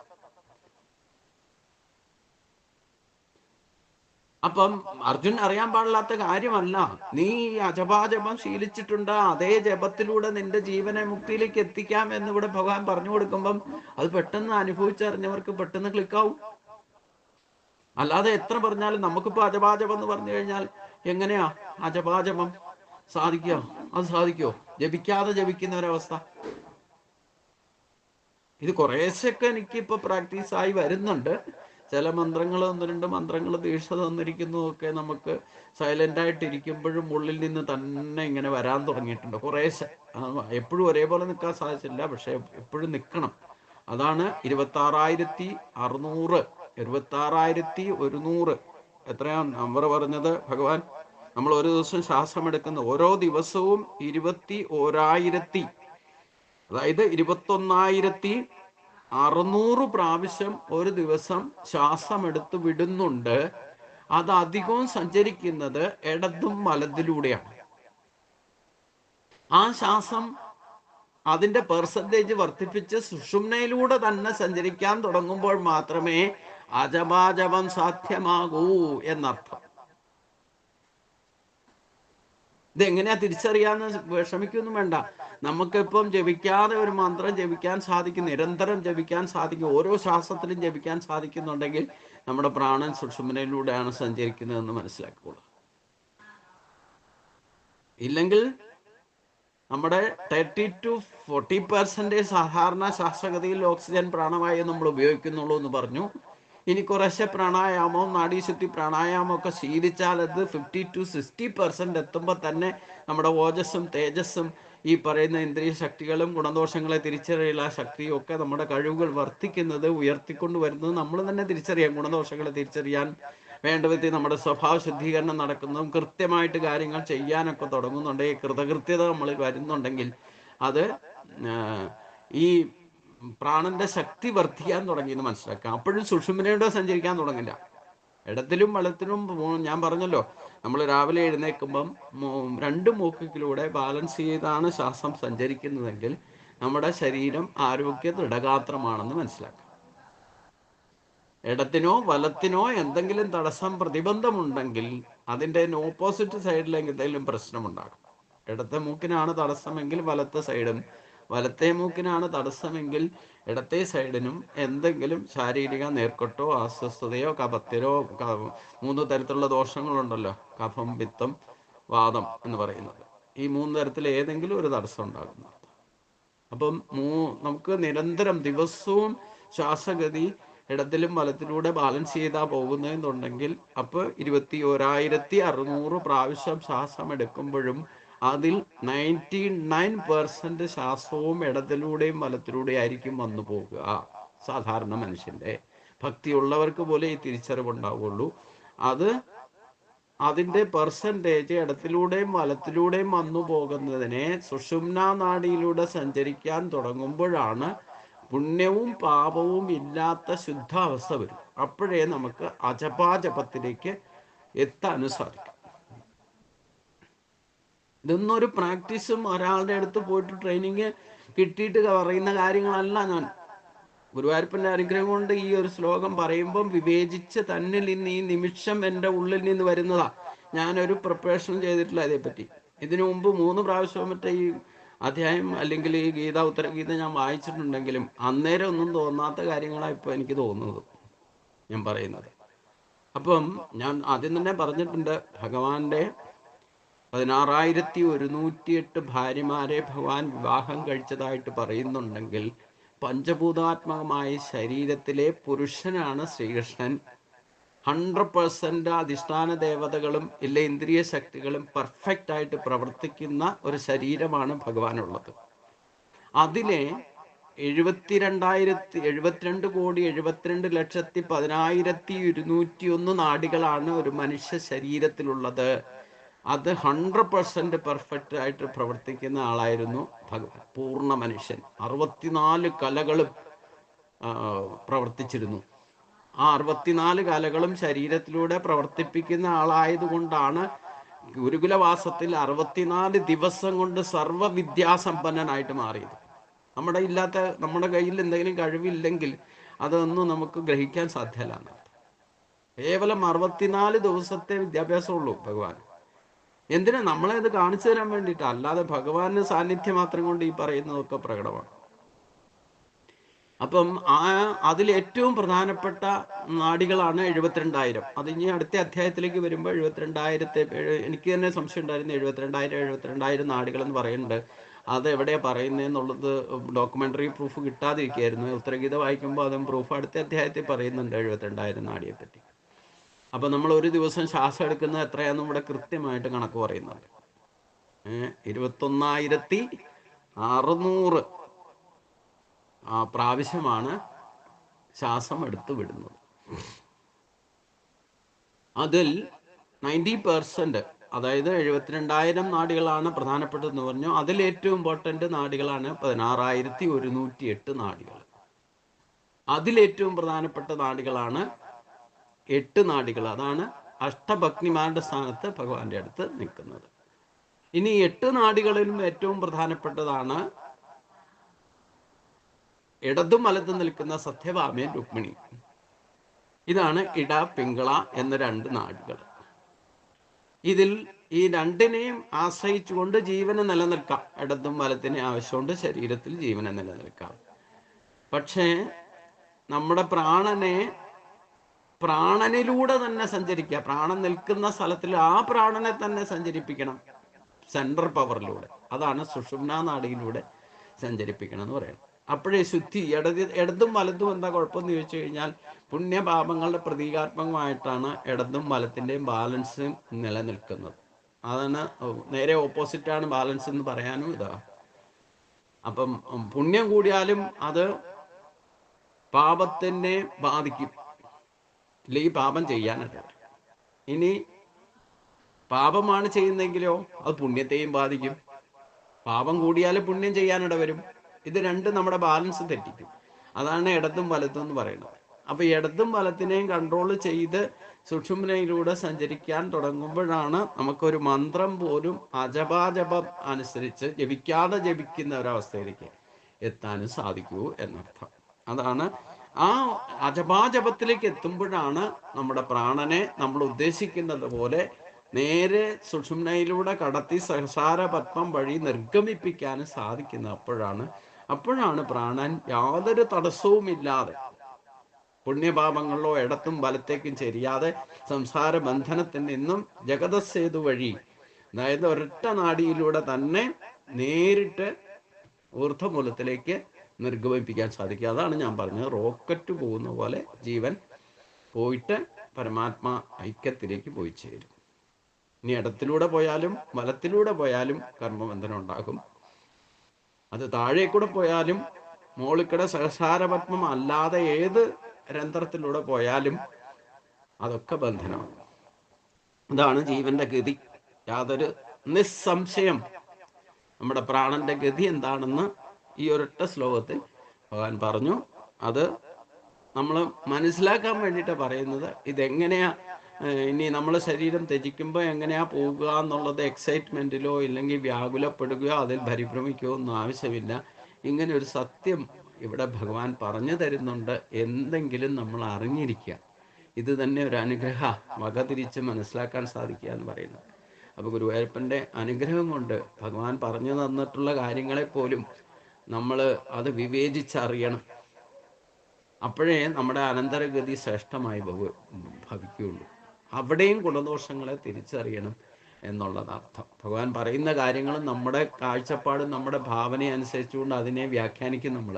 Speaker 1: അപ്പം അർജുൻ അറിയാൻ പാടില്ലാത്ത കാര്യമല്ല, നീ അജപാജപം ശീലിച്ചിട്ടുണ്ട്, അതേ ജപത്തിലൂടെ നിന്റെ ജീവനെ മുക്തിയിലേക്ക് എത്തിക്കാം എന്നിവിടെ ഭഗവാൻ പറഞ്ഞു കൊടുക്കുമ്പം അത് പെട്ടെന്ന് അനുഭവിച്ചറിഞ്ഞവർക്ക് പെട്ടെന്ന് ക്ലിക്കാവും. അല്ലാതെ എത്ര പറഞ്ഞാലും നമുക്കിപ്പോ അജപാജപം എന്ന് പറഞ്ഞു കഴിഞ്ഞാൽ എങ്ങനെയാ അജപാജപം സാധിക്കോ? അത് സാധിക്കോ? ജപിക്കാതെ ജപിക്കുന്ന ഒരവസ്ഥ. ഇത് കുറേശ്ശൊക്കെ എനിക്കിപ്പോ പ്രാക്ടീസായി വരുന്നുണ്ട്. ചില മന്ത്രങ്ങൾ, 1-2 മന്ത്രങ്ങൾ ദീക്ഷ തന്നിരിക്കുന്നതൊക്കെ നമുക്ക് സൈലന്റ് ആയിട്ടിരിക്കുമ്പോഴും ഉള്ളിൽ നിന്ന് തന്നെ ഇങ്ങനെ വരാൻ തുടങ്ങിയിട്ടുണ്ട് കുറേശ്ശെ. എപ്പോഴും ഒരേപോലെ നിൽക്കാൻ സാധിച്ചില്ല, പക്ഷെ എപ്പോഴും നിൽക്കണം. അതാണ് 26,600 26,100 എത്രയാ നമ്പർ പറഞ്ഞത് ഭഗവാൻ? നമ്മൾ ഒരു ദിവസം ശ്വാസം എടുക്കുന്ന ഓരോ ദിവസവും 21,000 അതായത് 21,600 പ്രാവശ്യം ഒരു ദിവസം ശ്വാസം എടുത്ത് വിടുന്നുണ്ട്. അത് അധികവും സഞ്ചരിക്കുന്നത് ഇടതും വലതിലൂടെയാണ്. ആ ശ്വാസം അതിന്റെ പെർസെൻറ്റേജ് വർദ്ധിപ്പിച്ച് സുഷുമ്നയിലൂടെ തന്നെ സഞ്ചരിക്കാൻ തുടങ്ങുമ്പോൾ മാത്രമേ അജപാജപം സാധ്യമാകൂ എന്നർത്ഥം. ഇതെങ്ങനെയാ തിരിച്ചറിയാന്ന് വിഷമിക്കൊന്നും വേണ്ട. നമുക്കിപ്പം ജപിക്കാതെ ഒരു മന്ത്രം ജപിക്കാൻ സാധിക്കും, നിരന്തരം ജപിക്കാൻ സാധിക്കും, ഓരോ ശ്വാസത്തിലും ജപിക്കാൻ സാധിക്കുന്നുണ്ടെങ്കിൽ നമ്മുടെ പ്രാണൻ സുഷുമ്നയിലൂടെയാണ് സഞ്ചരിക്കുന്നതെന്ന് മനസ്സിലാക്കിക്കോളൂ. ഇല്ലെങ്കിൽ നമ്മുടെ 30-40% സാധാരണ ശ്വാസഗതിയിൽ ഓക്സിജൻ പ്രാണവായു നമ്മൾ ഉപയോഗിക്കുന്നുള്ളൂ എന്ന് പറഞ്ഞു. ഇനി കുറേശ്ശെ പ്രാണായാമവും നാഡീശുദ്ധി പ്രാണായാമവും ഒക്കെ ശീലിച്ചാൽ അത് 50-60% എത്തുമ്പോൾ തന്നെ നമ്മുടെ ഓജസ്സും തേജസ്സും ഈ പറയുന്ന ഇന്ദ്രിയ ശക്തികളും ഗുണദോഷങ്ങളെ തിരിച്ചറിയുള്ള ശക്തിയും ഒക്കെ നമ്മുടെ കഴിവുകൾ വർദ്ധിക്കുന്നത്, ഉയർത്തിക്കൊണ്ട് വരുന്നത് നമ്മൾ തന്നെ തിരിച്ചറിയാം. ഗുണദോഷങ്ങളെ തിരിച്ചറിയാൻ വേണ്ട വിധത്തിൽ നമ്മുടെ സ്വഭാവ ശുദ്ധീകരണം നടക്കുന്നതും കൃത്യമായിട്ട് കാര്യങ്ങൾ ചെയ്യാനൊക്കെ തുടങ്ങുന്നുണ്ടെങ്കിൽ, കൃതകൃത്യത നമ്മളിൽ വരുന്നുണ്ടെങ്കിൽ അത് ഈ പ്രാണന്റെ ശക്തി വർദ്ധിക്കാൻ തുടങ്ങിയെന്ന് മനസ്സിലാക്കാം. അപ്പോഴും സുഷുമ്നയുടെ സഞ്ചരിക്കാൻ തുടങ്ങില്ല. ഇടത്തിലും വലത്തിലും ഞാൻ പറഞ്ഞല്ലോ, നമ്മൾ രാവിലെ എഴുന്നേൽക്കുമ്പം 2 മൂക്കിലൂടെ ബാലൻസ് ചെയ്താണ് ശ്വാസം സഞ്ചരിക്കുന്നതെങ്കിൽ നമ്മുടെ ശരീരം ആരോഗ്യ ദൃഢഗാത്രമാണെന്ന് മനസ്സിലാക്കാം. ഇടത്തിനോ വലത്തിനോ എന്തെങ്കിലും തടസ്സം പ്രതിബന്ധമുണ്ടെങ്കിൽ അതിൻ്റെ ഓപ്പോസിറ്റ് സൈഡിലേക്ക് എന്തെങ്കിലും പ്രശ്നമുണ്ടാകും. ഇടത്തെ മൂക്കിനാണ് തടസ്സമെങ്കിൽ വലത്തെ സൈഡും, വലത്തെ മൂക്കിനാണ് തടസ്സമെങ്കിൽ ഇടത്തെ സൈഡിനും എന്തെങ്കിലും ശാരീരിക നേർക്കൊട്ടോ അസ്വസ്ഥതയോ കഫത്തിലോ 3 തരത്തിലുള്ള ദോഷങ്ങളുണ്ടല്ലോ, കഫം, പിത്തം, വാദം എന്ന് പറയുന്നത്. ഈ 3 തരത്തിൽ ഏതെങ്കിലും ഒരു തടസ്സം ഉണ്ടാകുന്നു. അപ്പം നമുക്ക് നിരന്തരം ദിവസവും ശ്വാസഗതി ഇടത്തിലും വലത്തിലൂടെ ബാലൻസ് ചെയ്താ പോകുന്നതെന്നുണ്ടെങ്കിൽ അപ്പോൾ 21,600 പ്രാവശ്യം ശ്വാസം എടുക്കുമ്പോഴും അതിൽ 99% ശ്വാസവും ഇടത്തിലൂടെയും വലത്തിലൂടെയും ആയിരിക്കും വന്നു പോകുക. സാധാരണ മനുഷ്യന്റെ ഭക്തിയുള്ളവർക്ക് പോലെ ഈ തിരിച്ചറിവുണ്ടാവുള്ളൂ. അതിൻ്റെ പെർസെൻറ്റേജ് ഇടത്തിലൂടെയും വലത്തിലൂടെയും വന്നു പോകുന്നതിനെ സുഷുമ്ന നാഡിയിലൂടെ സഞ്ചരിക്കാൻ തുടങ്ങുമ്പോഴാണ് പുണ്യവും പാപവും ഇല്ലാത്ത ശുദ്ധാവസ്ഥ വരും. അപ്പോഴേ നമുക്ക് അജപാജപത്തിലേക്ക് എത്താനും സാധിക്കും. ഇതൊന്നും ഒരു പ്രാക്ടീസും ഒരാളുടെ അടുത്ത് പോയിട്ട് ട്രെയിനിങ് കിട്ടിയിട്ട് പറയുന്ന കാര്യങ്ങളല്ല. ഞാൻ ഗുരുവായൂരപ്പൻ്റെ അനുഗ്രഹം കൊണ്ട് ഈ ഒരു ശ്ലോകം പറയുമ്പം വിവേചിച്ച് തന്നിൽ നിന്ന് ഈ നിമിഷം എൻ്റെ ഉള്ളിൽ നിന്ന് വരുന്നതാ. ഞാനൊരു പ്രിപ്പറേഷൻ ചെയ്തിട്ടില്ല അതേപ്പറ്റി. ഇതിനു മുമ്പ് 3 പ്രാവശ്യം മറ്റേ ഈ അധ്യായം അല്ലെങ്കിൽ ഈ ഗീത, ഉത്തരഗീത ഞാൻ വായിച്ചിട്ടുണ്ടെങ്കിലും അന്നേരം ഒന്നും തോന്നാത്ത കാര്യങ്ങളാണ് ഇപ്പോൾ എനിക്ക് തോന്നുന്നത് ഞാൻ പറയുന്നത്. അപ്പം ഞാൻ ആദ്യം തന്നെ പറഞ്ഞിട്ടുണ്ട്, ഭഗവാന്റെ 16,108 ഭാര്യമാരെ ഭഗവാൻ വിവാഹം കഴിച്ചതായിട്ട് പറയുന്നുണ്ടെങ്കിൽ പഞ്ചഭൂതാത്മകമായ ശരീരത്തിലെ പുരുഷനാണ് ശ്രീകൃഷ്ണൻ. 100% അധിഷ്ഠാന ദേവതകളും ഇല്ല ഇന്ദ്രിയ ശക്തികളും പെർഫെക്റ്റ് ആയിട്ട് പ്രവർത്തിക്കുന്ന ഒരു ശരീരമാണ് ഭഗവാനുള്ളത്. അതിലെ 72,72,72,10,201 നാഡികളാണ് ഒരു മനുഷ്യ ശരീരത്തിലുള്ളത്. അത് 100% പെർഫെക്റ്റ് ആയിട്ട് പ്രവർത്തിക്കുന്ന ആളായിരുന്നു ഭഗവാൻ, പൂർണ്ണ മനുഷ്യൻ. 64 കലകളും പ്രവർത്തിച്ചിരുന്നു. ആ 64 കലകളും ശരീരത്തിലൂടെ പ്രവർത്തിപ്പിക്കുന്ന ആളായതുകൊണ്ടാണ് ഗുരുകുലവാസത്തിൽ 64 ദിവസം കൊണ്ട് സർവ്വവിദ്യാസമ്പന്നനായിട്ട് മാറിയത്. നമ്മുടെ കയ്യിൽ എന്തെങ്കിലും കഴിവില്ലെങ്കിൽ അതൊന്നും നമുക്ക് ഗ്രഹിക്കാൻ സാധ്യമല്ല. കേവലം 64 ദിവസത്തെ വിദ്യാഭ്യാസമുള്ളൂ ഭഗവാൻ. എന്തിനാ? നമ്മളെ ഇത് കാണിച്ചു തരാൻ വേണ്ടിയിട്ട്, അല്ലാതെ ഭഗവാന് സാന്നിധ്യം മാത്രം കൊണ്ട് ഈ പറയുന്നതൊക്കെ പ്രകടമാണ്. അപ്പം അതിൽ ഏറ്റവും പ്രധാനപ്പെട്ട നാഡികളാണ് 72,000. അത് ഇനി അടുത്ത അധ്യായത്തിലേക്ക് വരുമ്പോൾ 72,000 എനിക്ക് തന്നെ സംശയം ഉണ്ടായിരുന്നു. 72,000 നാഡികളെന്ന് പറയുന്നുണ്ട്. അത് എവിടെയാണ് പറയുന്നതെന്നുള്ളത് ഡോക്യുമെൻ്ററി പ്രൂഫ് കിട്ടാതിരിക്കുകയായിരുന്നു. ഉത്തരഗീത വായിക്കുമ്പോൾ അതും പ്രൂഫ് അടുത്ത അധ്യായത്തിൽ പറയുന്നുണ്ട് 72,000 നാഡിയെ പറ്റി. അപ്പം നമ്മൾ ഒരു ദിവസം ശ്വാസം എടുക്കുന്നത് എത്രയാണെന്നും ഇവിടെ കൃത്യമായിട്ട് കണക്ക് പറയുന്നുണ്ട്. 21,600 പ്രാവശ്യമാണ് ശ്വാസം എടുത്തു വിടുന്നത്. അതിൽ 90% അതായത് 72,000 നാഡികളാണ് പ്രധാനപ്പെട്ടതെന്ന് പറഞ്ഞു. അതിലേറ്റവും ഇമ്പോർട്ടൻ്റ് നാഡികളാണ് 16,108 നാഡികൾ. അതിലേറ്റവും പ്രധാനപ്പെട്ട നാഡികളാണ് 8 നാഡികൾ. അതാണ് അഷ്ടഭഗ്നിമാരുടെ സ്ഥാനത്ത് ഭഗവാന്റെ അടുത്ത് നിൽക്കുന്നത്. ഇനി 8 നാഡികളിലും ഏറ്റവും പ്രധാനപ്പെട്ടതാണ് ഇടതും വലത്തും നിൽക്കുന്ന സത്യഭാമയും രുക്മിണി. ഇതാണ് ഇട പിങ്കള എന്ന 2 നാഡികൾ. ഇതിൽ ഈ രണ്ടിനെയും ആശ്രയിച്ചുകൊണ്ട് ജീവനെ നിലനിൽക്കാം. ഇടതും വലത്തിനെ ആവശ്യമുണ്ട് ശരീരത്തിൽ ജീവനെ നിലനിൽക്കാം. പക്ഷേ നമ്മുടെ പ്രാണനിലൂടെ തന്നെ സഞ്ചരിക്കുക. പ്രാണൻ നിൽക്കുന്ന സ്ഥലത്തിൽ ആ പ്രാണനെ തന്നെ സഞ്ചരിപ്പിക്കണം സെൻട്രൽ പവറിലൂടെ. അതാണ് സുഷുമ്നാ നാഡിയിലൂടെ സഞ്ചരിപ്പിക്കണം എന്ന് പറയുന്നത്. അപ്പോഴേ ശുദ്ധി. ഇടതും വലതും എന്താ കുഴപ്പമെന്ന് ചോദിച്ചു കഴിഞ്ഞാൽ പുണ്യപാപങ്ങളുടെ പ്രതീകാത്മകമായിട്ടാണ് ഇടതും വലത്തിൻ്റെയും ബാലൻസ് നിലനിൽക്കുന്നത്. അതാണ് നേരെ ഓപ്പോസിറ്റാണ് ബാലൻസ് എന്ന് പറയാനും ഇതാ. അപ്പം പുണ്യം കൂടിയാലും അത് പാപത്തിനെ ബാധിക്കും, ഇല്ലെങ്കിൽ പാപം ചെയ്യാനായിട്ട്. ഇനി പാപമാണ് ചെയ്യുന്നെങ്കിലോ അത് പുണ്യത്തെയും ബാധിക്കും. പാപം കൂടിയാലും പുണ്യം ചെയ്യാനിട വരും. ഇത് രണ്ടും നമ്മുടെ ബാലൻസ് തെറ്റിക്കും. അതാണ് ഇടതും വലത്തും എന്ന് പറയുന്നത്. അപ്പൊ ഇടതും വലത്തിനെയും കൺട്രോൾ ചെയ്ത് സുഷുമ്നയിലൂടെ സഞ്ചരിക്കാൻ തുടങ്ങുമ്പോഴാണ് നമുക്കൊരു മന്ത്രം പോലും അജപാജപം അനുസരിച്ച് ജപിക്കാതെ ജപിക്കുന്ന ഒരവസ്ഥയിലേക്ക് എത്താനും സാധിക്കൂ എന്നർത്ഥം. അതാണ് ആ അജപാജപത്തിലേക്ക് എത്തുമ്പോഴാണ് നമ്മുടെ പ്രാണനെ നമ്മൾ ഉദ്ദേശിക്കുന്നത് പോലെ നേരെ സുഷുമ്നയിലൂടെ കടത്തി സഹസാര പത്മം വഴി നിർഗമിപ്പിക്കാനും സാധിക്കുന്നത്. അപ്പോഴാണ് പ്രാണൻ യാതൊരു തടസ്സവുമില്ലാതെ പുണ്യപാപങ്ങളിലോ ഇടത്തും വലത്തേക്കും ചെരിയാതെ സംസാര ബന്ധനത്തിൽ നിന്നും ജഗതസേതു വഴി, അതായത് ഒരൊറ്റ നാഡിയിലൂടെ തന്നെ നേരിട്ട് ഊർധ്വമൂലത്തിലേക്ക് നിർഗമിപ്പിക്കാൻ സാധിക്കുക. അതാണ് ഞാൻ പറഞ്ഞത്, റോക്കറ്റ് പോകുന്ന പോലെ ജീവൻ പോയിട്ട് പരമാത്മാ ഐക്യത്തിലേക്ക് പോയി ചേരും. ഇനി ഇടത്തിലൂടെ പോയാലും വലത്തിലൂടെ പോയാലും കർമ്മബന്ധനം ഉണ്ടാകും. അത് താഴേക്കൂടെ പോയാലും മോളിക്കട സഹസാരപത്മം അല്ലാതെ ഏത് രന്ധ്രത്തിലൂടെ പോയാലും അതൊക്കെ ബന്ധനമാണ്. ഇതാണ് ജീവന്റെ ഗതി. യാതൊരു നിസ്സംശയം നമ്മുടെ പ്രാണന്റെ ഗതി എന്താണെന്ന് ഈ ഒരൊറ്റ ശ്ലോകത്തിൽ ഭഗവാൻ പറഞ്ഞു. അത് നമ്മൾ മനസ്സിലാക്കാൻ വേണ്ടിയിട്ട് പറയുന്നത്. ഇതെങ്ങനെയാ ഇനി നമ്മൾ ശരീരം ത്യജിക്കുമ്പോൾ എങ്ങനെയാ പോവുക എന്നുള്ളത് എക്സൈറ്റ്മെന്റിലോ ഇല്ലെങ്കിൽ വ്യാകുലപ്പെടുകയോ അതിൽ പരിഭ്രമിക്കുകയോ ഒന്നും ആവശ്യമില്ല. ഇങ്ങനെ ഒരു സത്യം ഇവിടെ ഭഗവാൻ പറഞ്ഞു തരുന്നുണ്ട്. എന്തെങ്കിലും നമ്മൾ അറിഞ്ഞിരിക്കുക. ഇത് തന്നെ ഒരു അനുഗ്രഹ വകതിരിച്ച് മനസ്സിലാക്കാൻ സാധിക്കുക എന്ന് പറയുന്നത്. അപ്പോൾ ഗുരുവായൂരപ്പൻ്റെ അനുഗ്രഹം കൊണ്ട് ഭഗവാൻ പറഞ്ഞു തന്നിട്ടുള്ള കാര്യങ്ങളെപ്പോലും നമ്മൾ അത് വിവേചിച്ചറിയണം. അപ്പോഴേ നമ്മുടെ അനന്തരഗതി ശ്രേഷ്ഠമായി ഭവിക്കുകയുള്ളൂ. അവിടെയും ഗുണദോഷങ്ങളെ തിരിച്ചറിയണം എന്നുള്ളത് അർത്ഥം. ഭഗവാൻ പറയുന്ന കാര്യങ്ങളും നമ്മുടെ കാഴ്ചപ്പാടും നമ്മുടെ ഭാവനയെ അനുസരിച്ചുകൊണ്ട് അതിനെ വ്യാഖ്യാനിക്കും നമ്മൾ.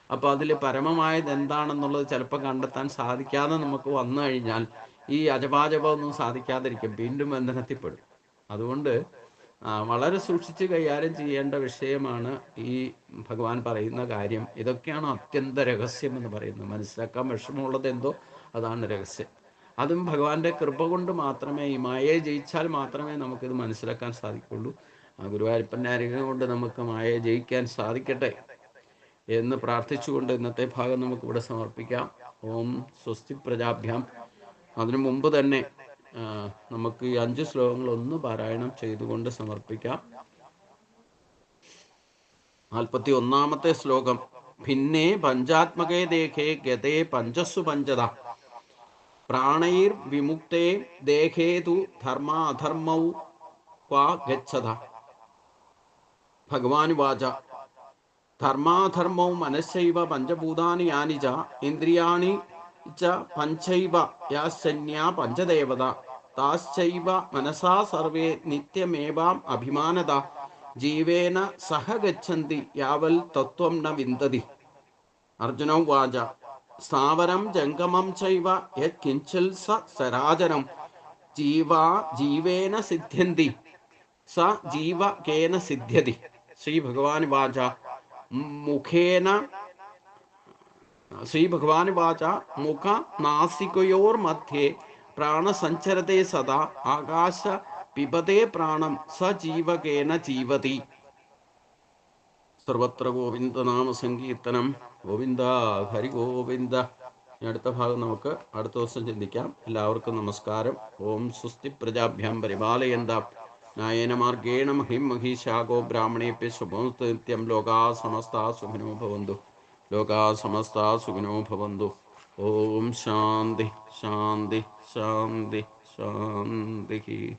Speaker 1: അപ്പോൾ അതിൽ പരമമായത് എന്താണെന്നുള്ളത് ചിലപ്പോൾ കണ്ടെത്താൻ സാധിക്കാതെ നമുക്ക് വന്നു കഴിഞ്ഞാൽ ഈ അജപാജപമൊന്നും സാധിക്കാതിരിക്കും, വീണ്ടും ബന്ധനത്തിൽപ്പെടും. അതുകൊണ്ട് വളരെ സൂക്ഷിച്ച് കൈകാര്യം ചെയ്യേണ്ട വിഷയമാണ് ഈ ഭഗവാൻ പറയുന്ന കാര്യം. ഇതൊക്കെയാണ് അത്യന്ത രഹസ്യം എന്ന് പറയുന്നത്. മനസ്സിലാക്കാൻ വിഷമമുള്ളത് എന്തോ അതാണ് രഹസ്യം. അതും ഭഗവാന്റെ കൃപ കൊണ്ട് മാത്രമേ, ഈ മായയെ ജയിച്ചാൽ മാത്രമേ നമുക്കിത് മനസ്സിലാക്കാൻ സാധിക്കുള്ളൂ. ഗുരുവായൂരപ്പൻ്റെ അനുഗ്രഹം കൊണ്ട് നമുക്ക് മായയെ ജയിക്കാൻ സാധിക്കട്ടെ എന്ന് പ്രാർത്ഥിച്ചുകൊണ്ട് ഇന്നത്തെ ഭാഗം നമുക്കിവിടെ സമർപ്പിക്കാം. ഓം സ്വസ്തി പ്രജാഭ്യാം. അതിനു മുമ്പ് തന്നെ നമുക്ക് ഈ 5 ശ്ലോകങ്ങൾ ഒന്ന് പാരായണം ചെയ്തുകൊണ്ട് സമർപ്പിക്കാം. 41-ാമത്തെ ശ്ലോകം. ഭിന്നേ പഞ്ചാത്മകേ ദേഹേ ഗതേ പഞ്ചസ്സു പഞ്ചത പ്രാണൈർ വിമുക്തേ ദേഹേതു ധർമാധർമ്മൗ ക്വാ ഗച്ഛത. ഭഗവാനുവാച ധർമാധർമ്മൗ മനസ്സൈവ പഞ്ചഭൂതാനി യാനി ച ഇന്ദ്രിയാണി ച പഞ്ചൈവ യാസന്യാ പഞ്ചദേവത താശ്ചൈവ മനസാ സർവേ നിത്യമേവാം അഭിമാനത ജീവേന സഹ ഗച്ഛന്തി യാവൽ തത്വം ന വിന്ദതി. അർജുന ഉവാച സ്ഥാവരം ജംഗമം ചൈവ യത് കിഞ്ചിൽ സരാചരം ജീവേന സിദ്ധ്യന്തി സ ജീവകേന സിദ്ധ്യതി. ശ്രീ ഭഗവാനുവാച മുഖ നാസികയോർമധ്യേ പ്രാണസഞ്ചരത്തെ സദാ ആകാശ പിബതേ പ്രാണം സജീവകേന ജീവതി. സർവത്ര ഗോവിന്ദനാമ സങ്കീർത്തനം. ഗോവിന്ദ ഹരി ഗോവിന്ദ. അടുത്ത ഭാഗം നമുക്ക് അടുത്ത ദിവസം ചിന്തിക്കാം. എല്ലാവർക്കും നമസ്കാരം. ഓം സ്വസ്തി പ്രജാഭ്യാം പരിപാലയന്താം ന്യായേന മാർഗേണ മഹിം മഹീശാഗോ ബ്രാഹ്മണേഭ്യ ശുഭമസ്തു നിത്യം. ലോകാ സമസ്താ സുഖിനോ ഭവന്തു. ലോകാ സമസ്താ സുഖിനോ ഭവന്തു. ഓം ശാന്തി ശാന്തി ശാന്തി ശാന്തി.